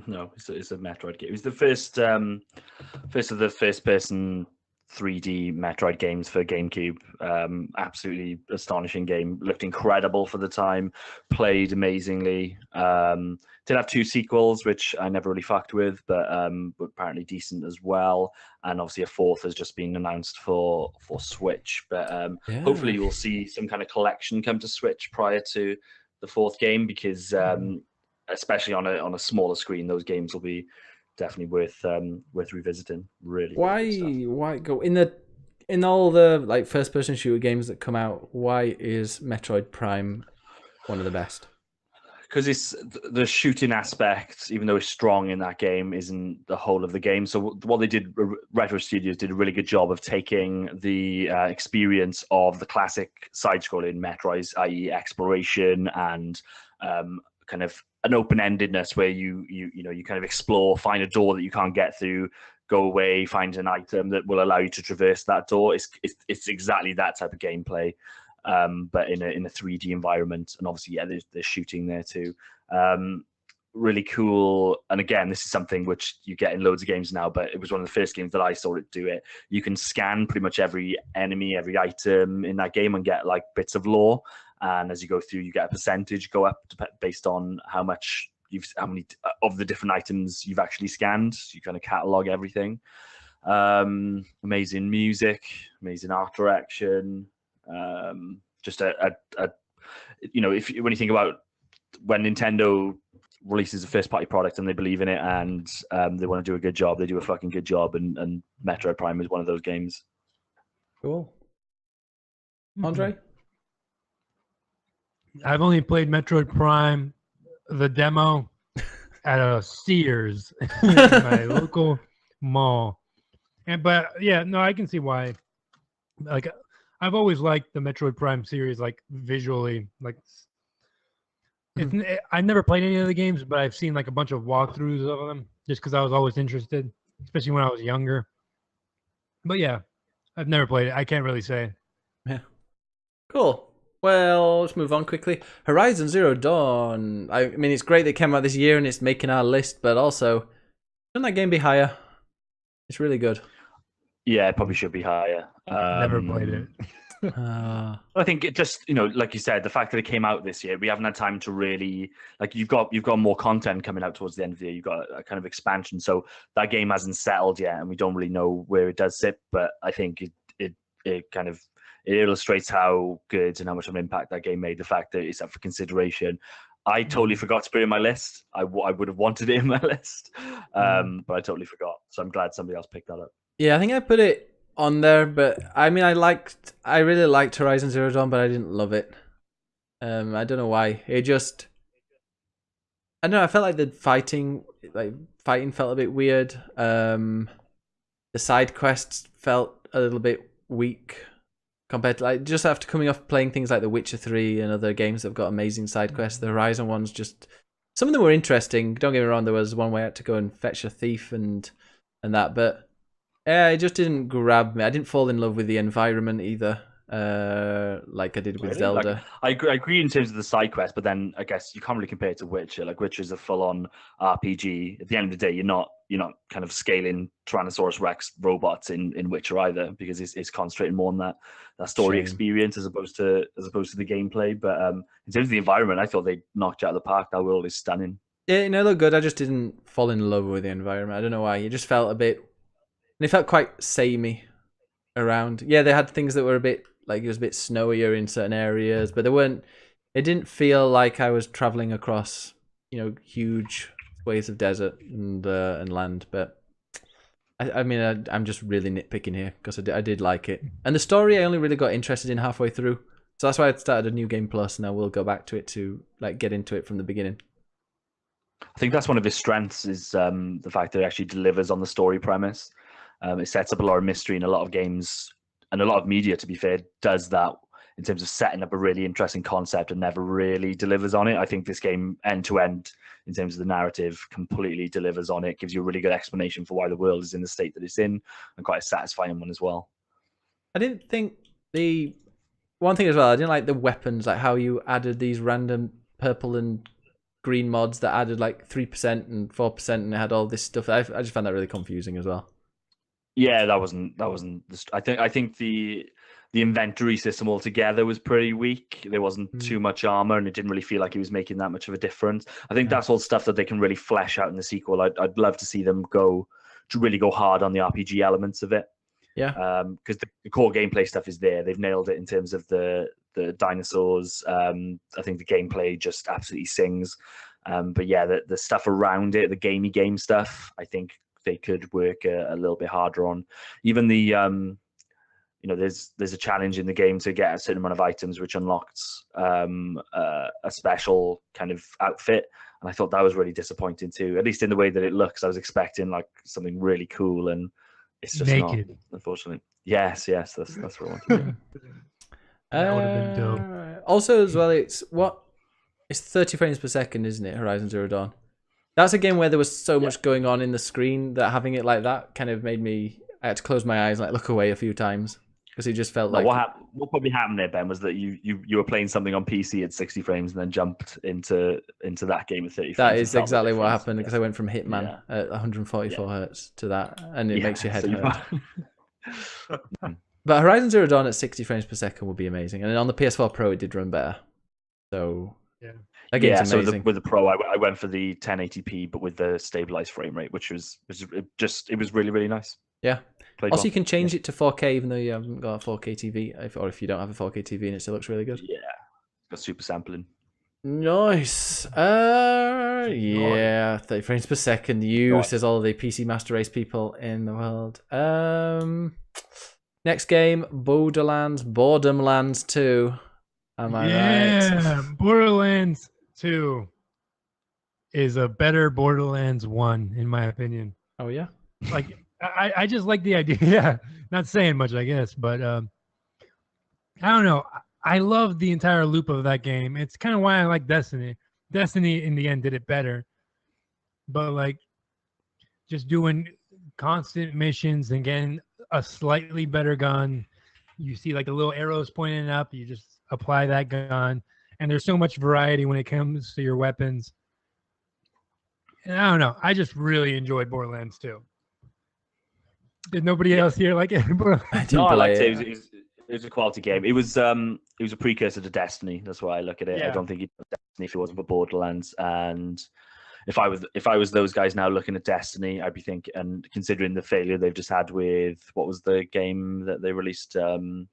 D: No, it's a Metroid game. It was the first of the first-person 3D Metroid games for GameCube. Absolutely astonishing game. Looked incredible for the time. Played amazingly. Did have 2 sequels, which I never really fucked with, but apparently decent as well. And obviously a 4th has just been announced for Switch. But hopefully we'll see some kind of collection come to Switch prior to the 4th game, because especially on a smaller screen, those games will be definitely worth revisiting. Really.
B: Why go in all the like first person shooter games that come out? Why is Metroid Prime one of the best?
D: Because it's the shooting aspect, even though it's strong in that game, isn't the whole of the game. So what they did, Retro Studios did a really good job of taking the experience of the classic side-scrolling Metroids, i.e., exploration and kind of an open-endedness where you kind of explore, find a door that you can't get through, go away, find an item that will allow you to traverse that door. It's exactly that type of gameplay. But in a 3D environment, and obviously, there's shooting there too. Really cool. And again, this is something which you get in loads of games now, but it was one of the first games that I saw it do it. You can scan pretty much every enemy, every item in that game and get like bits of lore. And as you go through, you get a percentage go up based on how many of the different items you've actually scanned. So you kind of catalog everything. Amazing music, amazing art direction. Just when you think about when Nintendo releases a first party product and they believe in it and they want to do a good job, they do a fucking good job, and Metroid Prime is one of those games.
B: Cool. Andre?
C: I've only played Metroid Prime, the demo, at a Sears in my local mall. But I can see why. Like, I've always liked the Metroid Prime series, like visually. Like, I never played any of the games, but I've seen like a bunch of walkthroughs of them just because I was always interested, especially when I was younger. But yeah, I've never played it. I can't really say.
B: Yeah. Cool. Well, let's move on quickly. Horizon Zero Dawn. I mean, it's great that it came out this year and it's making our list, but also, shouldn't that game be higher? It's really good.
D: Yeah, it probably should be higher.
C: Never played it.
D: I think it just, like you said, the fact that it came out this year, we haven't had time to really, like, you've got more content coming out towards the end of the year. You've got a kind of expansion, so that game hasn't settled yet, and we don't really know where it does sit. But I think it illustrates how good and how much of an impact that game made. The fact that it's up for consideration. I totally forgot to put it in my list. I would have wanted it in my list, but I totally forgot. So I'm glad somebody else picked that up.
B: Yeah, I think I put it on there, but I mean, I really liked Horizon Zero Dawn, but I didn't love it. I don't know why. I don't know. I felt like the fighting felt a bit weird. The side quests felt a little bit weak compared to just after coming off playing things like The Witcher 3 and other games that have got amazing side quests. The Horizon ones some of them were interesting. Don't get me wrong. There was one where I had to go and fetch a thief and that, but. Yeah, it just didn't grab me. I didn't fall in love with the environment either, like I did with Zelda.
D: Like, I agree in terms of the side quest, but then I guess you can't really compare it to Witcher. Like, Witcher is a full-on RPG. At the end of the day, you're not kind of scaling Tyrannosaurus Rex robots in Witcher either, because it's concentrating more on that story experience as opposed to the gameplay. But in terms of the environment, I thought they knocked it out of the park. That world is stunning.
B: Yeah, it looked good. I just didn't fall in love with the environment. I don't know why. It just felt a bit. And it felt quite samey around. Yeah, they had things that were a bit like it was a bit snowier in certain areas, but they It didn't feel like I was traveling across, huge swathes of desert and land. But I mean, I'm just really nitpicking here because I did like it, and the story I only really got interested in halfway through. So that's why I started a new game plus, and I will go back to it to get into it from the beginning.
D: I think that's one of his strengths is the fact that it actually delivers on the story premise. It sets up a lot of mystery, and a lot of games and a lot of media, to be fair, does that in terms of setting up a really interesting concept and never really delivers on it. I think this game, end to end, in terms of the narrative, completely delivers on it. Gives you a really good explanation for why the world is in the state that it's in, and quite a satisfying one as well.
B: I didn't think one thing as well, I didn't like the weapons, like how you added these random purple and green mods that added like 3% and 4%, and it had all this stuff. I just found that really confusing as well.
D: Yeah, that wasn't. I think the inventory system altogether was pretty weak. There wasn't too much armor, and it didn't really feel like it was making that much of a difference. I think that's all stuff that they can really flesh out in the sequel. I'd love to see them really go hard on the RPG elements of it.
B: Yeah.
D: Because the core gameplay stuff is there. They've nailed it in terms of the dinosaurs. I think the gameplay just absolutely sings. But yeah, the stuff around it, the gamey game stuff, I think they could work a little bit harder on. Even the there's a challenge in the game to get a certain amount of items, which unlocks a special kind of outfit. And I thought that was really disappointing too, at least in the way that it looks. I was expecting like something really cool, and it's just
C: naked.
D: not, unfortunately. Yes, that's what I wanted.
C: That would have been dope.
B: Also, as well, it's 30 frames per second, isn't it? Horizon Zero Dawn. That's a game where there was so much going on in the screen that having it like that kind of made me. I had to close my eyes, and look away a few times because it just felt like.
D: What probably happened there, Ben, was that you were playing something on PC at 60 frames and then jumped into that game at 30 frames.
B: That is exactly what happened because I went from Hitman at 144 hertz to that, and it makes your head hurt. But Horizon Zero Dawn at 60 frames per second would be amazing, and then on the PS4 Pro it did run better. So that game's amazing.
D: So with the Pro, I went for the 1080p, but with the stabilized frame rate, which was really, really nice.
B: Yeah. Also, you can change it to 4K even though you haven't got a 4K TV, or if you don't have a 4K TV, and it still looks really good.
D: Yeah, got super sampling.
B: Nice. 30 frames per second. Says all the PC Master Race people in the world. Next game, Borderlands 2. Am I right?
C: Yeah, Borderlands 2 is a better Borderlands 1, in my opinion.
B: Oh, yeah?
C: Like, I just like the idea. Yeah, not saying much, I guess, but I don't know. I love the entire loop of that game. It's kind of why I like Destiny. Destiny, in the end, did it better. But, like, just doing constant missions and getting a slightly better gun. You see, like, the little arrows pointing up. You just apply that gun. And there's so much variety when it comes to your weapons. And I don't know. I just really enjoyed Borderlands 2. Did nobody else here like it?
D: I liked it. It was a quality game. It was a precursor to Destiny. That's why I look at it.
C: Yeah.
D: I don't think it was Destiny if it wasn't for Borderlands. And if I was those guys now looking at Destiny, I'd be thinking, and considering the failure they've just had with what was the game that they released?
C: Battleborn.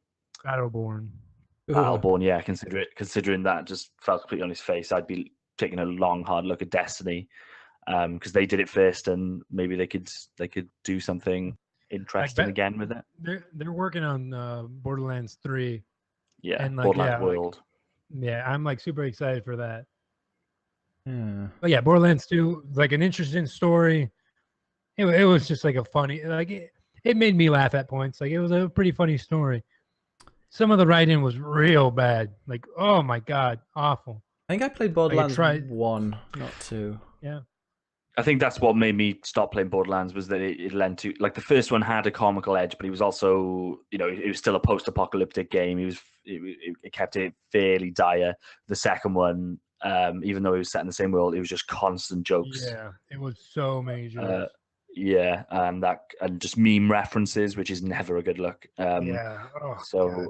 D: Battleborn, yeah. Considering that just fell completely on his face, I'd be taking a long, hard look at Destiny because they did it first, and maybe they could do something interesting again with it.
C: They're working on Borderlands 3.
D: Yeah,
C: and
D: Borderlands World.
C: I'm like super excited for that.
B: Yeah.
C: But yeah, Borderlands 2, like an interesting story. It was just like a funny, like it made me laugh at points. Like it was a pretty funny story. Some of the writing was real bad. Like, oh my God, awful.
B: I think I played Borderlands 1, not 2.
C: Yeah.
D: I think that's what made me stop playing Borderlands was that it lent to, like, the first one had a comical edge, but it was also, it was still a post-apocalyptic game. It kept it fairly dire. The second one, even though it was set in the same world, it was just constant jokes.
C: Yeah, it was so many jokes.
D: Yeah, and just meme references, which is never a good look.
C: Yeah. Oh,
D: so,
C: God.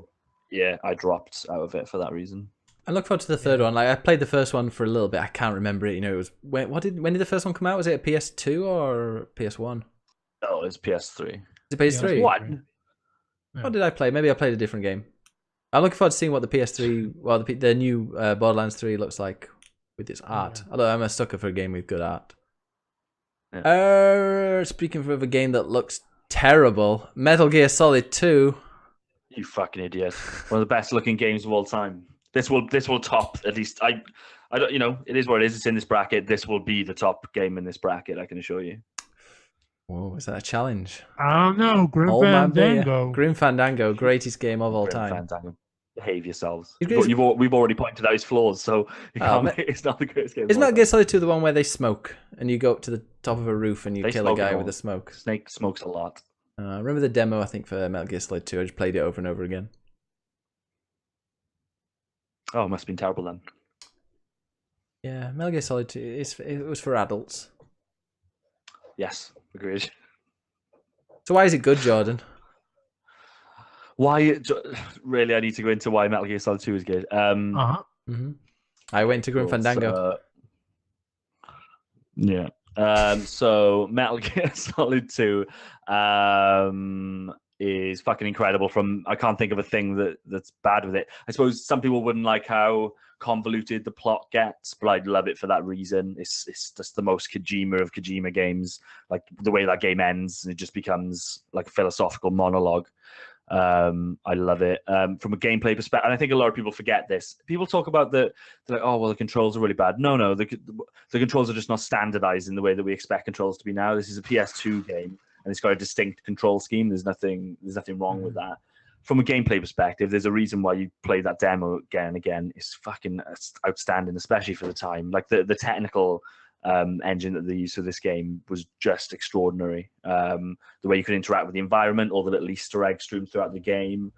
D: Yeah, I dropped out of it for that reason.
B: I look forward to the third one. Like I played the first one for a little bit. I can't remember it. It was when did the first one come out? Was it a PS2 or PS1?
D: Oh, it's PS3.
B: Is it PS3?
D: What?
B: What did I play? Maybe I played a different game. I'm looking forward to seeing what the PS3, well, the new Borderlands 3 looks like with its art.
C: Yeah.
B: Although I'm a sucker for a game with good art.
D: Yeah.
B: Speaking of a game that looks terrible, Metal Gear Solid 2.
D: You fucking idiot! One of the best looking games of all time. This will top at least. I don't. You know, it is what it is. It's in this bracket. This will be the top game in this bracket. I can assure you.
B: Whoa, is that a challenge?
C: I don't know. Grim
B: Oh, man,
C: Fandango.
B: Grim Fandango, greatest game of all
D: Grim
B: time.
D: Fandango. Behave yourselves.
B: He's-
D: We've already pointed out his flaws, so you
B: Oh,
D: can't, it's not the greatest game.
B: Isn't
D: of all
B: Metal Gear
D: time.
B: Solid 2 the one where they smoke and you go up to the top of a roof and you
D: They
B: kill a
D: smoke
B: guy
D: and
B: with
D: all.
B: the smoke?
D: Snake smokes a lot.
B: I remember the demo, I think, for Metal Gear Solid 2. I just played it over and over again.
D: Oh, it must have been terrible then.
B: Yeah, Metal Gear Solid 2, it was for adults.
D: Yes, agreed.
B: So why is it good, Jordan?
D: Why? Really, I need to go into why Metal Gear Solid 2 is good.
C: Uh-huh.
B: I went to Grim Fandango.
D: Yeah. So Metal Gear Solid 2 is fucking incredible. I can't think of a thing that's bad with it. I suppose some people wouldn't like how convoluted the plot gets, but I'd love it for that reason. It's just the most Kojima of Kojima games. Like the way that game ends, it just becomes like a philosophical monologue. I love it. From a gameplay perspective, and I think a lot of people forget this. People talk about they're like, oh well, the controls are really bad. No, the controls are just not standardized in the way that we expect controls to be now. This is a PS2 game, and it's got a distinct control scheme. There's nothing wrong with that. From a gameplay perspective, there's a reason why you play that demo again and again. It's fucking outstanding, especially for the time. Like the technical engine that they used for this game was just extraordinary. The way you could interact with the environment, all the little Easter eggs strewn throughout the game,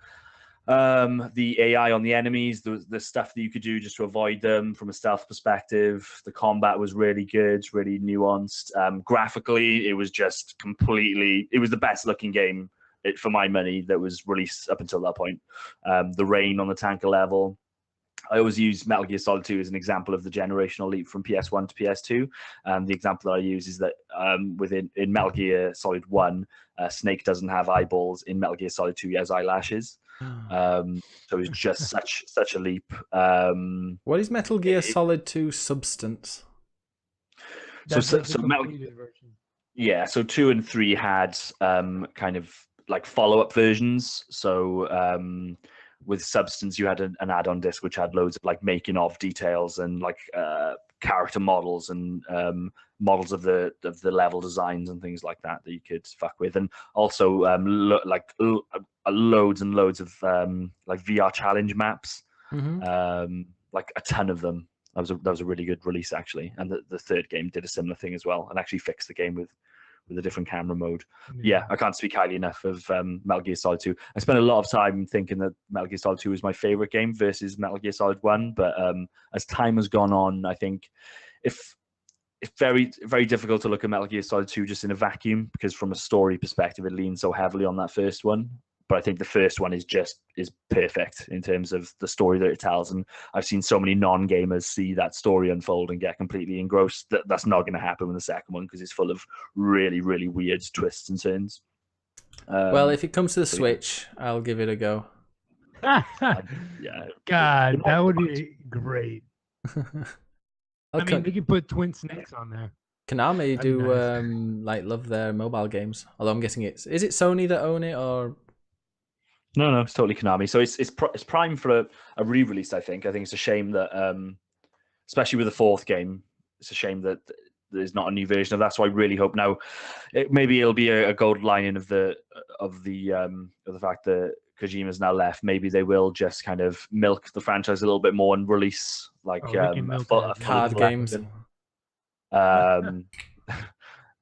D: the AI on the enemies, the stuff that you could do just to avoid them from a stealth perspective. The combat was really good, really nuanced. Graphically, it was just it was the best looking game for my money that was released up until that point. The rain on the tanker level. I always use Metal Gear Solid 2 as an example of the generational leap from PS1 to PS2. The example that I use is that in Metal Gear Solid 1, Snake doesn't have eyeballs. In Metal Gear Solid 2, he has eyelashes. So it's just such a leap.
B: What is Metal Gear Solid 2 substance?
D: So Metal
C: version.
D: Yeah, so 2 and 3 had kind of like follow-up versions. So with Substance, you had an add-on disc which had loads of like making of details and like character models and models of the level designs and things like that you could fuck with, and also loads and loads of like VR challenge maps, like a ton of them. That was a really good release actually, and the third game did a similar thing as well, and actually fixed the game with a different camera mode. Yeah, I can't speak highly enough of Metal Gear Solid 2. I spent a lot of time thinking that Metal Gear Solid 2 was my favorite game versus Metal Gear Solid 1, but as time has gone on, I think it's very, very difficult to look at Metal Gear Solid 2 just in a vacuum, because from a story perspective, it leans so heavily on that first one. But I think the first one is perfect in terms of the story that it tells. And I've seen so many non-gamers see that story unfold and get completely engrossed. That's not going to happen with the second one, because it's full of really, really weird twists and turns.
B: Well, if it comes to the Switch, I'll give it a go.
D: Yeah.
C: God, that would be great. I mean, they could put Twin Snakes on there.
B: Konami
C: That'd
B: do
C: be nice.
B: love their mobile games. Although I'm guessing is it Sony that own it, or
D: No, it's totally Konami. So it's prime for a re-release. I think it's a shame that, especially with the fourth game, it's a shame that there's not a new version of that. So I really hope now, maybe it'll be a gold lining of the fact that Kojima's now left. Maybe they will just kind of milk the franchise a little bit more and release like a full
B: card games.
D: I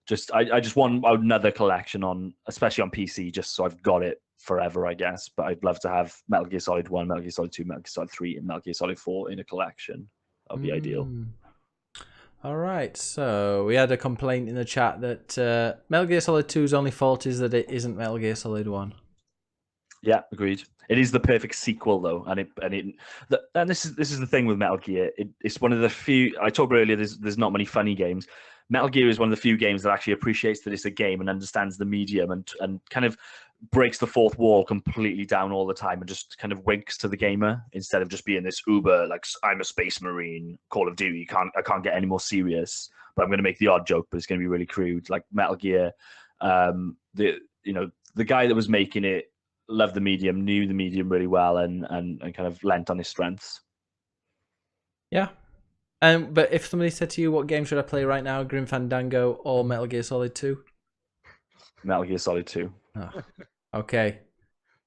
D: just want another collection on, especially on PC, just so I've got it forever, I guess. But I'd love to have Metal Gear Solid 1, Metal Gear Solid 2, Metal Gear Solid 3, and Metal Gear Solid 4 in a collection. That'd be ideal.
B: All right, so we had a complaint in the chat that Metal Gear Solid 2's only fault is that it isn't Metal Gear Solid 1.
D: Yeah, agreed. It is the perfect sequel, though, and this is the thing with Metal Gear. It's one of the few. I talked earlier. There's not many funny games. Metal Gear is one of the few games that actually appreciates that it's a game and understands the medium and kind of breaks the fourth wall completely down all the time and just kind of winks to the gamer instead of just being this uber like I'm a space marine Call of Duty. I can't get any more serious, but I'm going to make the odd joke, but it's going to be really crude, like Metal Gear. The guy that was making it loved the medium, knew the medium really well, and kind of lent on his strengths.
B: Yeah. But if somebody said to you, what game should I play right now, Grim Fandango or Metal Gear Solid 2?
D: Metal Gear Solid 2.
B: Oh, okay.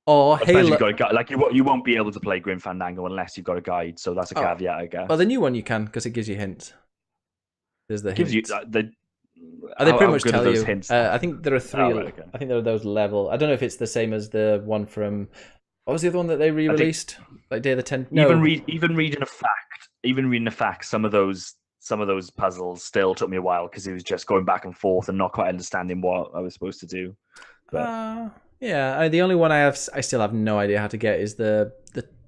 B: Or
D: Especially
B: Halo.
D: you've got a guide. Like you won't be able to play Grim Fandango unless you've got a guide. So that's a caveat, I guess.
B: Well, the new one you can because it gives you hints. There's the
D: gives
B: hints.
D: They
B: pretty much tell you.
D: Hints?
B: I think there are 3.
D: Oh, right, okay.
B: I think there are those level. I don't know if it's the same as the one from. What was the other one that they re-released? Like Day of the 10th? No.
D: Even reading a fact, some of those puzzles still took me a while because it was just going back and forth and not quite understanding what I was supposed to do. But
B: yeah, the only one I still have no idea how to get is the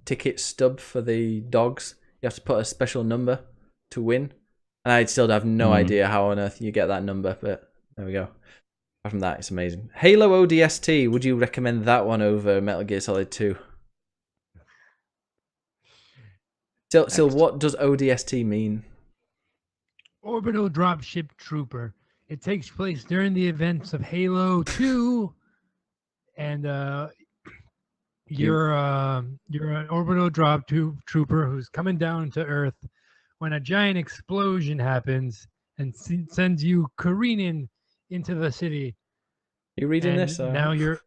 B: ticket stub for the dogs. You have to put a special number to win, and I still have no idea how on earth you get that number. But there we go. Apart from that, it's amazing. Halo ODST. Would you recommend that one over Metal Gear Solid 2? So what does ODST mean?
C: Orbital Dropship Trooper. It takes place during the events of Halo 2, and you're an orbital trooper who's coming down to Earth when a giant explosion happens and sends you careening into the city.
B: You reading this?
C: Now you're.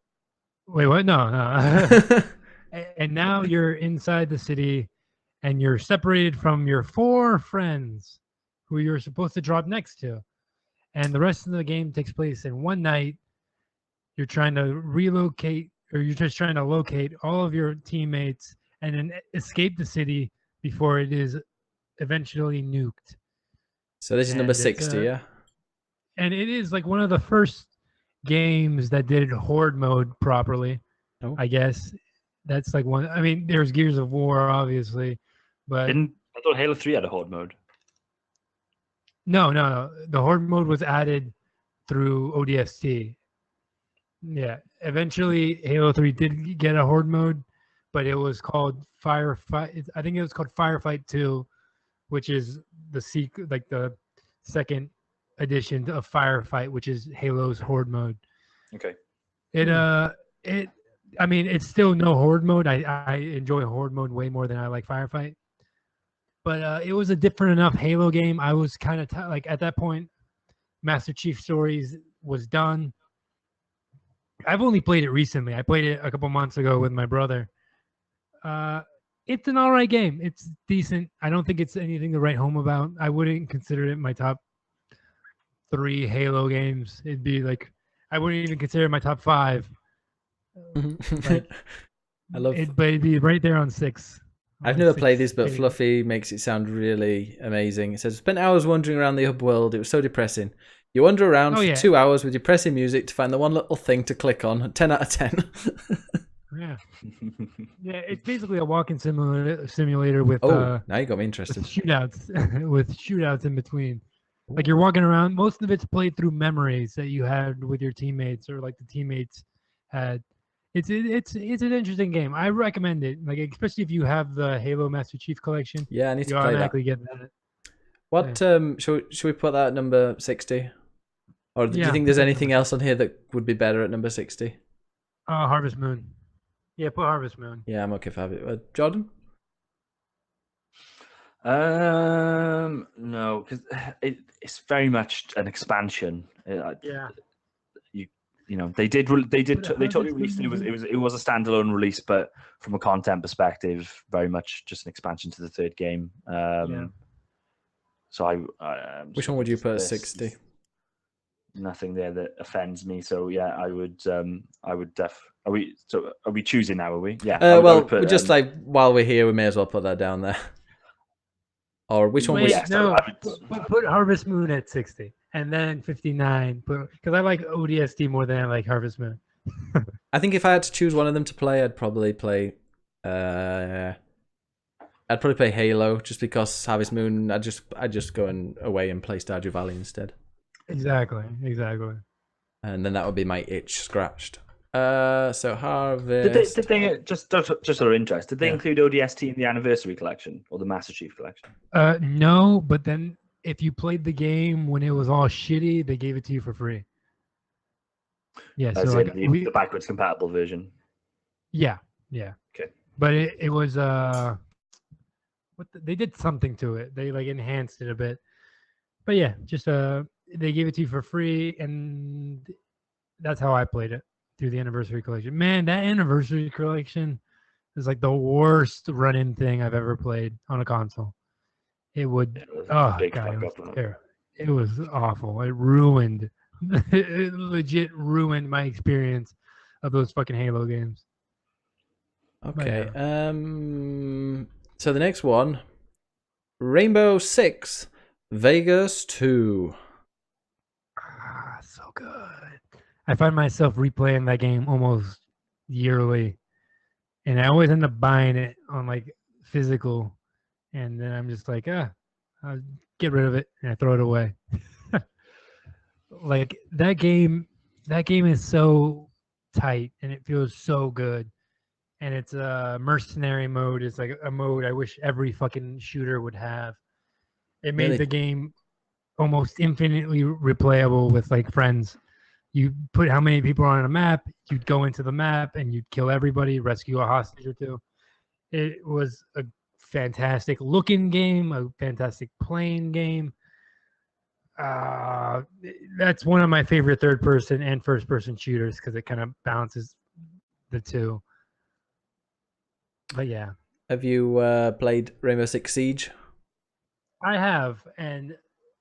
C: Wait, what? No. And now you're inside the city, and you're separated from your 4 friends who you're supposed to drop next to. And the rest of the game takes place in one night. You're trying to relocate, or you're just trying to locate all of your teammates and then escape the city before it is eventually nuked.
B: So this is number 60, yeah?
C: And it is like one of the first games that did horde mode properly, I guess. That's like one. I mean, there's Gears of War, obviously, but
D: I thought Halo 3 had a horde mode.
C: No. The horde mode was added through ODST. Yeah. Eventually, Halo 3 did get a horde mode, but it was called Firefight. I think it was called Firefight 2, which is the second edition of Firefight, which is Halo's horde mode.
D: Okay.
C: I mean, it's still no horde mode. I enjoy horde mode way more than I like Firefight. But it was a different enough Halo game. I was kind of like at that point, Master Chief Stories was done. I've only played it recently. I played it a couple months ago with my brother. It's an all right game. It's decent. I don't think it's anything to write home about. I wouldn't consider it my top 3 Halo games. It'd be like I wouldn't even consider it my top 5. Like,
B: I love
C: it, but it'd be right there on 6.
B: I've never played this, but Fluffy makes it sound really amazing. It says, spent hours wandering around the hub world. It was so depressing. You wander around for 2 hours with depressing music to find the one little thing to click on. 10 out of 10.
C: Yeah. Yeah, it's basically a walking simulator with
B: now you got me interested.
C: with shootouts in between. Like you're walking around. Most of it's played through memories that you had with your teammates, or like the teammates had. It's an interesting game. I recommend it. Like especially if you have the Halo Master Chief Collection.
B: Yeah, I need to
C: you
B: play
C: automatically
B: that.
C: get that.
B: What should we put that at number 60? Or do you think there's anything else on here that would be better at number 60?
C: Harvest Moon. Yeah, put Harvest Moon.
B: Yeah, I'm okay for it. Jordan?
D: No, because it's very much an expansion.
C: Yeah.
D: You know, they totally released it. It was a standalone release, but from a content perspective, very much just an expansion to the third game. So I
B: which one would you put at 60?
D: Nothing there that offends me. So yeah, I would Are we choosing now? Are we? Yeah.
B: Well, put, just like while we're here, we may as well put that down there. Or which one?
C: Put Harvest Moon at 60, and then 59. Because I like ODST more than I like Harvest Moon.
B: I think if I had to choose one of them to play, I'd probably play. I'd probably play Halo, just because Harvest Moon. I'd just go away and play Stardew Valley instead.
C: Exactly.
B: And then that would be my itch scratched. So
D: Did
B: Harvest.
D: they just out of interest? Did they
B: Yeah.
D: include ODST in the anniversary collection or the Master Chief collection?
C: No, but then if you played the game when it was all shitty, they gave it to you for free. Yeah, so
D: As
C: like
D: in the backwards compatible version.
C: yeah.
D: Okay.
C: But it was they did something to it. They like enhanced it a bit. But yeah, just they gave it to you for free, and that's how I played it through the anniversary collection. Man, that anniversary collection is like the worst run-in thing I've ever played on a console. It would
D: Yeah, it was a
C: oh
D: big
C: god,
D: fuck up.
C: it was awful. It ruined it legit ruined my experience of those fucking Halo games.
B: Okay.
C: yeah.
B: So the next one, Rainbow Six Vegas 2.
C: So good. I find myself replaying that game almost yearly, and I always end up buying it on like physical, and then I'm just like, I'll get rid of it, and I throw it away. Like that game is so tight, and it feels so good. And it's a mercenary mode. It's like a mode I wish every fucking shooter would have. It made
B: Really?
C: the game almost infinitely replayable with like friends. You put how many people are on a map, you'd go into the map and you'd kill everybody, rescue a hostage or two. It was a fantastic looking game, a fantastic playing game. That's one of my favorite third person and first person shooters because it kind of balances the two. But yeah,
B: Have you played Rainbow Six Siege?
C: I have, and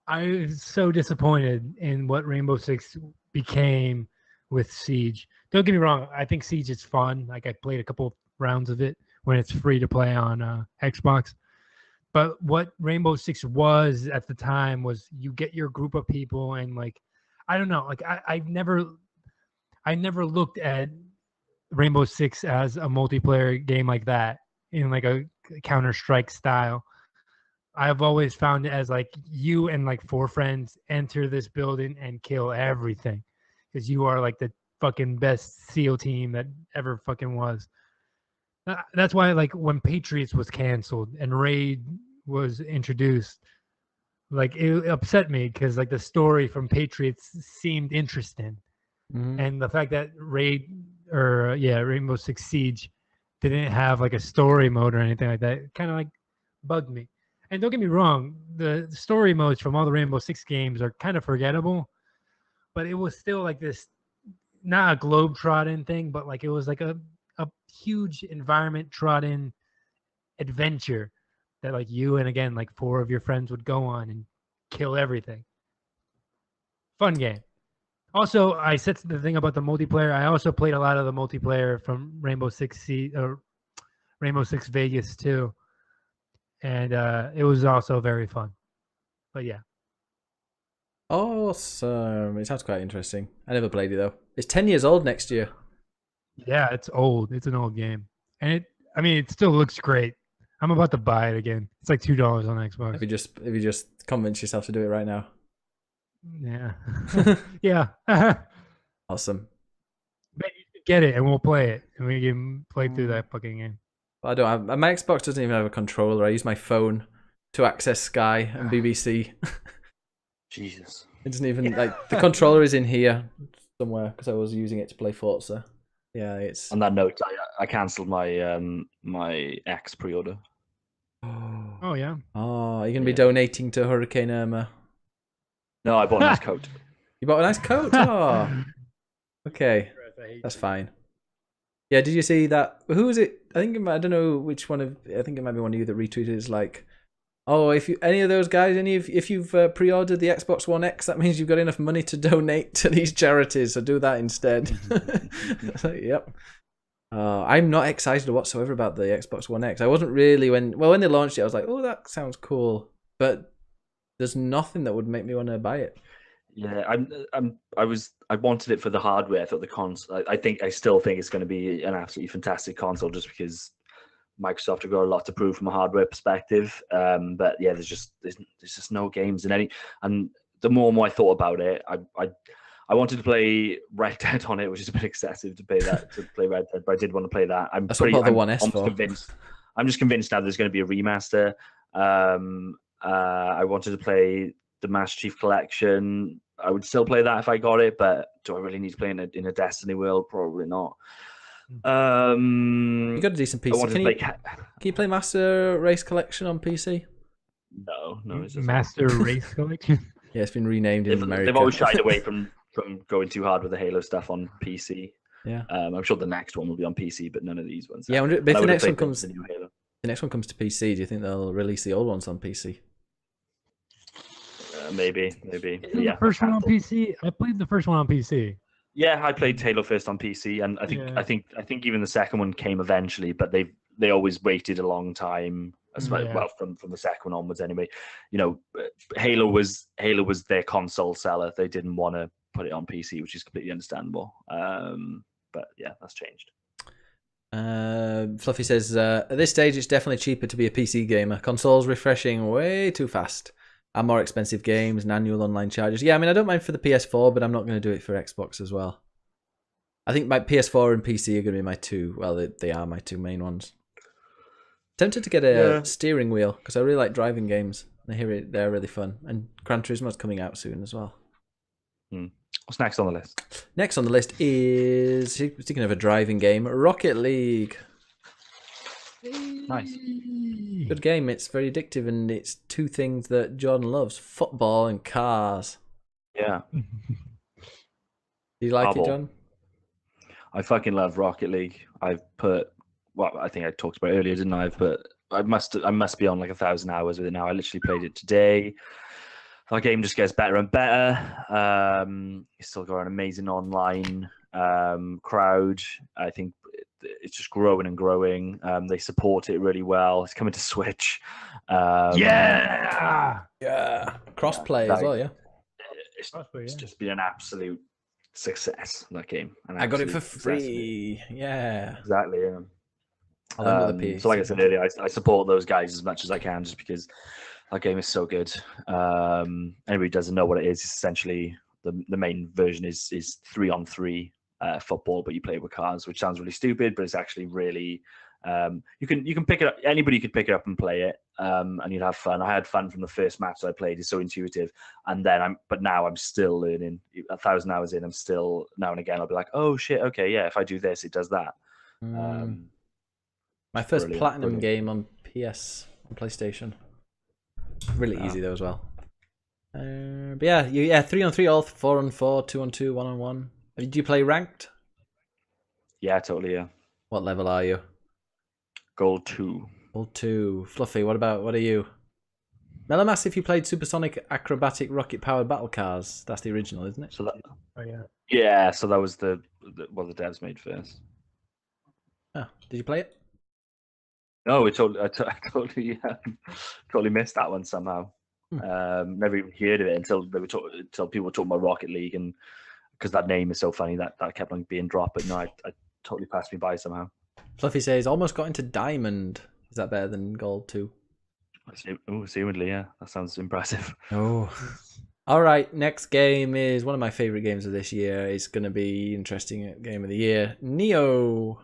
C: I was so disappointed in what Rainbow Six became with Siege. Don't get me wrong, I think Siege is fun. Like I played a couple rounds of it when it's free to play on Xbox. But what Rainbow Six was at the time was you get your group of people and like I don't know, like I never looked at Rainbow Six as a multiplayer game like that in like a Counter-Strike style. I've always found it as like you and like four friends enter this building and kill everything because you are like the fucking best SEAL team that ever fucking was. That's why like when Patriots was canceled and Raid was introduced, like it upset me because like the story from Patriots seemed interesting, and the fact that Rainbow Six Siege didn't have like a story mode or anything like that kind of like bugged me. And don't get me wrong, the story modes from all the Rainbow Six games are kind of forgettable, but it was still like this, not a globe-trotting thing, but like it was like a huge environment-trotting adventure that like you and again like four of your friends would go on and kill everything. Fun game. Also, I said the thing about the multiplayer. I also played a lot of the multiplayer from Rainbow Six Vegas too, and it was also very fun. But yeah,
B: Awesome. It sounds quite interesting. I never played it though. It's 10 years old next year.
C: yeah, it's old. It's an old game, and it still looks great. I'm about to buy it again. It's like $2 on Xbox.
B: If you just convince yourself to do it right now.
C: Yeah, yeah.
B: Awesome.
C: But you should get it, and we'll play it, and we can play through that fucking game.
B: I don't have, my Xbox doesn't even have a controller. I use my phone to access Sky and BBC.
D: Jesus.
B: It doesn't even like the controller is in here somewhere because I was using it to play Forza. Yeah, it's.
D: On that note, I cancelled my my X pre-order.
C: Oh yeah.
B: Oh, you're gonna be donating to Hurricane Irma.
D: No, I bought a nice coat.
B: You bought a nice coat. Oh, okay, that's fine. Yeah, did you see that? Who was it? I don't know which one of. I think it might be one of you that retweeted. It's like, oh, if any of those guys, if you've pre-ordered the Xbox One X, that means you've got enough money to donate to these charities. So do that instead. Like, yep. I'm not excited whatsoever about the Xbox One X. I wasn't really when they launched it. I was like, oh, that sounds cool, but there's nothing that would make me want to buy it.
D: Yeah, I wanted it for the hardware. I thought the console. I still think it's going to be an absolutely fantastic console, just because Microsoft have got a lot to prove from a hardware perspective. But yeah, there's just no games in any. And the more and more I thought about it, I I wanted to play Red Dead on it, which is a bit excessive to play Red Dead, but I did want to play that.
B: That's what the 1S
D: I'm
B: for.
D: convinced. I'm just convinced now there's going to be a remaster. I wanted to play the Master Chief Collection. I would still play that if I got it, but do I really need to play in a Destiny world? Probably not.
B: You got a decent PC. Can you play Master Race Collection on PC?
D: No. It's just
C: Master Race Collection.
B: Yeah, it's been renamed in America.
D: They've always shied away from going too hard with the Halo stuff on PC.
B: Yeah.
D: I'm sure the next one will be on PC, but none of these ones.
B: Yeah, but if the next one comes, to PC, do you think they'll release the old ones on PC?
D: Maybe.
C: The first one on PC. I played the first one on PC.
D: Yeah, I played Halo first on PC, and I think even the second one came eventually, but they always waited a long time as well.
C: Yeah.
D: Well, from the second one onwards, anyway. You know, Halo was their console seller. They didn't want to put it on PC, which is completely understandable. But yeah, that's changed.
B: Fluffy says at this stage it's definitely cheaper to be a PC gamer. Consoles refreshing way too fast. And more expensive games and annual online charges. Yeah, I mean, I don't mind for the PS4, but I'm not going to do it for Xbox as well. I think my PS4 and PC are going to be my two. Well, they are my two main ones. Tempted to get a steering wheel because I really like driving games. I hear they're really fun. And Gran Turismo's coming out soon as well.
D: What's next on the list?
B: Next on the list is, speaking of a driving game, Rocket League.
D: Nice.
B: Good game. It's very addictive, and it's two things that Jordan loves: football and cars.
D: Yeah.
B: Do you like it, John?
D: I fucking love Rocket League. I think I talked about it earlier, didn't I? But I must be on like 1,000 hours with it now. I literally played it today. That game just gets better and better. It's still got an amazing online crowd. I think it's just growing and growing. They support it really well. It's coming to Switch.
C: Yeah.
B: Crossplay as well. Yeah.
D: It's just been an absolute success. That game.
B: I got it for free. Yeah.
D: Exactly. Yeah.
B: So
D: like I said earlier, I support those guys as much as I can, just because that game is so good. Anybody who doesn't know what it is, essentially the main version is 3-on-3 football, but you play with cars, which sounds really stupid, but it's actually really you can pick it up. Anybody could pick it up and play it, and you'd have fun. I had fun from the first match I played. It's so intuitive, and then now I'm still learning. 1,000 hours in, I'm still now and again I'll be like, oh shit, okay, yeah, if I do this, it does that.
B: My first platinum game on PlayStation. Really easy though as well. But yeah, 3-on-3, all 4-on-4, 2-on-2, 1-on-1. Do you play ranked?
D: Yeah, totally. Yeah.
B: What level are you?
D: Gold 2.
B: Gold 2. Fluffy, what are you? Melom asked if you played Supersonic Acrobatic Rocket Powered Battle Cars. That's the original, isn't it?
D: So that,
C: yeah.
D: Yeah, so that was the devs made first.
B: Oh, did you play it?
D: No, I totally missed that one somehow. Never even heard of it until people were talking about Rocket League, and because that name is so funny that kept on being dropped. But no, I totally passed me by somehow.
B: Fluffy says almost got into Diamond. Is that better than Gold 2?
D: Assumedly, yeah. That sounds impressive.
B: Oh. All right, next game is one of my favorite games of this year. It's going to be interesting game of the year. Neo.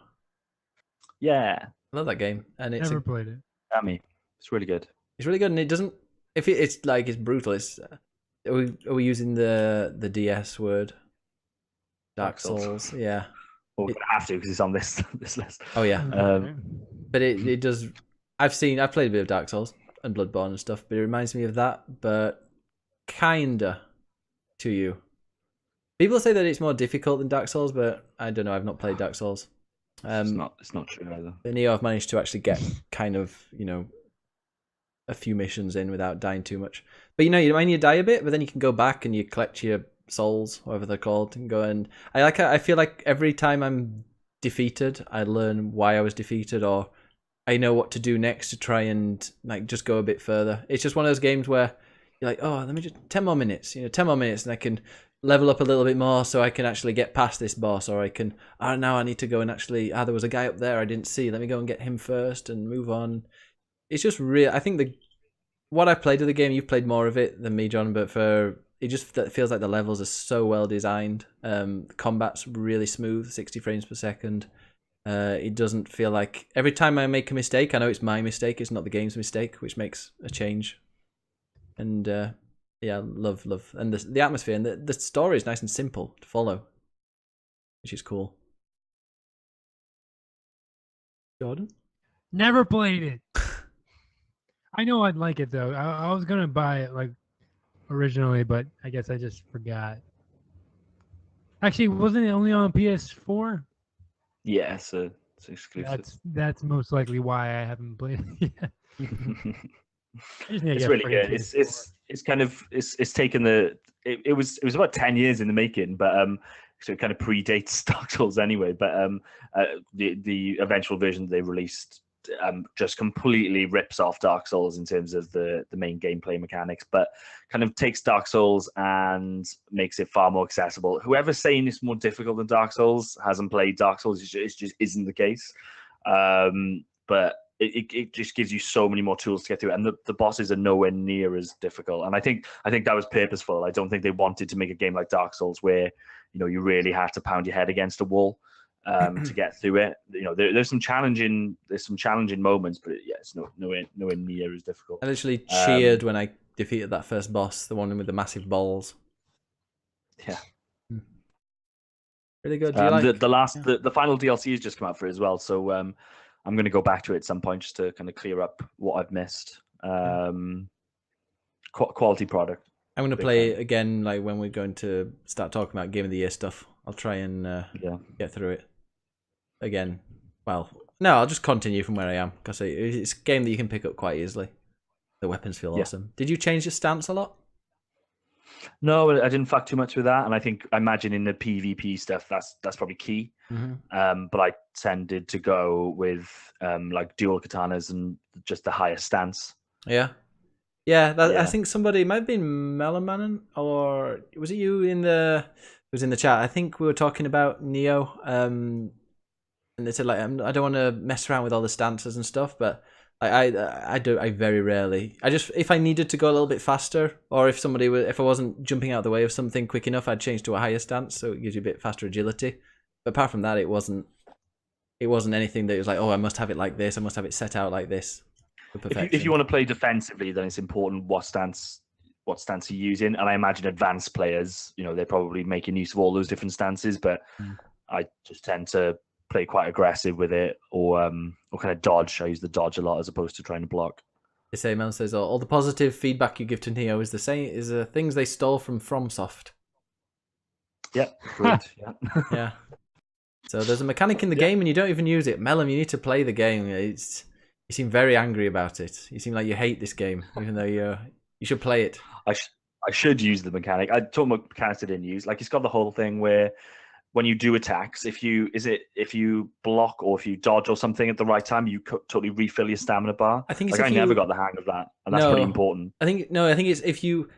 D: Yeah.
B: I love that game, and it's
C: never played it.
D: Damn, it's really good.
B: It's really good, and it doesn't. If it's like it's brutal. It's are we using the DS word? Dark Souls. Yeah.
D: Well, we're gonna have to because it's on this list.
B: Oh yeah. But it does. I've played a bit of Dark Souls and Bloodborne and stuff, but it reminds me of that, but kinda to you. People say that it's more difficult than Dark Souls, but I don't know. I've not played Dark Souls.
D: It's not true either.
B: The Neo, I've managed to actually get kind of, a few missions in without dying too much. But you die a bit, but then you can go back and you collect your souls, whatever they're called, and go and I feel like every time I'm defeated, I learn why I was defeated, or I know what to do next to try and just go a bit further. It's just one of those games where you're like, oh, let me just 10 more minutes, 10 more minutes, and I can level up a little bit more so I can actually get past this boss, or I can, now I need to go and actually, there was a guy up there I didn't see, let me go and get him first and move on. It's just real. I think what I've played of the game, you've played more of it than me, John, but for it just feels like the levels are so well designed. The combat's really smooth, 60 frames per second. It doesn't feel like every time I make a mistake, I know it's my mistake. It's not the game's mistake, which makes a change. And yeah, love, and the atmosphere and the story is nice and simple to follow, which is cool. Jordan?
C: Never played it. I know I'd like it though. I was gonna buy it like originally, but I guess I just forgot. Actually, wasn't it only on PS4?
D: Yeah, so it's exclusive.
C: That's most likely why I haven't played it yet. I just need to
D: It's
C: get
D: really
C: freaking
D: good.
C: PS4.
D: It's kind of it's taken it was about 10 years in the making, but so it kind of predates Dark Souls anyway. But the eventual version they released just completely rips off Dark Souls in terms of the main gameplay mechanics, but kind of takes Dark Souls and makes it far more accessible. Whoever's saying it's more difficult than Dark Souls hasn't played Dark Souls. It just isn't the case. But it just gives you so many more tools to get through, and the bosses are nowhere near as difficult. And I think that was purposeful. I don't think they wanted to make a game like Dark Souls where you really have to pound your head against a wall to get through it. There's some challenging moments, but yeah, it's nowhere near as difficult.
B: I literally cheered when I defeated that first boss, the one with the massive balls.
D: Yeah,
B: really good. Do you like
D: the final DLC has just come out for it as well, so I'm going to go back to it at some point just to kind of clear up what I've missed. Quality product.
B: I'm going to play it again, like when we're going to start talking about Game of the Year stuff. I'll try and get through it again. Well, no, I'll just continue from where I am because it's a game that you can pick up quite easily. The weapons feel awesome. Did you change your stance a lot?
D: No, I didn't fuck too much with that, and I imagine in the PvP stuff that's probably key.
B: Mm-hmm.
D: But I tended to go with like dual katanas and just the highest stance.
B: Yeah. I think somebody, it might have been Melamanon, or was it you in the chat? I think we were talking about Neo, and they said like I don't want to mess around with all the stances and stuff, but I very rarely. If I needed to go a little bit faster, or if I wasn't jumping out of the way of something quick enough, I'd change to a higher stance, so it gives you a bit faster agility. But apart from that, it wasn't anything that was like, oh, I must have it like this, I must have it set out like this.
D: If you want to play defensively, then it's important what stance you're using. And I imagine advanced players, they're probably making use of all those different stances. But I just tend to play quite aggressive with it, or kind of dodge. I use the dodge a lot as opposed to trying to block.
B: They say, Mel says, all the positive feedback you give to Neo is the things they stole from FromSoft.
D: Yeah, good.
B: Yeah. So there's a mechanic in the game and you don't even use it. Melum, you need to play the game. You seem very angry about it. You seem like you hate this game, even though you should play it.
D: I should use the mechanic. I told my mechanics I didn't use. Like, it's got the whole thing where when you do attacks, if you block or if you dodge or something at the right time, you totally refill your stamina bar.
B: I think it's
D: I never got the hang of that, and that's pretty important.
B: I think it's if you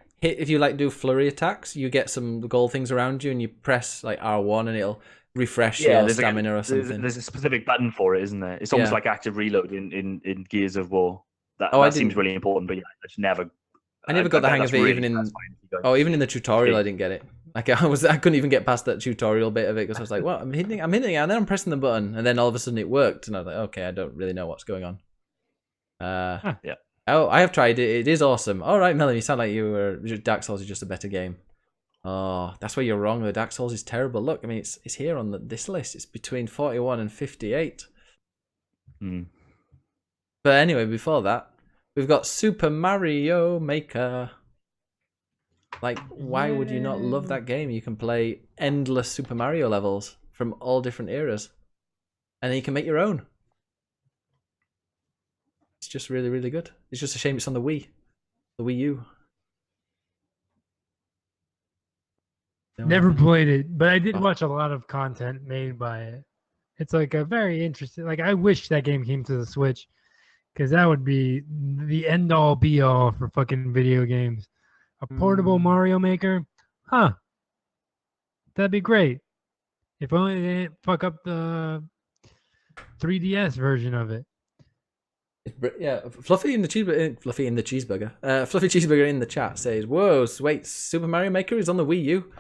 B: like do flurry attacks, you get some gold things around you, and you press like R1, and it'll refresh your stamina or something.
D: There's a specific button for it, isn't there? It's almost like active reload in Gears of War. That seems really important, but I just never.
B: I never got the hang of it, even in the tutorial. I didn't get it. Like I couldn't even get past that tutorial bit of it because I was like, "What? I'm hitting it," and then I'm pressing the button, and then all of a sudden it worked, and I was like, "Okay, I don't really know what's going on."
D: Yeah.
B: Oh, I have tried it. It is awesome. All right, Melanie, you sound like Dark Souls is just a better game. Oh, that's where you're wrong. The Dark Souls is terrible. Look, I mean, it's here on this list. It's between 41 and 58. But anyway, before that, we've got Super Mario Maker. Like, why would you not love that game? You can play endless Super Mario levels from all different eras, and then you can make your own. It's just really, really good. It's just a shame it's on the Wii U.
C: Never played it, but I did watch a lot of content made by it. It's like a very interesting. Like, I wish that game came to the Switch, because that would be the end all be all for fucking video games. A portable Mario Maker, huh? That'd be great. If only they didn't fuck up the 3DS version of it.
B: Yeah, Fluffy in the cheeseburger. Fluffy cheeseburger in the chat says, "Whoa, wait, Super Mario Maker is on the Wii U."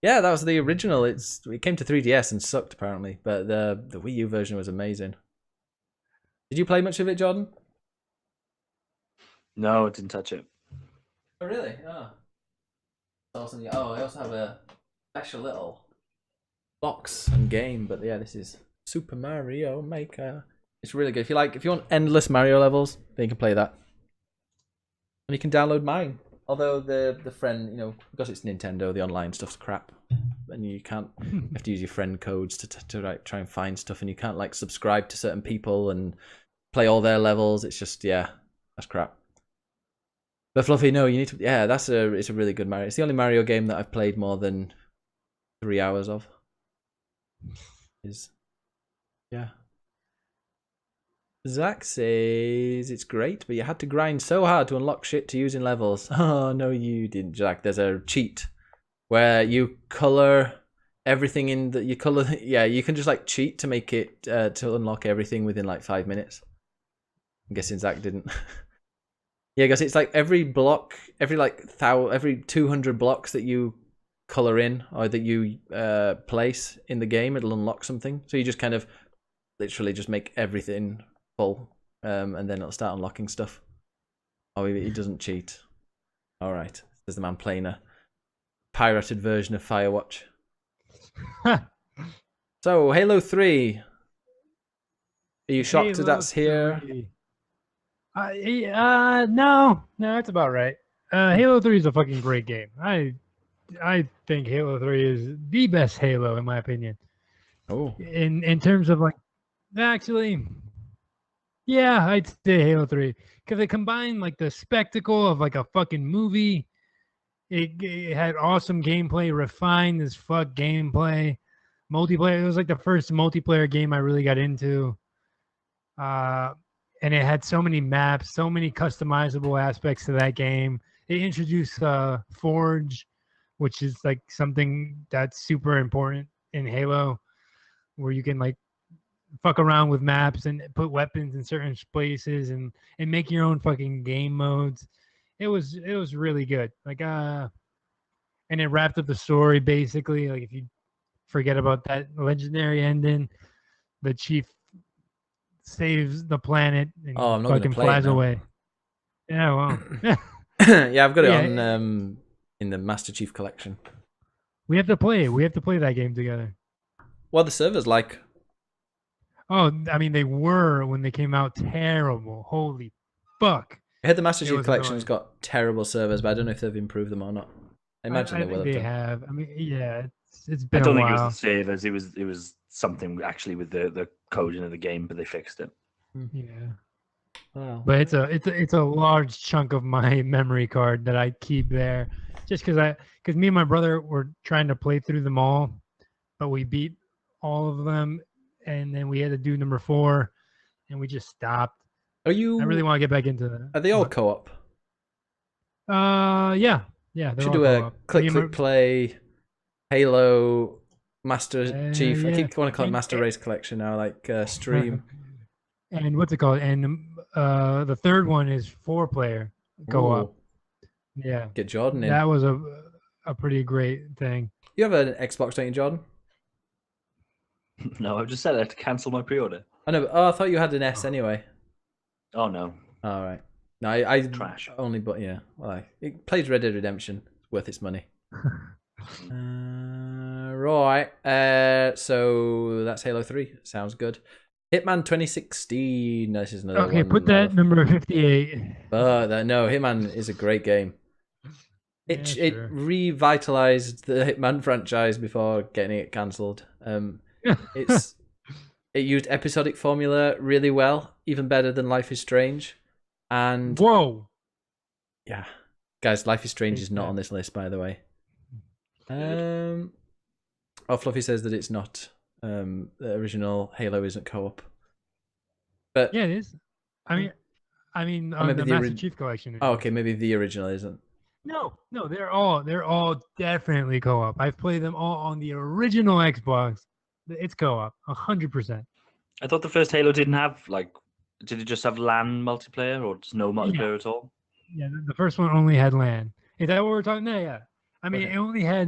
B: Yeah, that was the original. It came to 3DS and sucked apparently, but the Wii U version was amazing. Did you play much of it, Jordan?
D: No, I didn't touch it.
B: Oh really? Oh, awesome. Oh, I also have a special little box and game, but yeah, this is Super Mario Maker. It's really good. If you want endless Mario levels, then you can play that. And you can download mine. Although the friend, because it's Nintendo, the online stuff's crap, and you can't. You have to use your friend codes to like try and find stuff, and you can't like subscribe to certain people and play all their levels. It's just that's crap. But Fluffy, no, you need to. Yeah, it's a really good Mario. It's the only Mario game that I've played more than 3 hours of. Zach says it's great, but you had to grind so hard to unlock shit to use in levels. Oh no, you didn't, Jack. There's a cheat where you color everything in the Yeah, you can just like cheat to make it to unlock everything within like 5 minutes. I'm guessing Zach didn't. Yeah, because it's like every block, every 200 blocks that you color in or that you place in the game, it'll unlock something. So you just kind of literally just make everything full, and then it'll start unlocking stuff. Oh, he doesn't cheat. All right, there's the man playing a pirated version of Firewatch. So Halo 3. Are you shocked that that's here?
C: No, that's about right. Halo 3 is a fucking great game. I think Halo 3 is the best Halo in my opinion.
B: Oh,
C: in terms of like, actually, yeah, I'd say Halo 3 because it combined like the spectacle of like a fucking movie. It had awesome gameplay, refined as fuck gameplay, multiplayer. It was like the first multiplayer game I really got into. And it had so many maps, so many customizable aspects to that game. It introduced Forge, which is like something that's super important in Halo, where you can like fuck around with maps and put weapons in certain places and make your own fucking game modes. It was really good. Like and it wrapped up the story basically. Like if you forget about that legendary ending, the chief saves the planet and
B: I'm not
C: fucking
B: play
C: flies
B: it now.
C: away. Yeah, well.
B: Yeah, I've got it on in the Master Chief collection.
C: We have to play it. We have to play that game together.
B: What are the servers like?
C: Oh, I mean, they were when they came out terrible. Holy fuck!
B: I heard the Master
C: It
B: Chief
C: was
B: collection
C: annoying.
B: has got terrible servers, but I don't know if they've improved them or not. I imagine
C: I
B: they will
C: think they
B: have done.
C: have. I mean, yeah, it's
D: I
C: been
D: don't
C: a
D: think it
C: while.
D: was the servers. It was something actually with the coding of the game, but they fixed it.
C: Yeah,
B: Wow.
C: but it's a large chunk of my memory card that I keep there, just because me and my brother were trying to play through them all, but we beat all of them, and then we had to do number 4, and we just stopped.
B: Are you?
C: I really want to get back into that.
B: Are they all co-op?
C: Yeah.
B: We
C: they're
B: should
C: all
B: do a
C: co-op.
B: click play Halo Master Chief. I
C: Yeah.
B: keep want to call it Master Race Collection now, like stream.
C: And what's it called? And the third one is 4-player co-op.
B: Ooh,
C: Yeah,
B: get Jordan in.
C: that was a pretty great thing.
B: You have an Xbox, don't you, Jordan?
D: No, I've just said I have to cancel my pre-order.
B: I know. I thought you had an S anyway.
D: Oh no.
B: All right. No, I
D: Trash.
B: only, but yeah. Well, it plays Red Dead Redemption. It's worth its money. Right. So that's Halo 3. Sounds good. Hitman 2016. This is another one.
C: Okay, put that number 58.
B: But no, Hitman is a great game. It
C: Yeah, sure.
B: revitalized the Hitman franchise before getting it cancelled. It used episodic formula really well, even better than Life is Strange. And
C: Whoa.
B: yeah, guys, Life is Strange
C: Take
B: is not
C: that.
B: on this list, by the way. Fluffy says that it's not. The original Halo isn't co-op. But
C: Yeah, it is. I mean, on
B: maybe
C: the
B: the
C: Master
B: ori-
C: Chief collection. it
B: oh,
C: is.
B: okay, maybe the original isn't.
C: No, they're all definitely co-op. I've played them all on the original Xbox. It's co-op, 100%.
D: I thought the first Halo didn't have like did it just have LAN multiplayer or just no multiplayer at all?
C: Yeah, the first one only had LAN. Is that what we're talking about? Yeah. I mean,
D: Okay.
C: it only had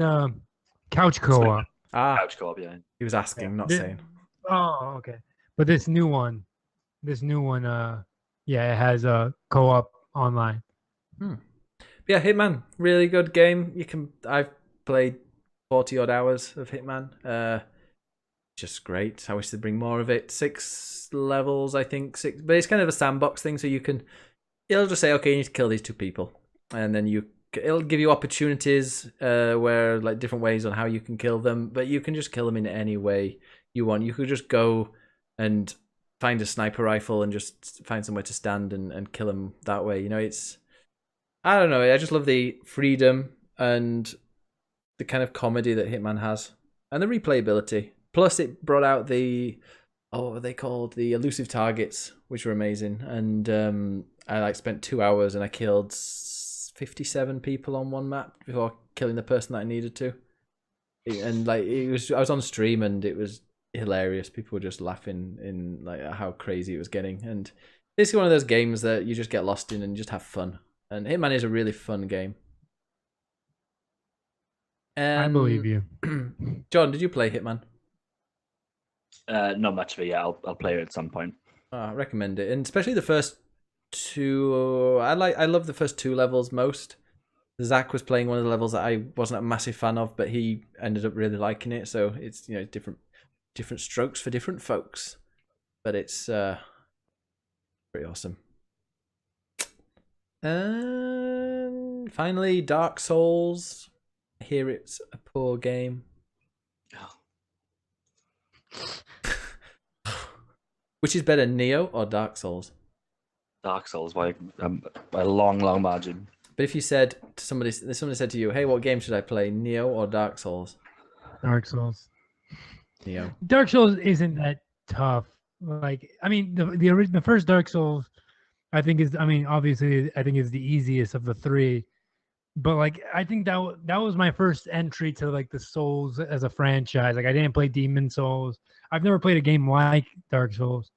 C: couch co-op.
D: Couch co-op, yeah.
B: He was asking, not
C: Thi-
B: saying.
C: Oh, okay. But this new one, yeah, it has a co-op online.
B: Yeah, Hitman, really good game. I've played 40 odd hours of Hitman. Just great. I wish they'd bring more of it. 6 levels, I think. 6, but it's kind of a sandbox thing, so it'll just say, okay, you need to kill these 2 people, and then it'll give you opportunities where like different ways on how you can kill them, but you can just kill them in any way you want. You could just go and find a sniper rifle and just find somewhere to stand and kill them that way. I don't know. I just love the freedom and the kind of comedy that Hitman has, and the replayability. Plus, it brought out what are they called? The elusive targets, which were amazing. And I spent 2 hours and I killed 57 people on one map before killing the person that I needed to. And I was on stream and it was hilarious. People were just laughing in like how crazy it was getting. And it's one of those games that you just get lost in and just have fun. And Hitman is a really fun game.
C: I believe you.
B: John, did you play Hitman?
D: Not much of it. Yeah, I'll play it at some point.
B: I recommend it, and especially the first 2. I love the first 2 levels most. Zach was playing one of the levels that I wasn't a massive fan of, but he ended up really liking it. So it's different strokes for different folks, but it's pretty awesome. And finally, Dark Souls. I hear it's a poor game. Which is better, Neo or Dark Souls?
D: Dark Souls by a long margin.
B: But if you said to somebody said to you, "Hey, what game should I play, Neo or Dark Souls?"
C: Dark Souls.
B: Neo.
C: Dark Souls isn't that tough. Like, I mean, the first Dark Souls, obviously, I think is the easiest of the 3. But like, I think that was my first entry to like the Souls as a franchise. Like, I didn't play Demon Souls. I've never played a game like Dark Souls,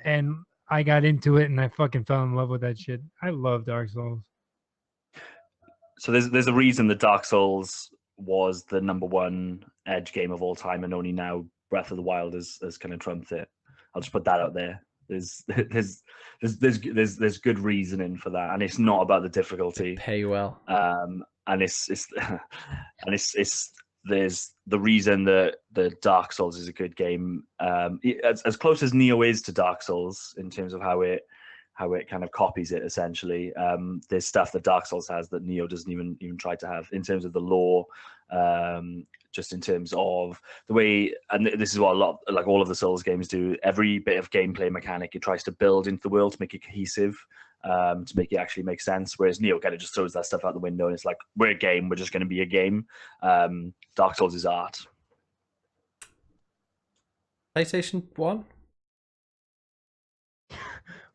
C: and I got into it and I fucking fell in love with that shit. I love Dark Souls.
D: So there's a reason that Dark Souls was the #1 Edge game of all time, and only now Breath of the Wild has kind of trumped it. I'll just put that out there. There's good reasoning for that, and it's not about the difficulty.
B: Pay well.
D: And it's there's the reason that the Dark Souls is a good game. As close as Neo is to Dark Souls in terms of how it kind of copies it essentially. There's stuff that Dark Souls has that Neo doesn't even try to have in terms of the lore. Just in terms of the way, and this is what all of the Souls games do. Every bit of gameplay mechanic it tries to build into the world to make it cohesive, to make it actually make sense. Whereas Neo kind of just throws that stuff out the window and it's like, we're a game, we're just going to be a game. Dark Souls is art.
B: PlayStation 1?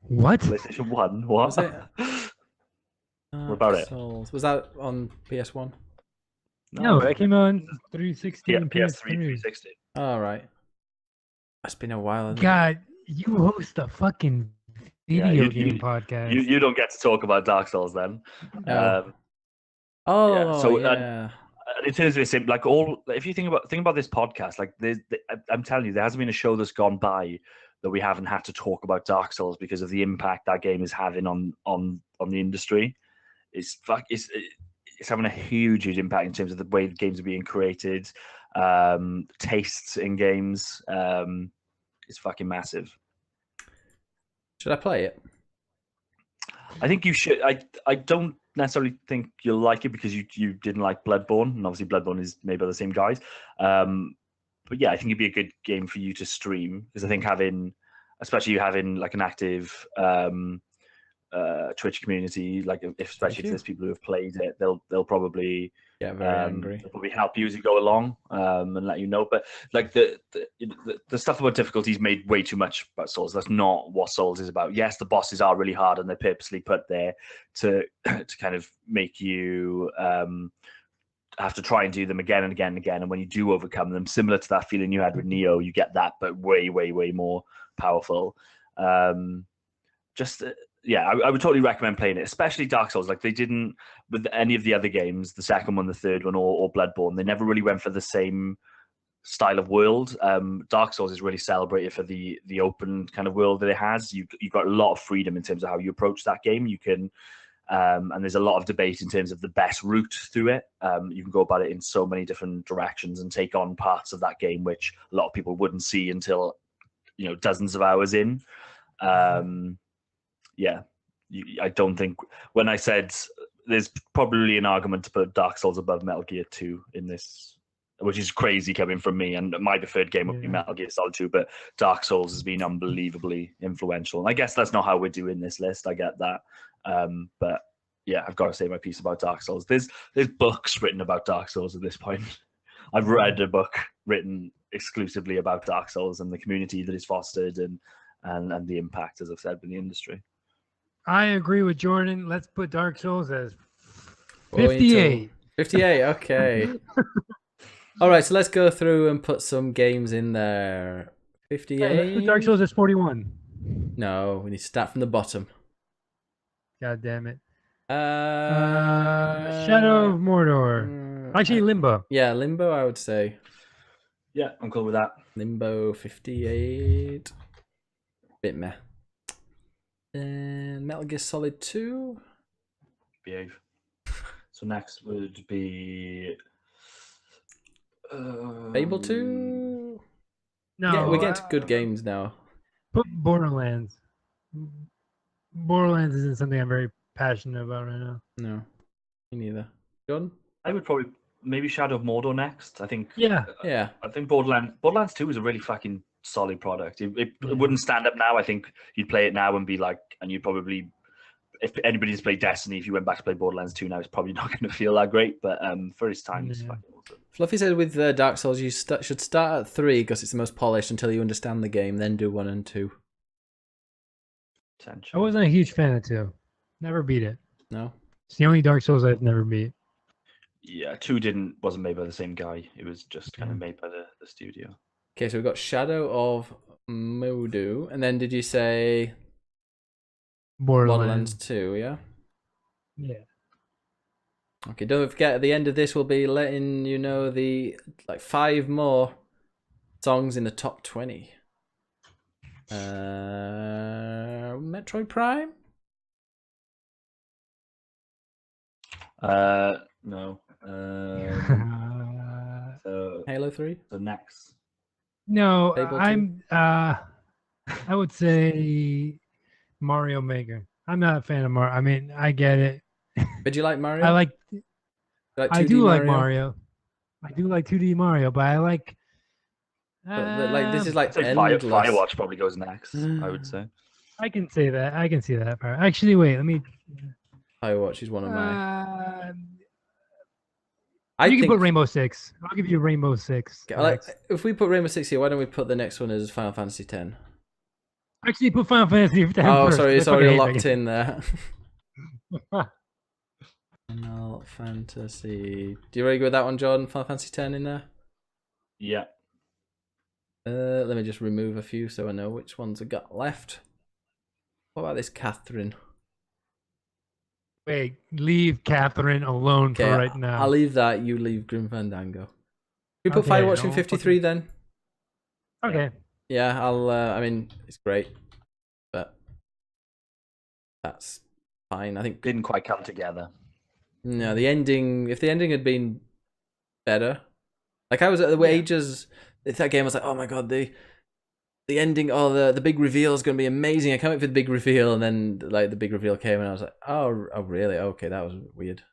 C: What?
D: PlayStation 1? What?
B: Was it?
D: What about it?
B: Souls. Was that on PS1?
C: No, it came on 360
D: Yeah,
C: and
D: PS3
C: PS3.
D: 360.
B: All right. It's been a while. hasn't it?
C: God, you host a fucking
D: Yeah,
C: video
D: you-
C: game podcast.
D: You don't get to talk about Dark Souls then.
B: No.
D: Yeah, so,
B: yeah.
D: And in terms of it, like if you think about this podcast, like I'm telling you, there hasn't been a show that's gone by that we haven't had to talk about Dark Souls because of the impact that game is having on the industry. It's having a huge impact in terms of the way the games are being created, tastes in games. It's fucking massive.
B: Should I play it?
D: I think you should. I don't necessarily think you'll like it because you didn't like Bloodborne, and obviously Bloodborne is made by the same guys. But yeah, I think it'd be a good game for you to stream because I think especially having like an active Twitch community, like especially if there's people who have played it, they'll probably
B: Get very angry.
D: they'll probably help you as you go along and let you know. But like the stuff about difficulties made way too much about Souls. That's not what Souls is about. Yes, the bosses are really hard and they're purposely put there to kind of make you have to try and do them again and again and again. And when you do overcome them, similar to that feeling you had with Neo, you get that, but way, way, way more powerful. Just yeah, I would totally recommend playing it, especially Dark Souls. Like they didn't with any of the other games, the second one, the third one, or Bloodborne. They never really went for the same style of world. Dark Souls is really celebrated for the open kind of world that it has. You've got a lot of freedom in terms of how you approach that game. You can and there's a lot of debate in terms of the best route through it. You can go about it in so many different directions and take on parts of that game which a lot of people wouldn't see until dozens of hours in. Yeah, I don't think when I said there's probably an argument to put Dark Souls above Metal Gear 2 in this, which is crazy coming from me. And my preferred game would be Metal Gear Solid 2, but Dark Souls has been unbelievably influential. And I guess that's not how we're doing this list. I get that. But yeah, I've got to say my piece about Dark Souls. There's books written about Dark Souls at this point. I've read a book written exclusively about Dark Souls and the community that it's fostered and the impact, as I've said, in the industry.
C: I agree with Jordan. Let's put Dark Souls as 58.
B: 58, okay. All right, so let's go through and put some games in there. 58.
C: Hey, let's put Dark Souls as 41.
B: No, we need to start from the bottom.
C: God damn it. Shadow of Mordor. Actually, Limbo.
B: Yeah, Limbo, I would say.
D: Yeah, I'm cool with that.
B: Limbo 58. Bit meh. And Metal Gear Solid 2.
D: Behave. So next would be
B: Fable 2.
C: No,
B: Yeah, we're getting to good games now.
C: Put Borderlands. Borderlands isn't something I'm very passionate about right now.
B: No, me neither. John?
D: I would probably maybe Shadow of Mordor next. I think.
C: Yeah.
D: I think Borderlands 2 is a really fucking solid product. It wouldn't stand up now. I think you'd play it now and be like, and you'd probably, if anybody's played Destiny, if you went back to play Borderlands 2 now, it's probably not going to feel that great. But for its time, it's fucking awesome.
B: Fluffy said with Dark Souls, you should start at 3 because it's the most polished until you understand the game, then do 1 and 2.
C: I wasn't a huge fan of 2. Never beat it.
B: No?
C: It's the only Dark Souls I've never beat.
D: Yeah, 2 wasn't made by the same guy. It was just kind of made by the studio.
B: Okay, so we've got Shadow of Mordor, and then did you say Borderlands 2, yeah?
C: Yeah.
B: Okay, don't forget at the end of this we'll be letting you know the 5 more songs in the top 20. Metroid Prime?
D: No. So
B: Halo 3?
D: So next.
C: No,
B: Fable 2?
C: I'm I would say Mario Maker. I'm not a fan of Mario. I mean, I get it.
B: Did you like Mario?
C: I do
B: 2D
C: like Mario. I do like 2D Mario, but I like
B: this is
D: I'd say
B: endless.
D: Firewatch probably goes next, I would say.
C: I can say that. I can see that part. Actually, wait, let me
B: Firewatch is one of my.
C: you can put Rainbow Six. I'll give you Rainbow Six.
B: If we put Rainbow Six here, why don't we put the next one as Final Fantasy X?
C: Actually, put Final Fantasy X.
B: Oh,
C: first.
B: sorry, it's
C: That's
B: already
C: okay,
B: locked in there. Final Fantasy. Do you really go with that one, Jordan? Final Fantasy X in there?
D: Yeah.
B: Let me just remove a few so I know which ones I got left. What about this Catherine?
C: Wait, leave Catherine alone for right now.
B: I'll leave that. You leave Grim Fandango. We put
C: Okay,
B: Firewatch in
C: no,
B: 53 then.
C: Okay.
B: Yeah, I'll. I mean, it's great, but that's fine. I think
D: Didn't quite come together.
B: no, the ending. If the ending had been better, like I was at the ages. If that game was like, oh my god, the ending, the big reveal is going to be amazing. I can't wait for the big reveal, and then the big reveal came, and I was like, oh really? Okay, that was weird.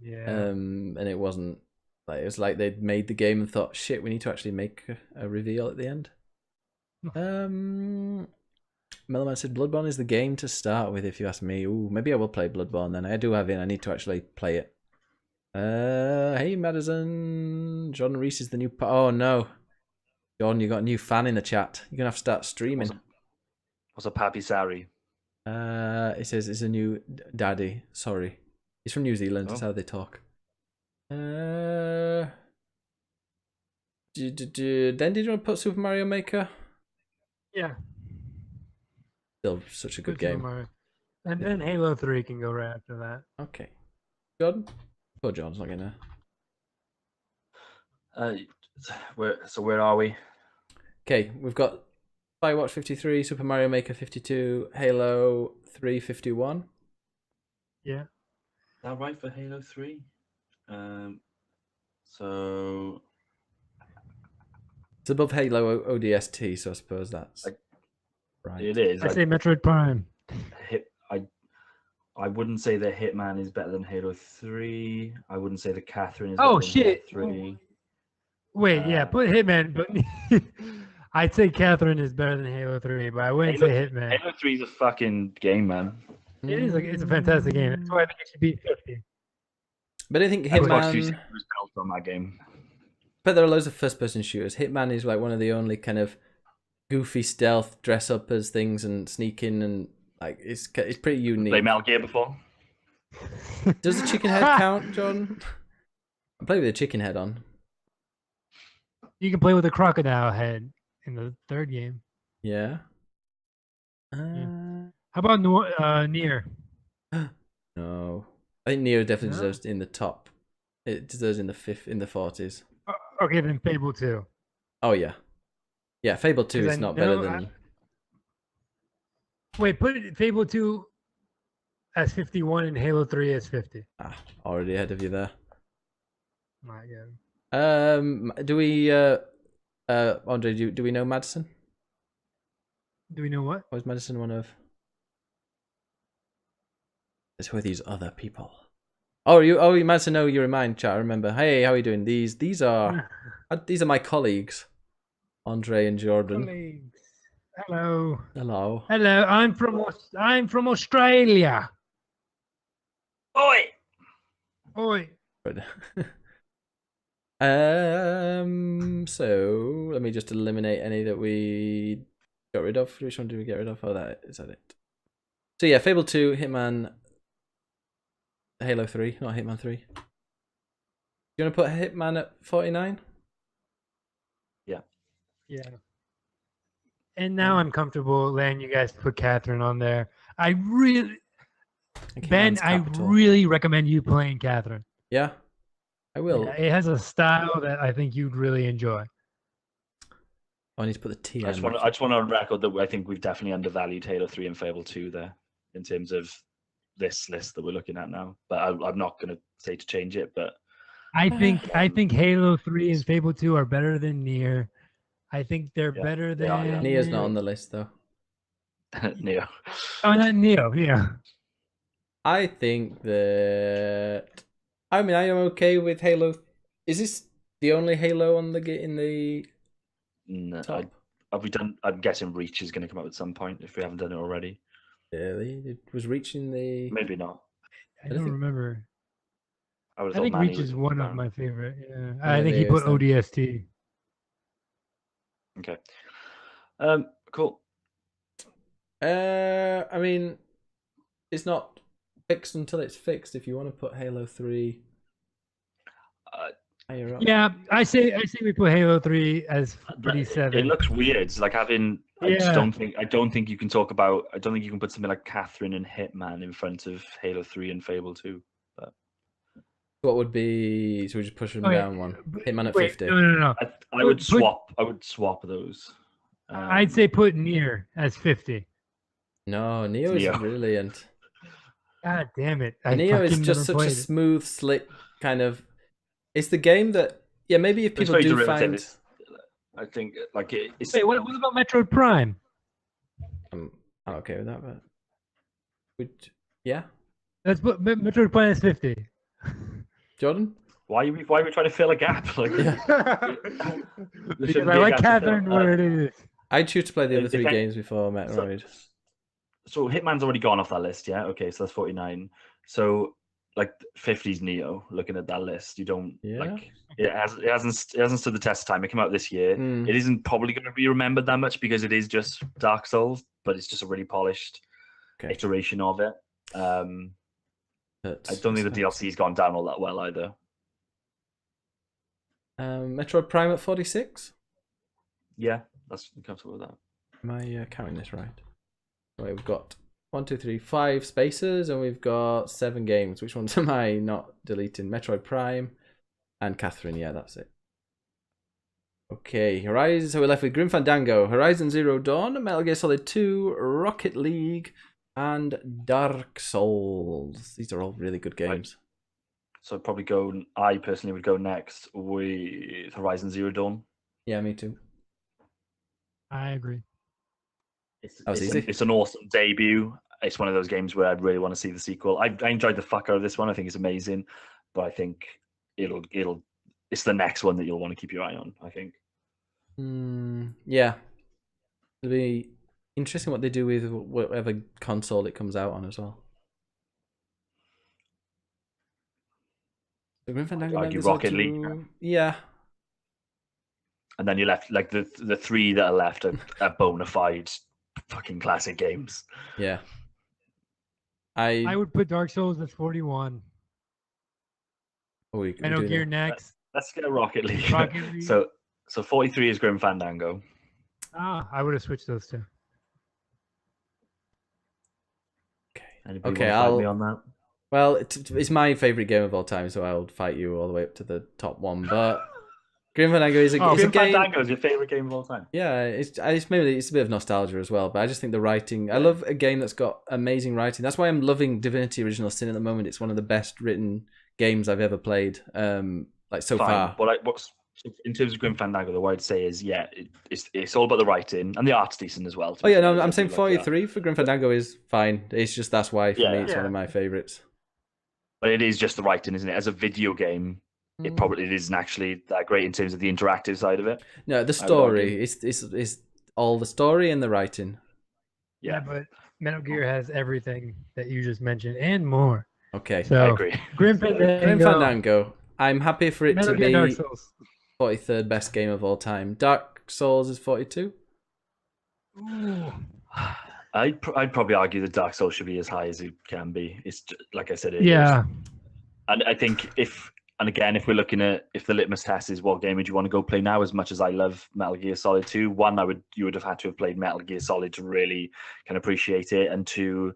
C: Yeah.
B: And it wasn't it was like they'd made the game and thought, shit, we need to actually make a reveal at the end. Mellowman said Bloodborne is the game to start with, if you ask me. Ooh, maybe I will play Bloodborne then. I do have it. I need to actually play it. Hey Madison, John Reese is the new. Oh no, John, you got a new fan in the chat. You're gonna have to start streaming.
D: What's a Papi Sari?
B: It says it's a new daddy. Sorry, he's from New Zealand. That's how they talk. Then did you want to put Super Mario Maker?
C: Yeah.
B: Still such a good
C: Super
B: game.
C: Mario. And then Halo 3 can go right after that.
B: Okay. Jordan? Oh, John's not gonna.
D: Where are we?
B: Okay, we've got Firewatch 53, Super Mario Maker 52, Halo 3 51.
C: Yeah.
D: Is that right for Halo 3? So
B: It's above Halo ODST, so I suppose that's right.
D: it is.
C: I say Metroid Prime.
D: I wouldn't say that Hitman is better than Halo 3. I wouldn't say that Catherine is
C: Oh,
D: better than
C: shit.
D: Halo 3.
C: Wait, yeah, put Hitman, but I'd say Catherine is better than Halo 3, but I wouldn't say Hitman.
D: Halo 3 is a fucking game, man.
C: It is it's a fantastic game. That's why I think it should be 50.
B: But I think
D: Xbox
B: Hitman.
D: 360 was built on that game.
B: But there are loads of first-person shooters. Hitman is like one of the only kind of goofy stealth, dress up as things and sneak in, and like it's pretty unique.
D: Play Metal Gear before?
B: Does the chicken head count, John? I play with a chicken head on.
C: You can play with a crocodile head in the third game.
B: Yeah.
C: How about Nier?
B: No, I think Neo definitely
C: No?
B: deserves in the top. It deserves in the 40s.
C: Okay, then Fable 2.
B: Oh yeah, yeah. Fable 2
C: 'Cause
B: is
C: I
B: not better
C: know
B: than.
C: Wait, put Fable 2 as 51 and Halo 3 as 50.
B: Already ahead of you there.
C: My God.
B: Do we Andre, do we know Madison?
C: Do we know what?
B: Or is Madison one of? It's with these other people. Oh, you Madison, no, you're in mine, chat. I remember. Hey, how are you doing? These are my colleagues, Andre and Jordan.
C: Colleagues. Hello.
B: Hello.
C: Hello. I'm from Australia.
D: Oi!
C: Oi.
B: Good. So let me just eliminate any that we got rid of. Which one did we get rid of? Oh, that is that it. So yeah, Fable 2, Hitman, Halo 3, not Hitman 3. You want to put Hitman at 49?
D: Yeah.
C: Yeah. And now I'm comfortable letting you guys put Catherine on there. I really, Ben, I really recommend you playing Catherine.
B: Yeah, I will.
C: Yeah, it has a style that I think you'd really enjoy.
B: Oh, I need to put the T.
D: I just want on record that I think we've definitely undervalued Halo 3 and Fable 2 there in terms of this list that we're looking at now. But I'm not going to say to change it. But
C: I think Halo 3 and Fable 2 are better than Nier. I think they're better than.
D: yeah.
B: Nio's not on the list though.
D: Neo.
C: Oh, not Neo. Yeah.
B: I think that. I mean, I am okay with Halo. Is this the only Halo on in the
D: No,
B: top?
D: have we done? I'm guessing Reach is going to come out at some point if we haven't done it already.
B: Really? It was reaching the.
D: Maybe not.
C: I don't remember.
D: I
C: think
D: Manny
C: Reach
D: was
C: is one of
D: down.
C: my favorite. Yeah.
B: Yeah,
C: I think he
B: there
C: put
B: is that.
C: ODST.
D: Okay. Cool.
B: I mean, it's not fixed until it's fixed. If you want to put Halo 3 higher up.
C: Yeah, I say we put Halo 3 as 47.
D: It looks weird. It's like having. I
C: Yeah.
D: don't think you can talk about. I don't think you can put something like Catherine and Hitman in front of Halo 3 and Fable 2. But
B: What would be? So we just push them down one. Hitman at
C: Wait,
B: 50.
C: No.
D: I would swap. I would swap those.
C: I'd say put Nier as 50.
B: No, Neo is
D: Neo.
B: brilliant.
C: God damn it! I
B: Neo is
C: fucking
B: just
C: never
B: such a
C: played it.
B: smooth, slick kind of. It's the game that, yeah, maybe if
D: It's
B: people
D: very
B: do
D: derivative.
B: find.
D: I think like it's.
C: Wait, what about Metroid Prime?
B: I'm okay with that, but yeah,
C: Let's put Metroid Prime as 50.
B: Jordan.
D: Why are we trying to fill a gap? Like,
B: Yeah.
C: Because I like Catherine where it is.
B: I choose to play the other
D: It
B: three
D: depends-
B: games before Metroid.
D: So Hitman's already gone off that list, yeah. Okay, so that's 49. So like 50's Neo. Looking at that list, you don't like it hasn't stood the test of time. It came out this year.
B: Mm.
D: It isn't probably going to be remembered that much because it is just Dark Souls, but it's just a really polished iteration of it. I don't think the DLC's gone down all that well either.
B: Metroid Prime at 46.
D: Yeah, that's I'm comfortable with that.
B: Am I counting this right? Right, we've got 1, 2, 3, 5 spaces, and we've got 7 games. Which ones am I not deleting? Metroid Prime and Catherine. Yeah, that's it. Okay, Horizon. So we're left with Grim Fandango, Horizon Zero Dawn, Metal Gear Solid 2, Rocket League, and Dark Souls. These are all really good games.
D: So I personally would go next with Horizon Zero Dawn.
B: Yeah, me too.
C: I agree.
D: It's an awesome debut. It's one of those games where I'd really want to see the sequel. I enjoyed the fuck out of this one. I think it's amazing, but I think it's the next one that you'll want to keep your eye on, I think.
B: Yeah. It'll be interesting what they do with whatever console it comes out on as well. So Grim Fandango,
D: argue Rocket League.
B: Yeah.
D: And then you're left, like, the 3 that are left are bona fide fucking classic games.
B: Yeah.
C: I would put Dark Souls at 41. Metal Gear next.
D: Let's get a Rocket League.
C: Rocket League.
D: So 43 is Grim Fandango.
C: I would have switched those two.
D: Okay, I'll fight me on that.
B: Well, it's my favorite game of all time, so I'll fight you all the way up to the top one. But Grim Fandango is a game.
D: Grim Fandango is your favorite game of all time.
B: Yeah, it's a bit of nostalgia as well. But I just think the writing. I love a game that's got amazing writing. That's why I'm loving Divinity: Original Sin at the moment. It's one of the best written games I've ever played. Far.
D: What's in terms of Grim Fandango, the way I'd say is, it's all about the writing, and the art's decent as well.
B: I'm saying 43 for Grim Fandango is fine. It's just that's why for me it's one of my favorites.
D: But it is just the writing, isn't it? As a video game, it isn't actually that great in terms of the interactive side of it.
B: No, the story is all the story and the writing.
C: Yeah, but Metal Gear has everything that you just mentioned and more.
B: Okay,
C: so
D: I agree.
C: Grim
B: Fandango. I'm happy for it to be
C: Dark Souls.
B: 43rd best game of all time. Dark Souls is 42.
C: Ooh.
D: I'd probably argue that Dark Souls should be as high as it can be. It's just, like I said, it
C: is.
D: And I think if we're looking at if the litmus test is what game would you want to go play now, as much as I love Metal Gear Solid 2, one, you would have had to have played Metal Gear Solid to really kind of appreciate it, and two,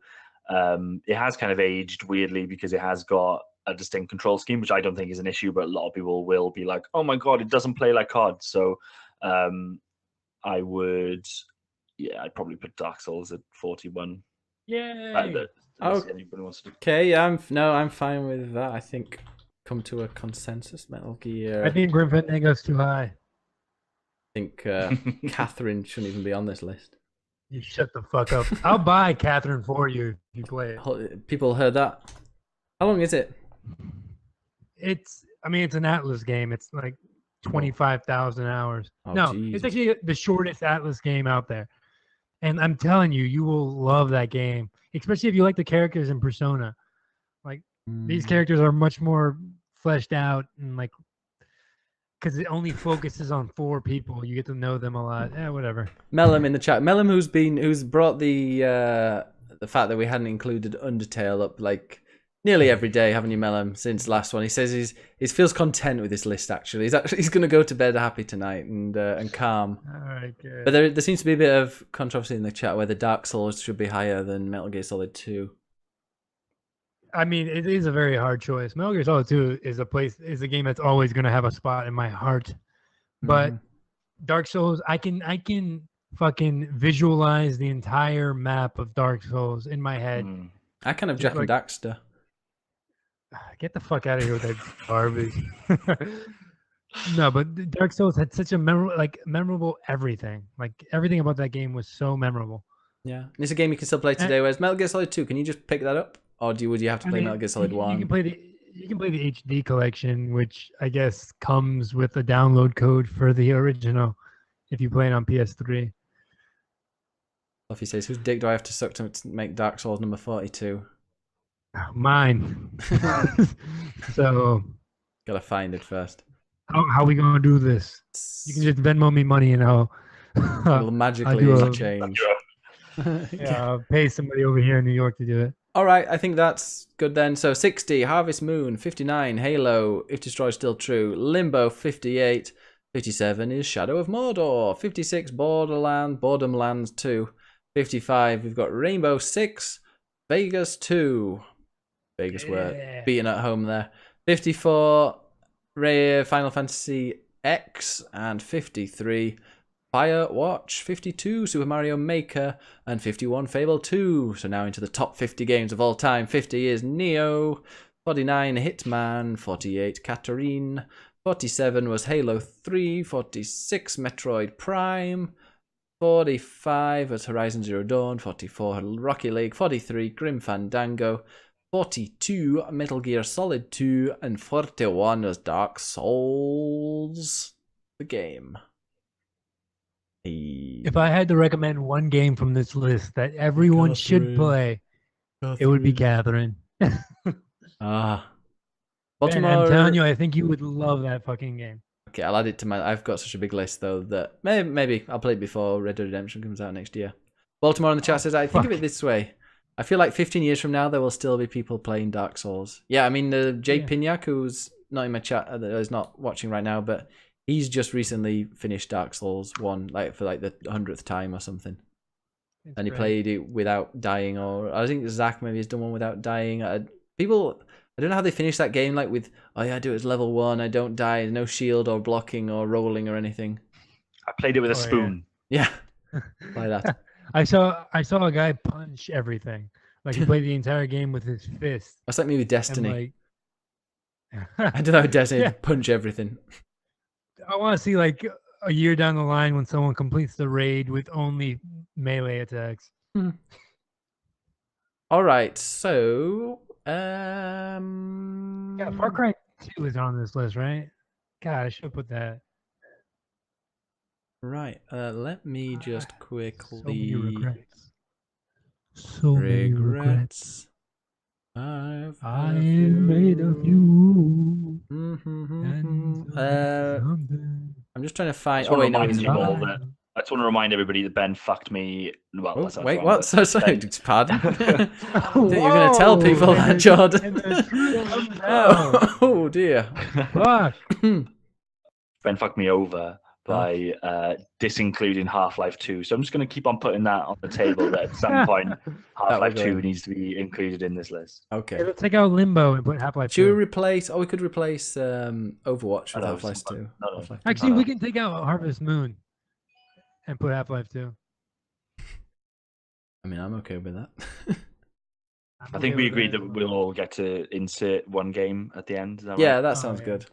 D: it has kind of aged weirdly because it has got a distinct control scheme, which I don't think is an issue, but a lot of people will be like, oh my god, it doesn't play like COD. So I'd probably put Dark Souls at 41.
C: Yay!
B: Okay, I'm fine with that. I think come to a consensus. Metal Gear.
C: I think Grim Fandango's too high.
B: I think Catherine shouldn't even be on this list.
C: You shut the fuck up. I'll buy Catherine for you if you play it.
B: People heard that. How long is it?
C: It's an Atlas game. It's like 25,000 hours. It's actually the shortest Atlas game out there. And I'm telling you, you will love that game, especially if you like the characters in Persona. Like, these characters are much more fleshed out, and like, because it only focuses on 4 people. You get to know them a lot. Whatever.
B: Mellum in the chat. Mellum, who's brought the fact that we hadn't included Undertale up like nearly every day, haven't you, Mellum, since last one? He says he feels content with this list. Actually, he's going to go to bed happy tonight and calm.
C: All right, good.
B: But there seems to be a bit of controversy in the chat whether Dark Souls should be higher than Metal Gear Solid 2.
C: I mean, it is a very hard choice. Metal Gear Solid 2 is a game that's always going to have a spot in my heart. But Dark Souls, I can fucking visualize the entire map of Dark Souls in my head.
B: I kind of Jack and Daxter.
C: Get the fuck out of here with that garbage. No, but Dark Souls had such a memorable everything. Like, everything about that game was so memorable.
B: Yeah, and it's a game you can still play today. Whereas Metal Gear Solid 2, can you just pick that up, or would you have to play Metal Gear Solid 1?
C: You can play the HD collection, which I guess comes with a download code for the original if you play it on PS3.
B: Fluffy says, "Whose dick do I have to suck to make Dark Souls number 42?"
C: Mine. So
B: gotta find it first.
C: How we gonna do this? You can just Venmo me money and
B: it'll magically change.
C: Yeah, I'll pay somebody over here in New York to do it.
B: All right, I think that's good then. So 60, Harvest Moon, 59, Halo, If Destroyed Still True, Limbo, 58, 57 is Shadow of Mordor, 56, Borderlands 2, 55, we've got Rainbow Six, Vegas 2. Vegas were beaten at home there. 54, Final Fantasy X, and 53, Firewatch. 52, Super Mario Maker, and 51, Fable 2. So now into the top 50 games of all time. 50 is Neo, 49, Hitman, 48, Katarine, 47 was Halo 3, 46, Metroid Prime, 45 was Horizon Zero Dawn, 44 Rocky League, 43 Grim Fandango, 42 Metal Gear Solid 2, and 41 was Dark Souls, the game.
C: If I had to recommend one game from this list that everyone should play, it would be Catherine.
B: Baltimore.
C: Ben, I'm telling you, I think you would love that fucking game.
B: Okay, I'll add it to my. I've got such a big list though that maybe I'll play it before Red Dead Redemption comes out next year. Baltimore in the chat says, I think of it this way. I feel like 15 years from now there will still be people playing Dark Souls. Yeah, I mean Jay Pignac, who's not in my chat, is not watching right now, but he's just recently finished Dark Souls 1, like for like the 100th time or something. And he played it without dying, or I think Zach maybe has done one without dying. People, I don't know how they finish that game, like with, oh yeah, I do it as level 1, I don't die, no shield or blocking or rolling or anything.
D: I played it with a spoon.
B: Yeah, like that.
C: I saw a guy punch everything. Like he played the entire game with his fist.
B: That's like me with Destiny.
C: Like,
B: I don't know, Destiny, punch everything.
C: I want to see like a year down the line when someone completes the raid with only melee attacks.
B: All right, so
C: Yeah, Far Cry 2 is on this list, right? God, I should have put that.
B: Right, let me just quickly.
C: So many regrets. So many regrets.
B: I've
C: made of you.
B: I'm just trying to find.
D: I just want to remind everybody that Ben fucked me. Well,
B: Oh,
D: that sounds
B: wait,
D: wrong,
B: what?
D: but
B: So sorry,
D: Ben,
B: pardon. You're going to tell people that, Jordan. Oh dear.
C: Fuck.
D: Ben fucked me over by disincluding Half-Life 2. So I'm just going to keep on putting that on the table that at some point Half-Life 2 needs to be included in this list.
B: Okay.
C: Let's take out Limbo and put Half-Life 2.
B: Should we replace? Oh, we could replace Overwatch with Half-Life 2. Half-Life 2.
C: Actually, we can take out Harvest Moon and put Half-Life 2.
B: I mean, I'm okay with that.
D: I think we agreed that we'll all get to insert one game at the end. Is that
B: Yeah,
D: right?
B: that sounds
C: yeah.
B: good.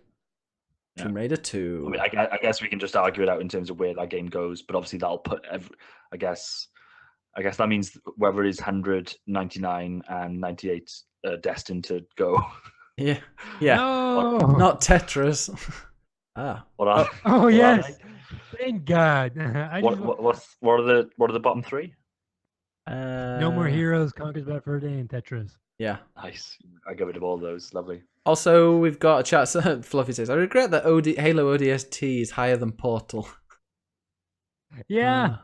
D: Yeah.
B: Tomb Raider 2.
D: I mean, I guess we can just argue it out in terms of where that game goes, but obviously that'll put. I guess that means whether it is 100, 99, and 98 destined to go.
B: Yeah. Yeah.
C: No.
B: Not Tetris.
C: Oh yes. Thank God.
D: What are the bottom three?
C: No More Heroes, Conquers Bad Fur Day, and Tetris.
B: Yeah.
D: Nice. I got rid of all those. Lovely.
B: Also, we've got a chat. So Fluffy says, I regret that Halo ODST is higher than Portal.
C: Yeah.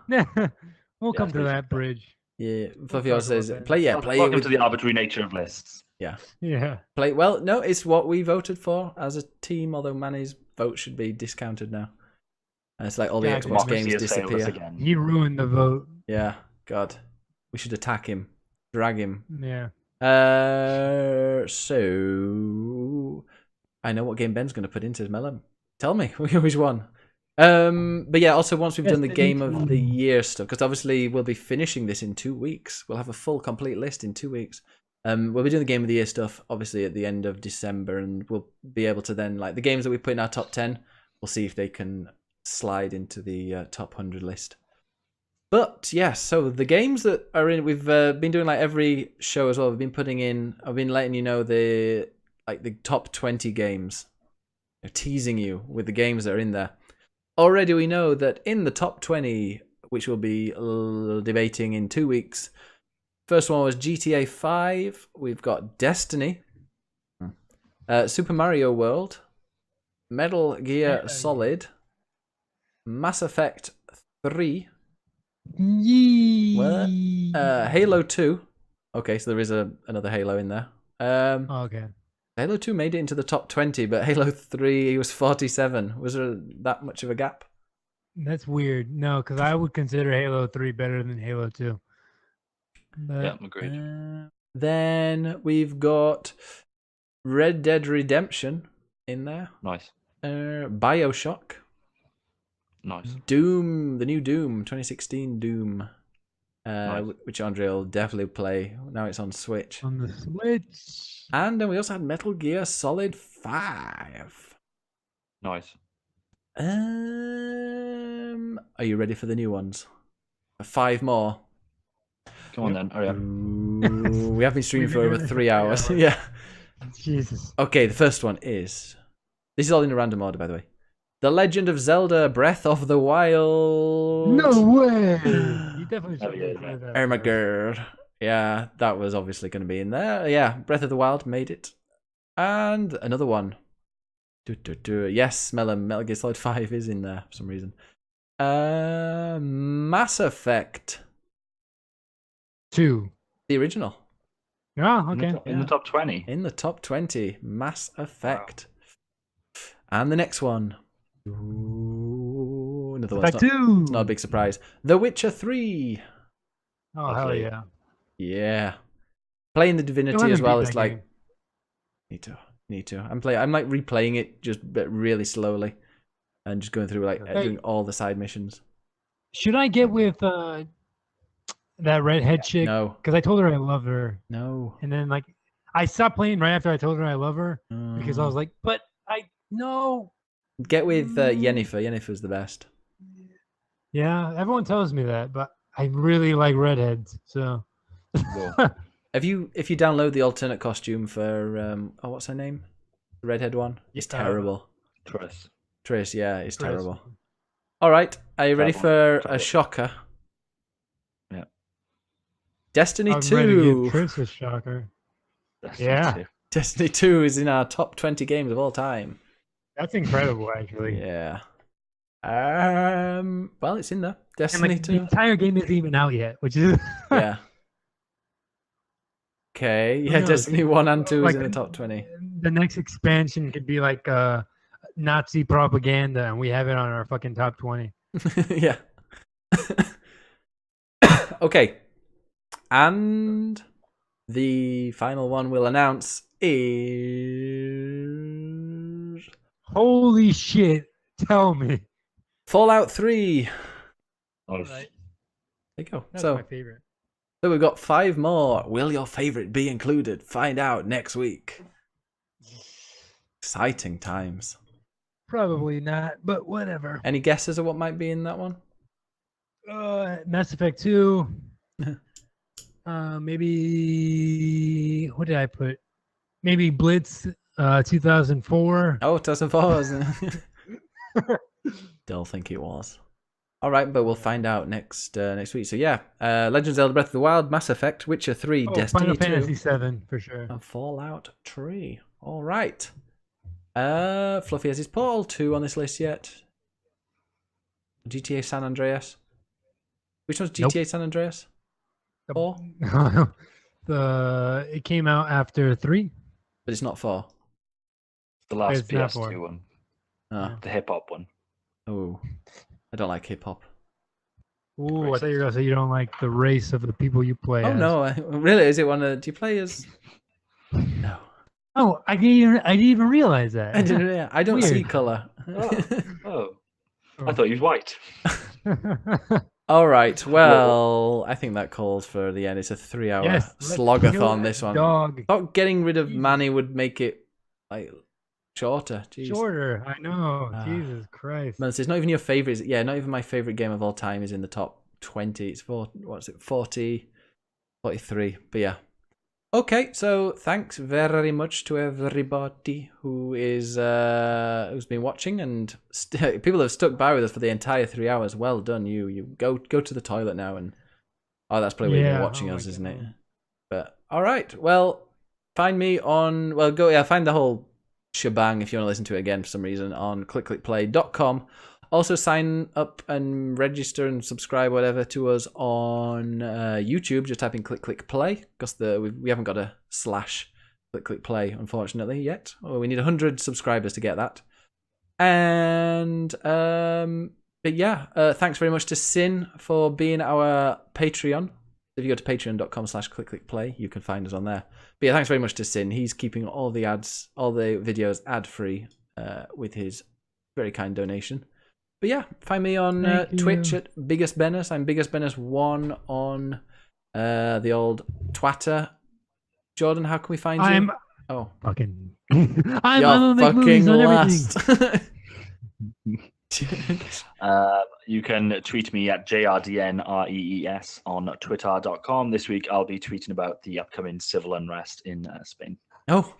C: We'll come to that bridge.
B: Yeah. Fluffy also says, play
D: Welcome
B: it.
D: to the arbitrary nature of lists.
B: Yeah.
C: Yeah.
B: Play. Well, no, it's what we voted for as a team, although Manny's vote should be discounted now. And it's like all the
C: God,
B: Xbox
D: Democracy
B: games
D: has failed us
B: disappear.
D: again.
C: He ruined the vote.
B: Yeah. God. We should attack him. Drag him.
C: Yeah.
B: So I know what game Ben's going to put into his melon. Tell me which one. But yeah, also once we've done the game of the year stuff, because obviously we'll be finishing this in 2 weeks. We'll have a full complete list in 2 weeks. We'll be doing the game of the year stuff obviously at the end of December, and we'll be able to then, like the games that we put in our top 10, we'll see if they can slide into the top 100 list. But yeah, so the games that are in, we've been doing like every show as well. We've been putting in, I've been letting you know the top 20 games, teasing you with the games that are in there. Already we know that in the top 20, which we'll be debating in 2 weeks, first one was GTA 5. We've got Destiny, Super Mario World, Metal Gear Solid, Mass Effect 3, Halo 2. Okay, so there is another Halo in there.
C: Okay.
B: Halo 2 made it into the top 20, but Halo 3 was 47. Was there that much of a gap?
C: That's weird. No, because I would consider Halo 3 better than Halo 2.
D: Yeah, agreed.
B: Then we've got Red Dead Redemption in there.
D: Nice.
B: BioShock.
D: Nice.
B: Doom, the new Doom, 2016 Doom.
D: Nice.
B: Which Andre will definitely play. Now it's on Switch.
C: On the Switch.
B: And then we also had Metal Gear Solid 5.
D: Nice.
B: Are you ready for the new ones? 5 more.
D: Come on then. Hurry up.
B: Ooh, we have been streaming
C: We've
B: for
C: been
B: over
C: doing it
B: 3
C: for
B: hours.
C: 3
B: Yeah.
C: Jesus.
B: Okay, the first one is. This is all in a random order, by the way. The Legend of Zelda: Breath of the Wild.
C: No way. You definitely should
D: yeah,
C: have played that.
B: Oh my
C: first.
B: god. Yeah, that was obviously going to be in there. Yeah, Breath of the Wild made it. And another one. Yes, Metal Gear Solid 5 is in there for some reason. Mass Effect.
C: 2.
B: The original.
C: Oh, okay.
D: In the top 20.
B: In the top 20. Mass Effect. Wow. And the next one. Ooh, another one. It's not a big surprise. The Witcher 3.
C: Oh, hell yeah.
B: Yeah. Playing the Divinity as well. It's like, need to. I'm like replaying it just really slowly, and just going through like doing all the side missions.
C: Should I get with that redhead chick?
B: No,
C: because I told her I love her.
B: No.
C: And then like I stopped playing right after I told her I love her because I was like, but I no.
B: Get with Yennefer. Yennefer's the best.
C: Yeah, everyone tells me that, but I really like redheads. So.
B: If you download the alternate costume for what's her name? The redhead one? It's terrible. Triss, yeah, it's terrible. Alright, are you ready for a shocker?
D: Yeah.
C: Destiny 2. Triss a shocker.
B: Destiny 2 is in our top 20 games of all time.
C: That's incredible, actually.
B: Yeah. Well, it's in there. Destiny 2.
C: The entire game isn't even out yet, which is
B: yeah. Okay, yeah, Destiny 1 and 2 is in the top 20.
C: The next expansion could be like Nazi propaganda, and we have it on our fucking top 20.
B: Yeah. Okay. And the final one we'll announce is...
C: Holy shit, tell me.
B: Fallout 3.
C: Right.
B: There you go.
C: That's my favorite.
B: So we've got 5 more. Will your favorite be included? Find out next week. Exciting times.
C: Probably not, but whatever.
B: Any guesses of what might be in that one?
C: Mass Effect 2. Maybe what did I put? Maybe Blitz 2004.
B: Oh, 2004. Don't think it was. All right, but we'll find out next week. So yeah, Legend of Zelda: Breath of the Wild, Mass Effect, Witcher 3, Destiny 2,
C: Final Fantasy 7 for sure,
B: and Fallout 3. All right. Fluffy, has his Portal 2 on this list yet? GTA San Andreas. Which one's GTA San Andreas? 4?
C: It came out after 3,
B: but it's not 4.
D: The last PS2 one.
B: Oh.
D: The hip hop one.
B: Oh. I don't like hip hop.
C: Ooh, I thought you were gonna say you don't like the race of the people you play.
B: Oh no, really? Is it one? Do you play as? No.
C: Oh, I didn't even realize that.
B: I don't see color.
D: Oh. I thought he was white.
B: All right. Well, I think that calls for the end. It's a 3-hour slogathon. This one. Thought getting rid of Manny would make it like shorter. Jeez.
C: Shorter. I know. Jesus Christ.
B: Man, it's not even your favorite. Yeah, not even my favorite game of all time is in the top 20. It's 43. But yeah. Okay, so thanks very much to everybody who is who's been watching, and people have stuck by with us for the entire 3 hours. Well done, you go to the toilet now, and that's probably where you're watching us, isn't it? But all right, well, find me on find the whole shebang if you want to listen to it again for some reason on clickclickplay.com. Also sign up and register and subscribe whatever to us on YouTube. Just type in clickclickplay because we haven't got a / clickclickplay unfortunately yet. We need 100 subscribers to get that. And but yeah, thanks very much to Sin for being our Patreon. If you go to patreon.com/clickclickplay, you can find us on there. But yeah, thanks very much to Sin. He's keeping all the videos ad-free with his very kind donation. But yeah, find me on Twitch at BiggusBennus. I'm BiggusBennus1 on the old Twitter. Jordan, how can we find you? Oh,
C: fucking.
B: you're
C: I'm
B: fucking
C: on
B: last.
D: You can tweet me at JRDNREES on twitter.com. This week I'll be tweeting about the upcoming civil unrest in Spain.
B: Oh,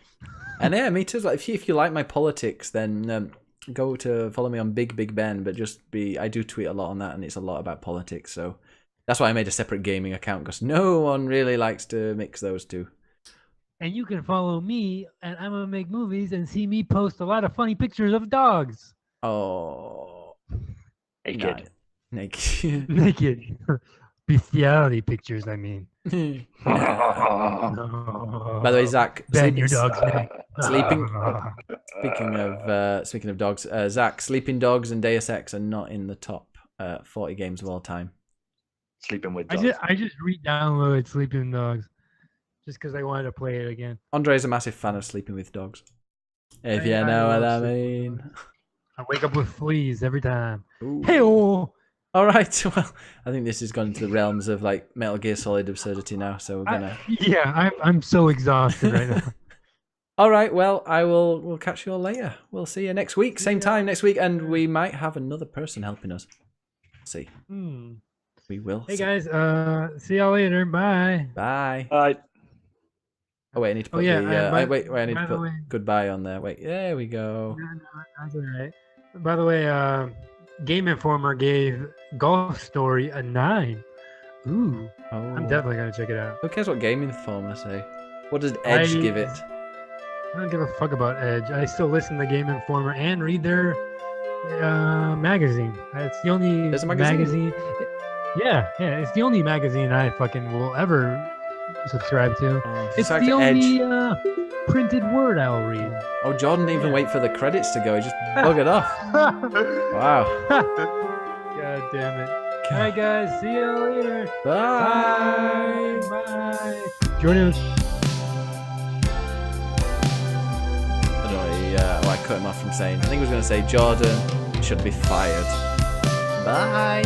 B: and yeah, me too. If you like my politics, then go to follow me on Big Ben. But I do tweet a lot on that, and it's a lot about politics. So that's why I made a separate gaming account, because no one really likes to mix those two.
C: And you can follow me, and I'm gonna make movies and see me post a lot of funny pictures of dogs.
B: Oh,
D: Naked.
B: Naked.
C: Naked. Bestiality pictures, I mean.
B: By the way, Zach,
C: Ben, your dog's name.
B: sleeping. Speaking of dogs, Zach, Sleeping Dogs and Deus Ex are not in the top 40 games of all time.
D: Sleeping with dogs.
C: I just re-downloaded Sleeping Dogs just because I wanted to play it again.
B: Andre's a massive fan of Sleeping with Dogs. If you
C: I
B: know what
C: love
B: I
C: Sleeping
B: mean.
C: I wake up with fleas every time.
B: Ooh.
C: Hey-oh!
B: All right. Well, I think this has gone into the realms of like Metal Gear Solid absurdity now. So we're gonna.
C: I'm so exhausted right now.
B: All right. Well, we'll catch you all later. We'll see you next week, same time next week, and we might have another person helping us. See. We will.
C: Hey guys. See y'all later. Bye.
B: Bye.
D: Bye.
B: Oh wait, I need to put
C: I
B: need to put goodbye on there. Wait, there we go.
C: No, that's all right. By the way, Game Informer gave Golf Story a 9. Ooh.
B: Oh.
C: I'm definitely gonna check it out.
B: Who cares what Game Informer say? What does Edge give it?
C: I don't give a fuck about Edge. I still listen to Game Informer and read their magazine. It's the only
B: There's a magazine?
C: Yeah, it's the only magazine I fucking will ever subscribe to. It's
B: like
C: the
B: Edge.
C: only printed word I'll read.
B: Oh, Jordan didn't even wait for the credits to go. He just buggered off. Wow.
C: God damn it. All right, guys. See you later.
B: Bye.
C: Bye. Jordan.
B: I don't know. I cut him off from saying. I think he was going to say Jordan should be fired. Bye.